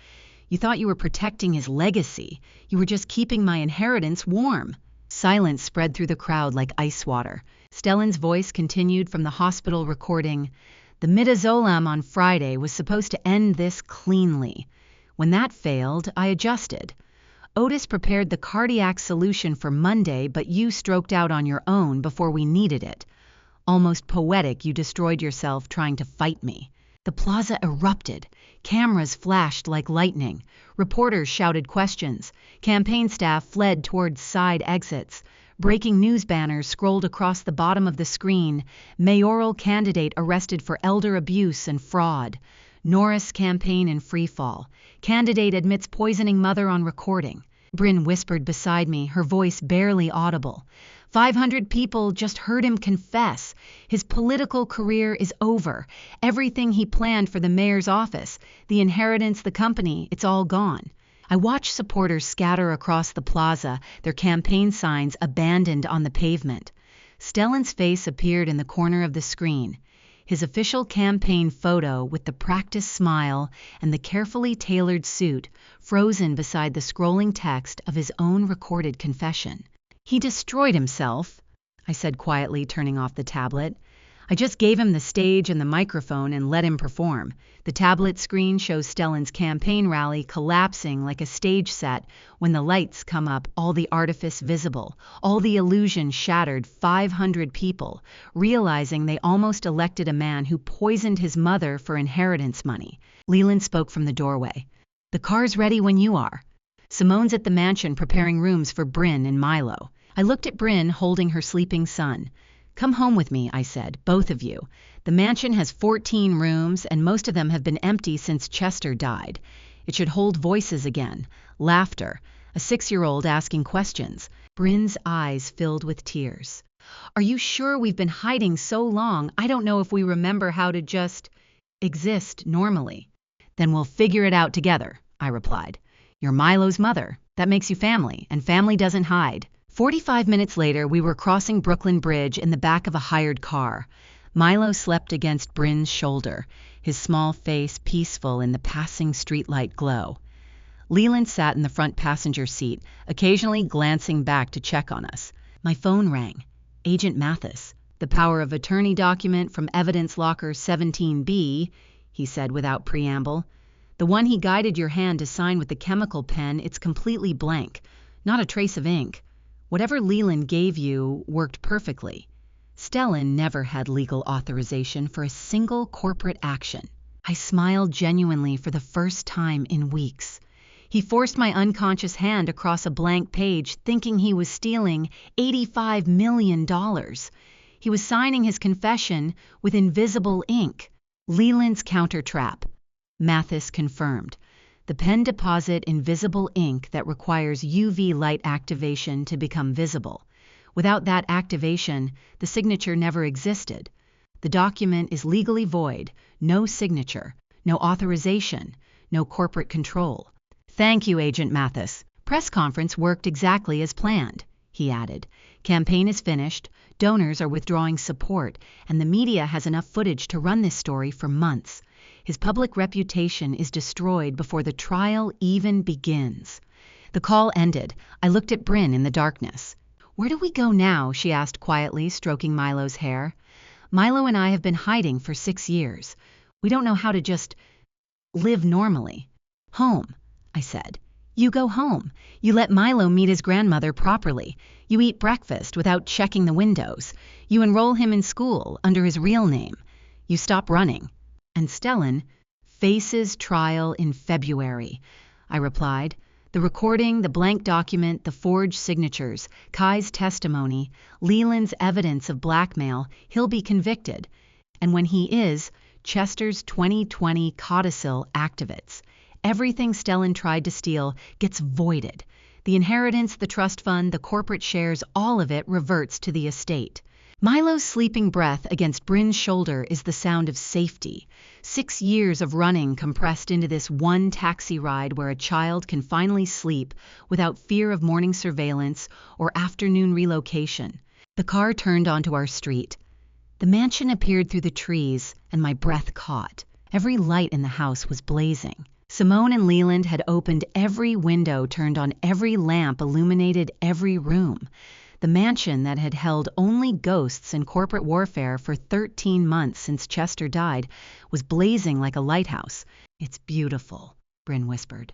You thought you were protecting his legacy. You were just keeping my inheritance warm." Silence spread through the crowd like ice water. Stellan's voice continued from the hospital recording. "The midazolam on Friday was supposed to end this cleanly. When that failed, I adjusted. Otis prepared the cardiac solution for Monday, but you stroked out on your own before we needed it. Almost poetic, you destroyed yourself trying to fight me." The plaza erupted. Cameras flashed like lightning. Reporters shouted questions. Campaign staff fled towards side exits. Breaking news banners scrolled across the bottom of the screen. Mayoral candidate arrested for elder abuse and fraud. Norris campaign in freefall. Candidate admits poisoning mother on recording. Bryn whispered beside me, her voice barely audible. 500 people just heard him confess. His political career is over. Everything he planned for the mayor's office, the inheritance, the company, it's all gone. I watched supporters scatter across the plaza, their campaign signs abandoned on the pavement. Stellan's face appeared in the corner of the screen. His official campaign photo with the practiced smile and the carefully tailored suit frozen beside the scrolling text of his own recorded confession. "He destroyed himself," I said quietly, turning off the tablet. "I just gave him the stage and the microphone and let him perform." The tablet screen shows Stellan's campaign rally collapsing like a stage set when the lights come up, all the artifice visible, all the illusion shattered. 500 people, realizing they almost elected a man who poisoned his mother for inheritance money. Leland spoke from the doorway. "The car's ready when you are. Simone's at the mansion preparing rooms for Bryn and Milo." I looked at Bryn holding her sleeping son. "Come home with me," I said, "both of you. The mansion has 14 rooms, and most of them have been empty since Chester died. It should hold voices again, laughter, a 6-year-old asking questions." Bryn's eyes filled with tears. "Are you sure? We've been hiding so long. I don't know if we remember how to just exist normally." "Then we'll figure it out together," I replied. "You're Milo's mother. That makes you family, and family doesn't hide." 45 minutes later, we were crossing Brooklyn Bridge in the back of a hired car. Milo slept against Bryn's shoulder, his small face peaceful in the passing streetlight glow. Leland sat in the front passenger seat, occasionally glancing back to check on us. My phone rang. "Agent Mathis, the power of attorney document from evidence locker 17B, he said without preamble. "The one he guided your hand to sign with the chemical pen, it's completely blank. Not a trace of ink. Whatever Leland gave you worked perfectly." Stellan never had legal authorization for a single corporate action. I smiled genuinely for the first time in weeks. He forced my unconscious hand across a blank page, thinking he was stealing $85 million. He was signing his confession with invisible ink. Leland's countertrap. Mathis confirmed. The pen deposit invisible ink that requires UV light activation to become visible. Without that activation, the signature never existed. The document is legally void, no signature, no authorization, no corporate control. "Thank you, Agent Mathis. Press conference worked exactly as planned," he added. "Campaign is finished, donors are withdrawing support, and the media has enough footage to run this story for months. His public reputation is destroyed before the trial even begins." The call ended. I looked at Bryn in the darkness. "Where do we go now?" she asked quietly, stroking Milo's hair. "Milo and I have been hiding for 6 years. We don't know how to just live normally." "Home," I said. "You go home. You let Milo meet his grandmother properly. You eat breakfast without checking the windows. You enroll him in school under his real name. You stop running." And Stellan Faces trial in February, I replied. The recording, the blank document, the forged signatures, Kai's testimony, Leland's evidence of blackmail, he'll be convicted. And when he is, Chester's 2020 codicil activates. Everything Stellan tried to steal gets voided. The inheritance, the trust fund, the corporate shares, all of it reverts to the estate. Milo's sleeping breath against Bryn's shoulder is the sound of safety. 6 years of running compressed into this one taxi ride where a child can finally sleep without fear of morning surveillance or afternoon relocation. The car turned onto our street. The mansion appeared through the trees, and my breath caught. Every light in the house was blazing. Simone and Leland had opened every window, turned on every lamp, illuminated every room. The mansion that had held only ghosts and corporate warfare for 13 months since Chester died was blazing like a lighthouse. "It's beautiful," Bryn whispered.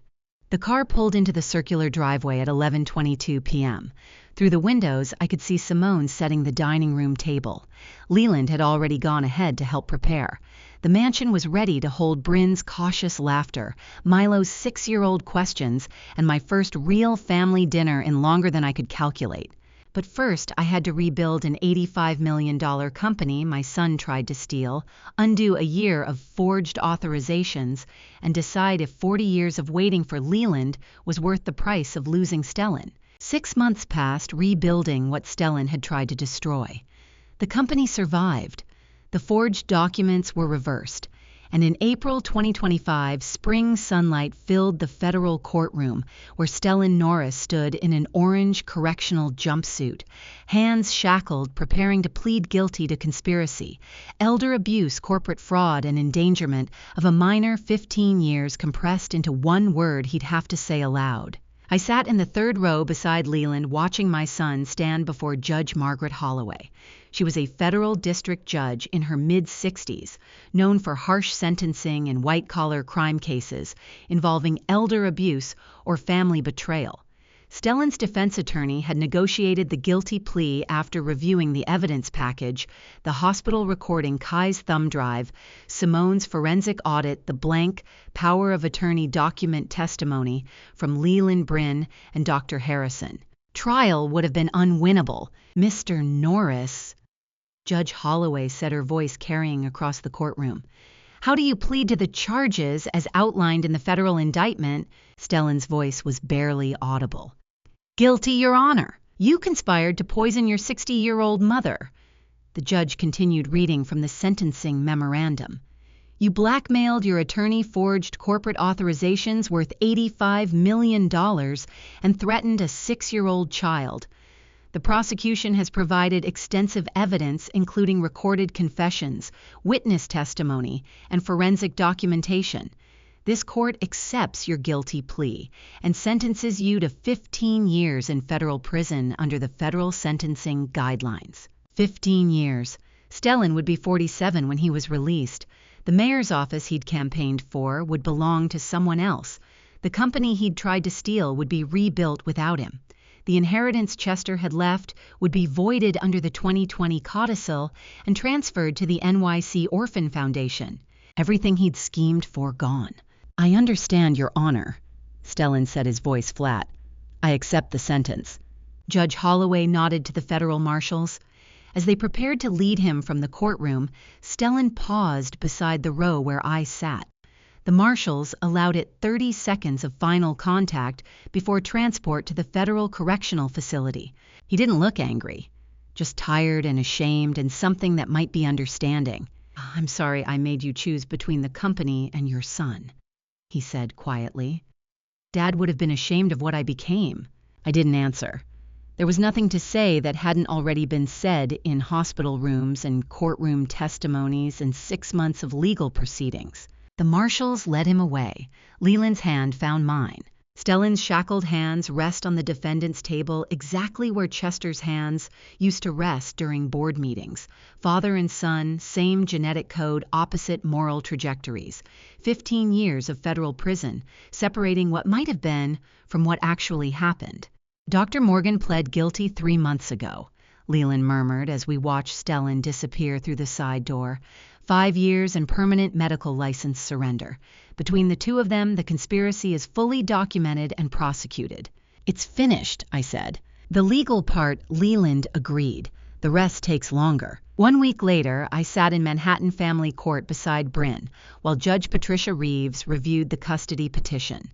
The car pulled into the circular driveway at 11:22 p.m. Through the windows, I could see Simone setting the dining room table. Leland had already gone ahead to help prepare. The mansion was ready to hold Bryn's cautious laughter, Milo's 6-year-old questions, and my first real family dinner in longer than I could calculate. But first, I had to rebuild an $85 million company my son tried to steal, undo a year of forged authorizations, and decide if 40 years of waiting for Leland was worth the price of losing Stellan. 6 months passed rebuilding what Stellan had tried to destroy. The company survived. The forged documents were reversed. And in April 2025, spring sunlight filled the federal courtroom where Stellan Norris stood in an orange correctional jumpsuit, hands shackled, preparing to plead guilty to conspiracy, elder abuse, corporate fraud, and endangerment of a minor 15 years compressed into one word he'd have to say aloud. I sat in the third row beside Leland watching my son stand before Judge Margaret Holloway. She was a federal district judge in her mid-60s, known for harsh sentencing in white-collar crime cases involving elder abuse or family betrayal. Stellan's defense attorney had negotiated the guilty plea after reviewing the evidence package, the hospital recording Kai's thumb drive, Simone's forensic audit, the blank power of attorney document testimony from Leland Bryn and Dr. Harrison. Trial would have been unwinnable. Mr. Norris, Judge Holloway said, her voice carrying across the courtroom. How do you plead to the charges as outlined in the federal indictment? Stellan's voice was barely audible. Guilty, Your Honor. You conspired to poison your 60-year-old mother. The judge continued reading from the sentencing memorandum. You blackmailed your attorney, forged corporate authorizations worth $85 million, and threatened a 6-year-old child. The prosecution has provided extensive evidence, including recorded confessions, witness testimony, and forensic documentation. This court accepts your guilty plea and sentences you to 15 years in federal prison under the federal sentencing guidelines. 15 years. Stellan would be 47 when he was released. The mayor's office he'd campaigned for would belong to someone else. The company he'd tried to steal would be rebuilt without him. The inheritance Chester had left would be voided under the 2020 codicil and transferred to the NYC Orphan Foundation. Everything he'd schemed for gone. I understand, Your Honor, Stellan said, his voice flat. I accept the sentence. Judge Holloway nodded to the federal marshals. As they prepared to lead him from the courtroom, Stellan paused beside the row where I sat. The marshals allowed it 30 seconds of final contact before transport to the federal correctional facility. He didn't look angry, just tired and ashamed and something that might be understanding. I'm sorry I made you choose between the company and your son, he said quietly. Dad would have been ashamed of what I became. I didn't answer. There was nothing to say that hadn't already been said in hospital rooms and courtroom testimonies and 6 months of legal proceedings. The marshals led him away. Leland's hand found mine. Stellan's shackled hands rest on the defendant's table exactly where Chester's hands used to rest during board meetings. Father and son, same genetic code, opposite moral trajectories. 15 years of federal prison, separating what might have been from what actually happened. Dr. Morgan pled guilty 3 months ago. Leland murmured as we watched Stellan disappear through the side door. 5 years and permanent medical license surrender. Between the two of them, the conspiracy is fully documented and prosecuted. It's finished, I said. The legal part, Leland agreed. The rest takes longer. 1 week later, I sat in Manhattan Family Court beside Bryn, while Judge Patricia Reeves reviewed the custody petition.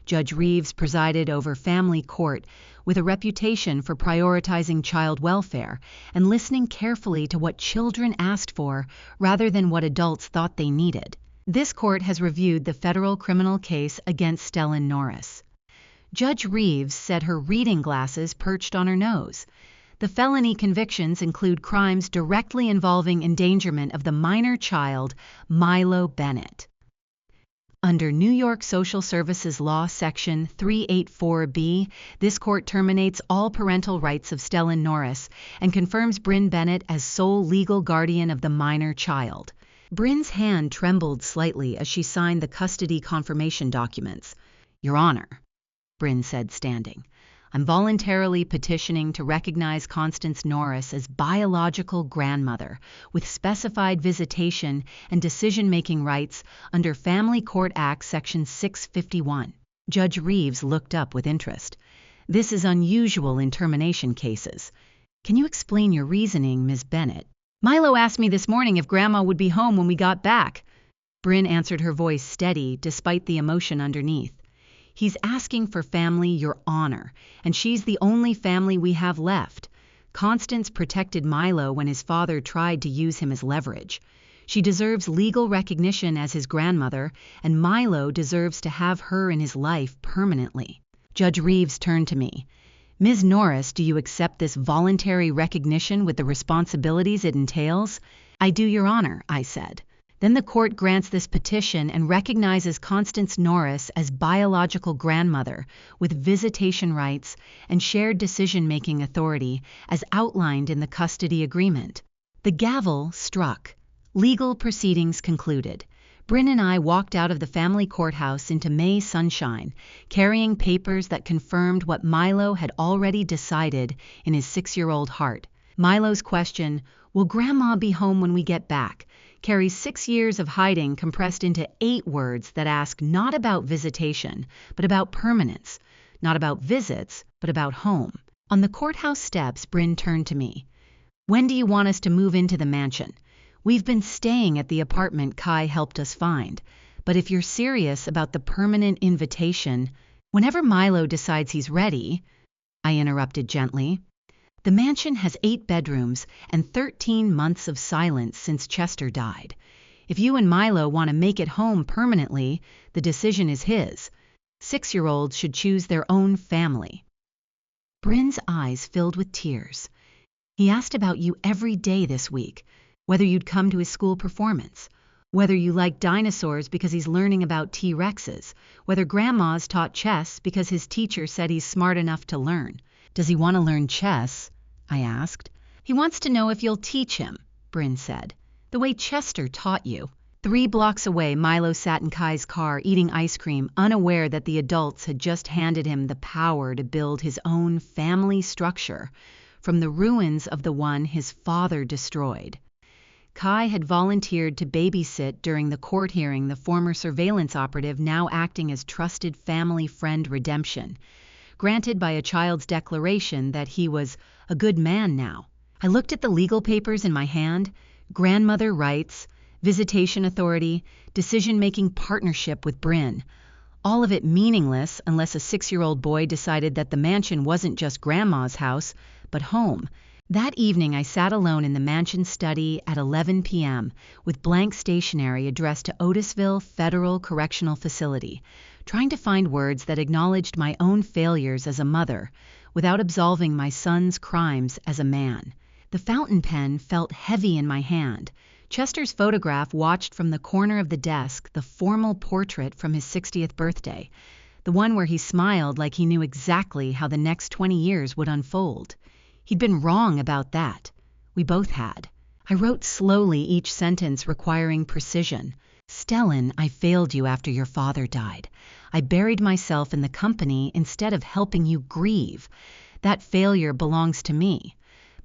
Judge Reeves presided over family court with a reputation for prioritizing child welfare and listening carefully to what children asked for rather than what adults thought they needed. This court has reviewed the federal criminal case against Stellan Norris. Judge Reeves said her reading glasses perched on her nose. The felony convictions include crimes directly involving endangerment of the minor child, Milo Bennett. Under New York Social Services Law Section 384B, this court terminates all parental rights of Stellan Norris and confirms Bryn Bennett as sole legal guardian of the minor child. Bryn's hand trembled slightly as she signed the custody confirmation documents. Your Honor, Bryn said, standing, I'm voluntarily petitioning to recognize Constance Norris as biological grandmother with specified visitation and decision-making rights under Family Court Act Section 651. Judge Reeves looked up with interest. This is unusual in termination cases. Can you explain your reasoning, Ms. Bennett? Milo asked me this morning if Grandma would be home when we got back. Bryn answered, her voice steady despite the emotion underneath. He's asking for family, Your Honor, and she's the only family we have left. Constance protected Milo when his father tried to use him as leverage. She deserves legal recognition as his grandmother, and Milo deserves to have her in his life permanently. Judge Reeves turned to me. Ms. Norris, do you accept this voluntary recognition with the responsibilities it entails? I do, Your Honor, I said. Then the court grants this petition and recognizes Constance Norris as biological grandmother with visitation rights and shared decision-making authority as outlined in the custody agreement. The gavel struck. Legal proceedings concluded. Bryn and I walked out of the family courthouse into May sunshine, carrying papers that confirmed what Milo had already decided in his 6-year-old heart. Milo's question, will Grandma be home when we get back, carries 6 years of hiding compressed into 8 words that ask not about visitation, but about permanence, not about visits, but about home. On the courthouse steps, Bryn turned to me. When do you want us to move into the mansion? We've been staying at the apartment Kai helped us find, but if you're serious about the permanent invitation, whenever Milo decides he's ready, I interrupted gently. The mansion has 8 bedrooms and 13 months of silence since Chester died. If you and Milo want to make it home permanently, the decision is his. 6-year-olds should choose their own family. Bryn's eyes filled with tears. He asked about you every day this week, whether you'd come to his school performance, whether you like dinosaurs because he's learning about T-Rexes, whether Grandma's taught chess because his teacher said he's smart enough to learn. Does he want to learn chess? I asked. He wants to know if you'll teach him, Bryn said, the way Chester taught you. 3 blocks away, Milo sat in Kai's car eating ice cream, unaware that the adults had just handed him the power to build his own family structure from the ruins of the one his father destroyed. Kai had volunteered to babysit during the court hearing, the former surveillance operative now acting as trusted family friend redemption, granted by a child's declaration that he was a good man now. I looked at the legal papers in my hand, grandmother rights, visitation authority, decision-making partnership with Bryn. All of it meaningless unless a 6-year-old boy decided that the mansion wasn't just Grandma's house, but home. That evening I sat alone in the mansion study at 11 p.m. with blank stationery addressed to Otisville Federal Correctional Facility, trying to find words that acknowledged my own failures as a mother without absolving my son's crimes as a man. The fountain pen felt heavy in my hand. Chester's photograph watched from the corner of the desk, the formal portrait from his 60th birthday, the one where he smiled like he knew exactly how the next 20 years would unfold. He'd been wrong about that. We both had. I wrote slowly, each sentence requiring precision. Stellan, I failed you after your father died. I buried myself in the company instead of helping you grieve. That failure belongs to me.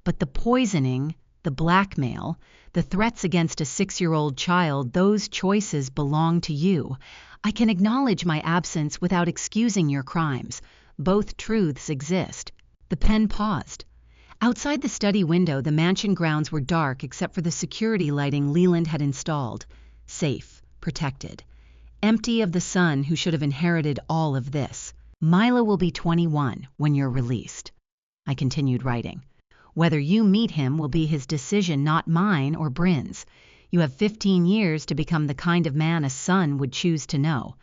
But the poisoning, the blackmail, the threats against a 6-year-old child, those choices belong to you. I can acknowledge my absence without excusing your crimes. Both truths exist." The pen paused. Outside the study window, the mansion grounds were dark except for the security lighting Leland had installed. Safe, protected. Empty of the son who should have inherited all of this. "Milo will be 21 when you're released." I continued writing. "Whether you meet him will be his decision, not mine or Bryn's. You have 15 years to become the kind of man a son would choose to know.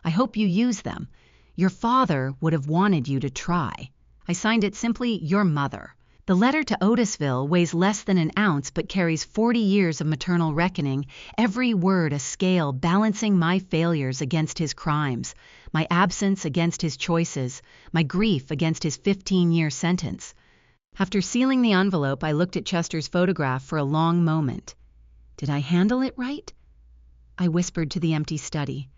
I hope you use them. Your father would have wanted you to try." I signed it simply, "Your mother." The letter to Otisville weighs less than an ounce but carries 40 years of maternal reckoning, every word a scale balancing my failures against his crimes, my absence against his choices, my grief against his 15-year sentence. After sealing the envelope, I looked at Chester's photograph for a long moment. Did I handle it right? I whispered to the empty study.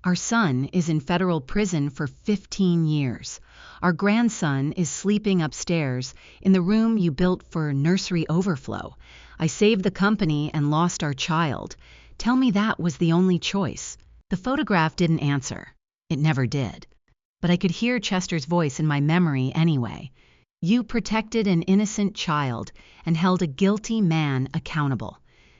"Our son is in federal prison for 15 years. Our grandson is sleeping upstairs in the room you built for nursery overflow. I saved the company and lost our child. Tell me that was the only choice." The photograph didn't answer. It never did. But I could hear Chester's voice in my memory anyway. "You protected an innocent child and held a guilty man accountable.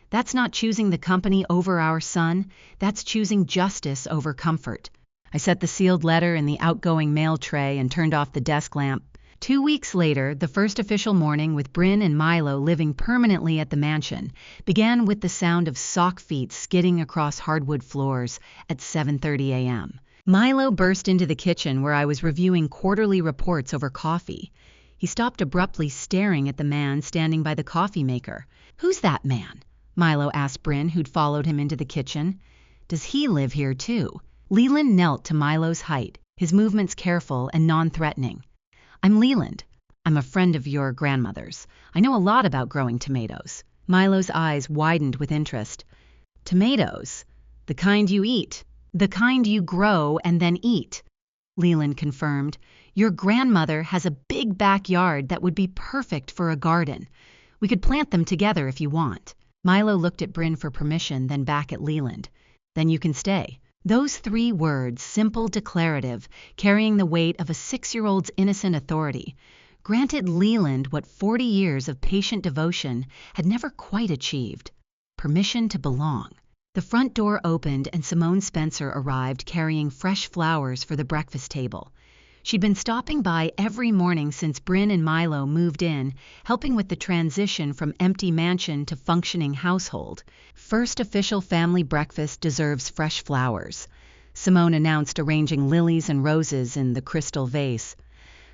That's not choosing the company over our son. That's choosing justice over comfort." I set the sealed letter in the outgoing mail tray and turned off the desk lamp. 2 weeks later, the first official morning with Bryn and Milo living permanently at the mansion began with the sound of sock feet skidding across hardwood floors at 7:30 a.m. Milo burst into the kitchen where I was reviewing quarterly reports over coffee. He stopped abruptly, staring at the man standing by the coffee maker. "Who's that man?" Milo asked Bryn, who'd followed him into the kitchen. "Does he live here too?" Leland knelt to Milo's height, his movements careful and non-threatening. "I'm Leland. I'm a friend of your grandmother's. I know a lot about growing tomatoes." Milo's eyes widened with interest. "Tomatoes? The kind you eat? The kind you grow and then eat?" Leland confirmed. "Your grandmother has a big backyard that would be perfect for a garden. We could plant them together if you want." Milo looked at Bryn for permission, then back at Leland. "Then you can stay." Those 3 words, simple, declarative, carrying the weight of a 6-year-old's innocent authority, granted Leland what 40 years of patient devotion had never quite achieved: permission to belong. The front door opened and Simone Spencer arrived carrying fresh flowers for the breakfast table. She'd been stopping by every morning since Bryn and Milo moved in, helping with the transition from empty mansion to functioning household. "First official family breakfast deserves fresh flowers," Simone announced, arranging lilies and roses in the crystal vase.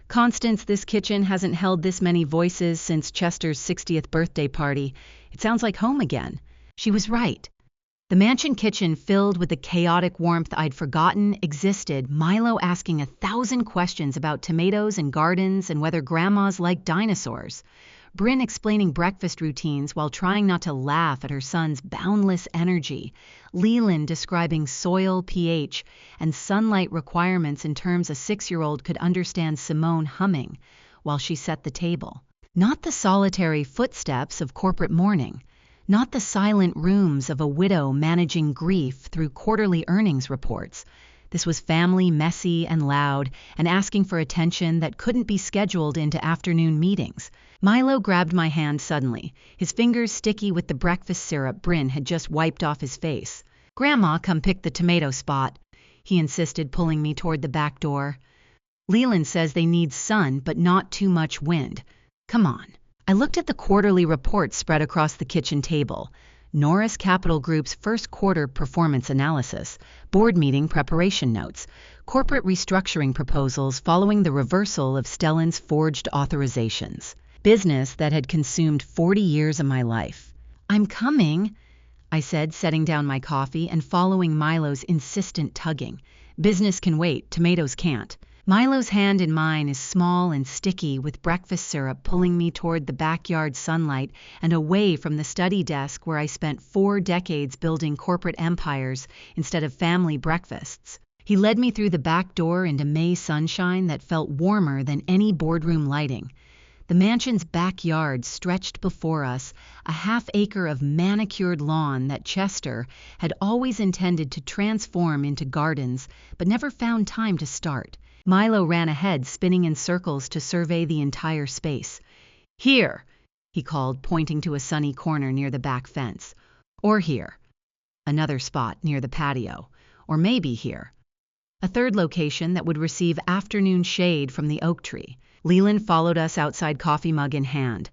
"Constance, this kitchen hasn't held this many voices since Chester's 60th birthday party. It sounds like home again." She was right. The mansion kitchen, filled with the chaotic warmth I'd forgotten existed, Milo asking 1,000 questions about tomatoes and gardens and whether grandmas like dinosaurs. Bryn explaining breakfast routines while trying not to laugh at her son's boundless energy. Leland describing soil pH and sunlight requirements in terms a 6-year-old could understand. Simone humming while she set the table. Not the solitary footsteps of corporate mourning. Not the silent rooms of a widow managing grief through quarterly earnings reports. This was family, messy and loud, and asking for attention that couldn't be scheduled into afternoon meetings. Milo grabbed my hand suddenly, his fingers sticky with the breakfast syrup Bryn had just wiped off his face. "Grandma, come pick the tomato spot," he insisted, pulling me toward the back door. "Leland says they need sun, but not too much wind. Come on." I looked at the quarterly reports spread across the kitchen table. Norris Capital Group's first quarter performance analysis, board meeting preparation notes, corporate restructuring proposals following the reversal of Stellan's forged authorizations. Business that had consumed 40 years of my life. "I'm coming," I said, setting down my coffee and following Milo's insistent tugging. "Business can wait, tomatoes can't." Milo's hand in mine is small and sticky with breakfast syrup, pulling me toward the backyard sunlight and away from the study desk where I spent 4 decades building corporate empires instead of family breakfasts. He led me through the back door into May sunshine that felt warmer than any boardroom lighting. The mansion's backyard stretched before us, a half-acre of manicured lawn that Chester had always intended to transform into gardens, but never found time to start. Milo ran ahead, spinning in circles to survey the entire space. "Here," he called, pointing to a sunny corner near the back fence. "Or here. Another spot near the patio. Or maybe here." A third location that would receive afternoon shade from the oak tree. Leland followed us outside, coffee mug in hand.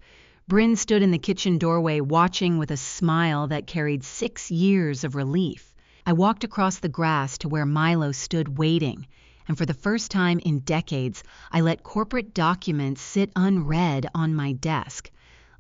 Bryn stood in the kitchen doorway, watching with a smile that carried 6 years of relief. I walked across the grass to where Milo stood waiting, and for the first time in decades, I let corporate documents sit unread on my desk.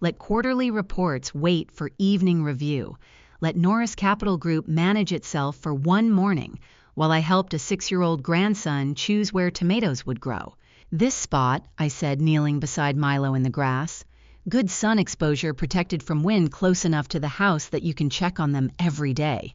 Let quarterly reports wait for evening review. Let Norris Capital Group manage itself for one morning, while I helped a 6-year-old grandson choose where tomatoes would grow. "This spot," I said, kneeling beside Milo in the grass. "Good sun exposure protected from wind, close enough to the house that you can check on them every day."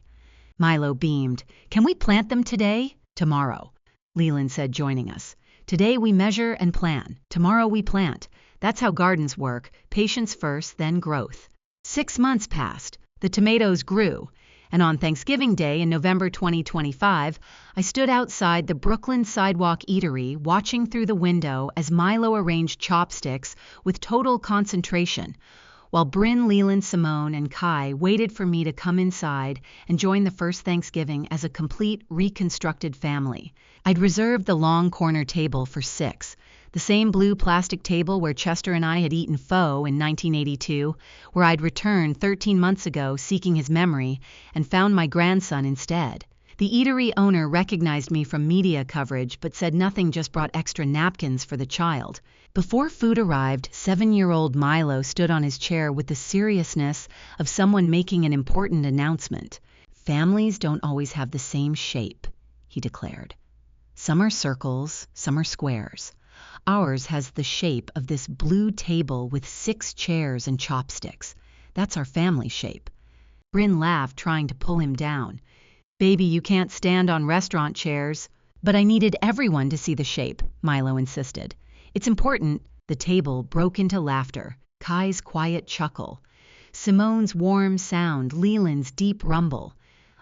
Milo beamed. "Can we plant them today?" "Tomorrow," Leland said, joining us. "Today we measure and plan. Tomorrow we plant. That's how gardens work. Patience first, then growth." 6 months passed. The tomatoes grew. And on Thanksgiving Day in November 2025, I stood outside the Brooklyn Sidewalk Eatery, watching through the window as Milo arranged chopsticks with total concentration, while Bryn, Leland, Simone, and Kai waited for me to come inside and join the first Thanksgiving as a complete, reconstructed family. I'd reserved the long corner table for 6. The same blue plastic table where Chester and I had eaten pho in 1982, where I'd returned 13 months ago seeking his memory and found my grandson instead. The eatery owner recognized me from media coverage but said nothing, just brought extra napkins for the child. Before food arrived, 7-year-old Milo stood on his chair with the seriousness of someone making an important announcement. "Families don't always have the same shape," he declared. "Some are circles, some are squares. Ours has the shape of this blue table with 6 chairs and chopsticks. That's our family shape." Bryn laughed, trying to pull him down. "Baby, you can't stand on restaurant chairs." "But I needed everyone to see the shape," Milo insisted. "It's important." The table broke into laughter. Kai's quiet chuckle, Simone's warm sound, Leland's deep rumble.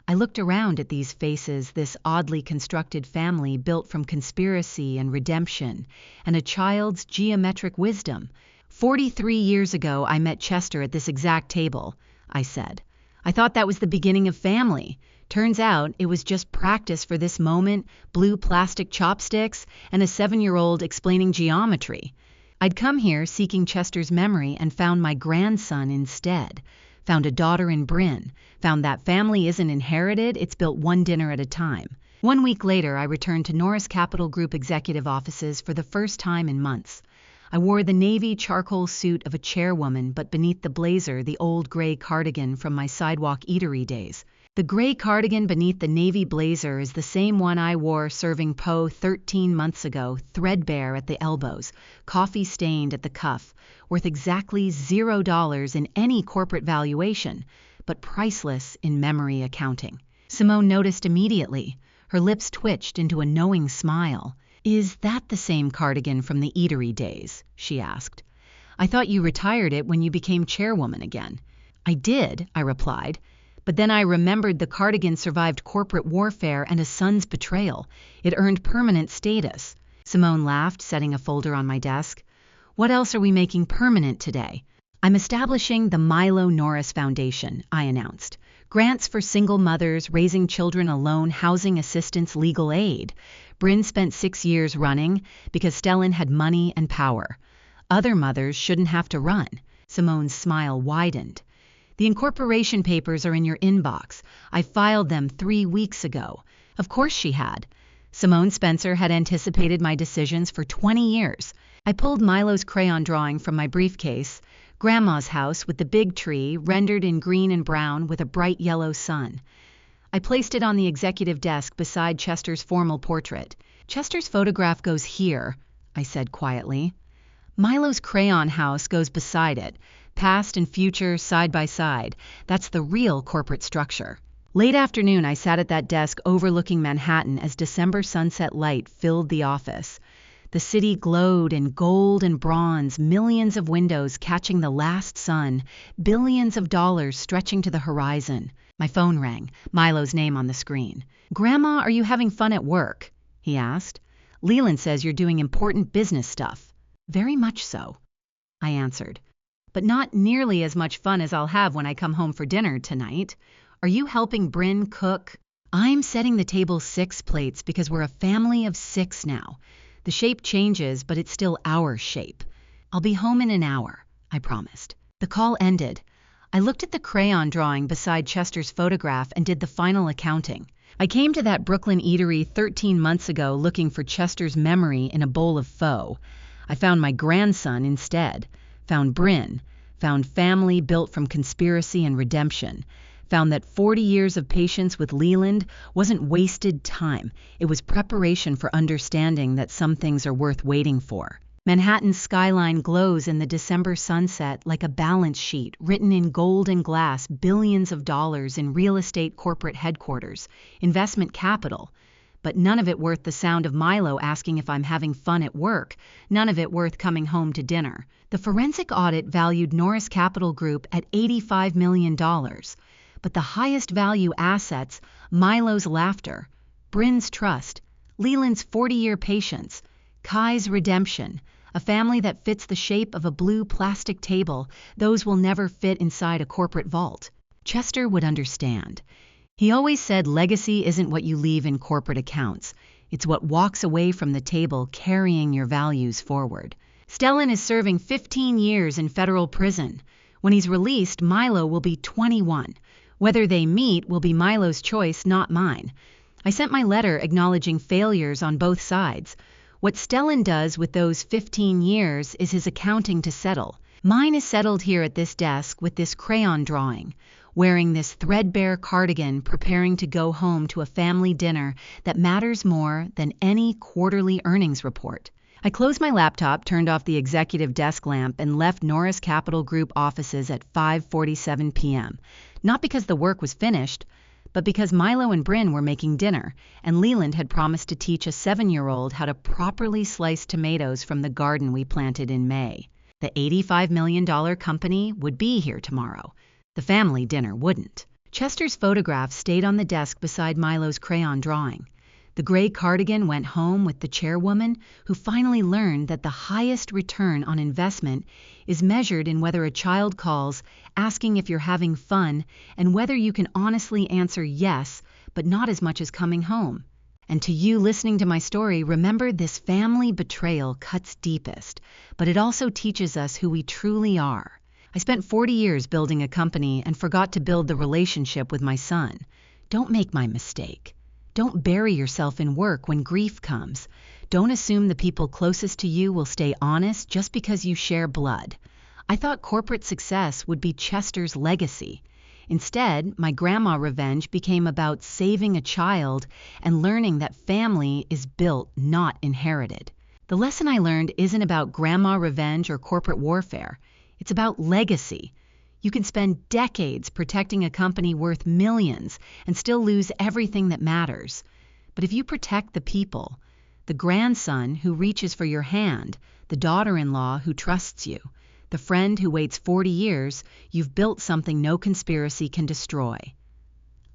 I looked around at these faces, this oddly constructed family built from conspiracy and redemption, and a child's geometric wisdom. 43 years ago, I met Chester at this exact table," I said. "I thought that was the beginning of family. Turns out it was just practice for this moment, blue plastic chopsticks, and a 7-year-old explaining geometry. I'd come here seeking Chester's memory and found my grandson instead. Found a daughter in Bryn. Found that family isn't inherited, it's built one dinner at a time." 1 week later, I returned to Norris Capital Group executive offices for the first time in months. I wore the navy charcoal suit of a chairwoman, but beneath the blazer, the old gray cardigan from my sidewalk eatery days. The gray cardigan beneath the navy blazer is the same one I wore serving pho 13 months ago, threadbare at the elbows, coffee-stained at the cuff, worth exactly $0 in any corporate valuation, but priceless in memory accounting. Simone noticed immediately. Her lips twitched into a knowing smile. "Is that the same cardigan from the eatery days?" she asked. "I thought you retired it when you became chairwoman again." "I did," I replied. But then I remembered the cardigan survived corporate warfare and a son's betrayal. It earned permanent status. Simone laughed, setting a folder on my desk. "What else are we making permanent today?" "I'm establishing the Milo Norris Foundation," I announced. "Grants for single mothers, raising children alone, housing assistance, legal aid." Bryn spent 6 years running because Stellan had money and power. Other mothers shouldn't have to run. Simone's smile widened. "The incorporation papers are in your inbox. I filed them 3 weeks ago." Of course she had. Simone Spencer had anticipated my decisions for 20 years. I pulled Milo's crayon drawing from my briefcase, Grandma's house with the big tree, rendered in green and brown with a bright yellow sun. I placed it on the executive desk beside Chester's formal portrait. "Chester's photograph goes here," I said quietly. "Milo's crayon house goes beside it. Past and future side by side. That's the real corporate structure." Late afternoon, I sat at that desk overlooking Manhattan as December sunset light filled the office. The city glowed in gold and bronze, millions of windows catching the last sun, billions of dollars stretching to the horizon. My phone rang, Milo's name on the screen. "Grandma, are you having fun at work?" he asked. "Leland says you're doing important business stuff." "Very much so," I answered. "But not nearly as much fun as I'll have when I come home for dinner tonight. Are you helping Bryn cook?" "I'm setting the table 6 plates because we're a family of 6 now. The shape changes, but it's still our shape. I'll be home in an hour," I promised. The call ended. I looked at the crayon drawing beside Chester's photograph and did the final accounting. I came to that Brooklyn eatery 13 months ago looking for Chester's memory in a bowl of pho. I found my grandson instead. Found Bryn. Found family built from conspiracy and redemption. Found that 40 years of patience with Leland wasn't wasted time. It was preparation for understanding that some things are worth waiting for. Manhattan's skyline glows in the December sunset like a balance sheet written in gold and glass, billions of dollars in real estate corporate headquarters, investment capital. But none of it worth the sound of Milo asking if I'm having fun at work, none of it worth coming home to dinner. The forensic audit valued Norris Capital Group at $85 million. But the highest value assets, Milo's laughter, Bryn's trust, Leland's 40-year patience, Kai's redemption, a family that fits the shape of a blue plastic table, those will never fit inside a corporate vault. Chester would understand. He always said legacy isn't what you leave in corporate accounts. It's what walks away from the table carrying your values forward. Stellan is serving 15 years in federal prison. When he's released, Milo will be 21. Whether they meet will be Milo's choice, not mine. I sent my letter acknowledging failures on both sides. What Stellan does with those 15 years is his accounting to settle. Mine is settled here at this desk with this crayon drawing, wearing this threadbare cardigan, preparing to go home to a family dinner that matters more than any quarterly earnings report. I closed my laptop, turned off the executive desk lamp, and left Norris Capital Group offices at 5:47 p.m. Not because the work was finished, but because Milo and Bryn were making dinner, and Leland had promised to teach a 7-year-old how to properly slice tomatoes from the garden we planted in May. The $85 million company would be here tomorrow. The family dinner wouldn't. Chester's photograph stayed on the desk beside Milo's crayon drawing. The gray cardigan went home with the chairwoman, who finally learned that the highest return on investment is measured in whether a child calls, asking if you're having fun, and whether you can honestly answer yes, but not as much as coming home. And to you listening to my story, remember this family betrayal cuts deepest, but it also teaches us who we truly are. I spent 40 years building a company and forgot to build the relationship with my son. Don't make my mistake. Don't bury yourself in work when grief comes. Don't assume the people closest to you will stay honest just because you share blood. I thought corporate success would be Chester's legacy. Instead, my grandma revenge became about saving a child and learning that family is built, not inherited. The lesson I learned isn't about grandma revenge or corporate warfare. It's about legacy. You can spend decades protecting a company worth millions and still lose everything that matters. But if you protect the people, the grandson who reaches for your hand, the daughter-in-law who trusts you, the friend who waits 40 years, you've built something no conspiracy can destroy.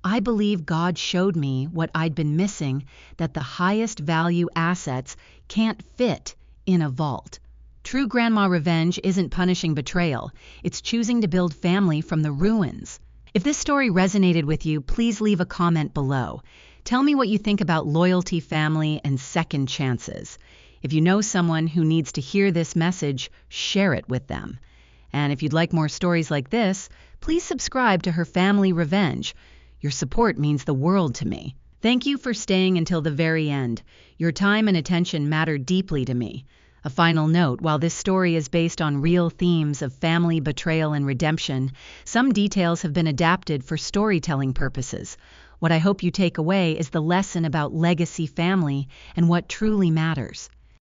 I believe God showed me what I'd been missing, that the highest value assets can't fit in a vault. True grandma revenge isn't punishing betrayal. It's choosing to build family from the ruins. If this story resonated with you, please leave a comment below. Tell me what you think about loyalty, family, and second chances. If you know someone who needs to hear this message, share it with them. And if you'd like more stories like this, please subscribe to Her Family Revenge. Your support means the world to me. Thank you for staying until the very end. Your time and attention matter deeply to me. A final note, while this story is based on real themes of family, betrayal, and redemption, some details have been adapted for storytelling purposes. What I hope you take away is the lesson about legacy, family, and what truly matters.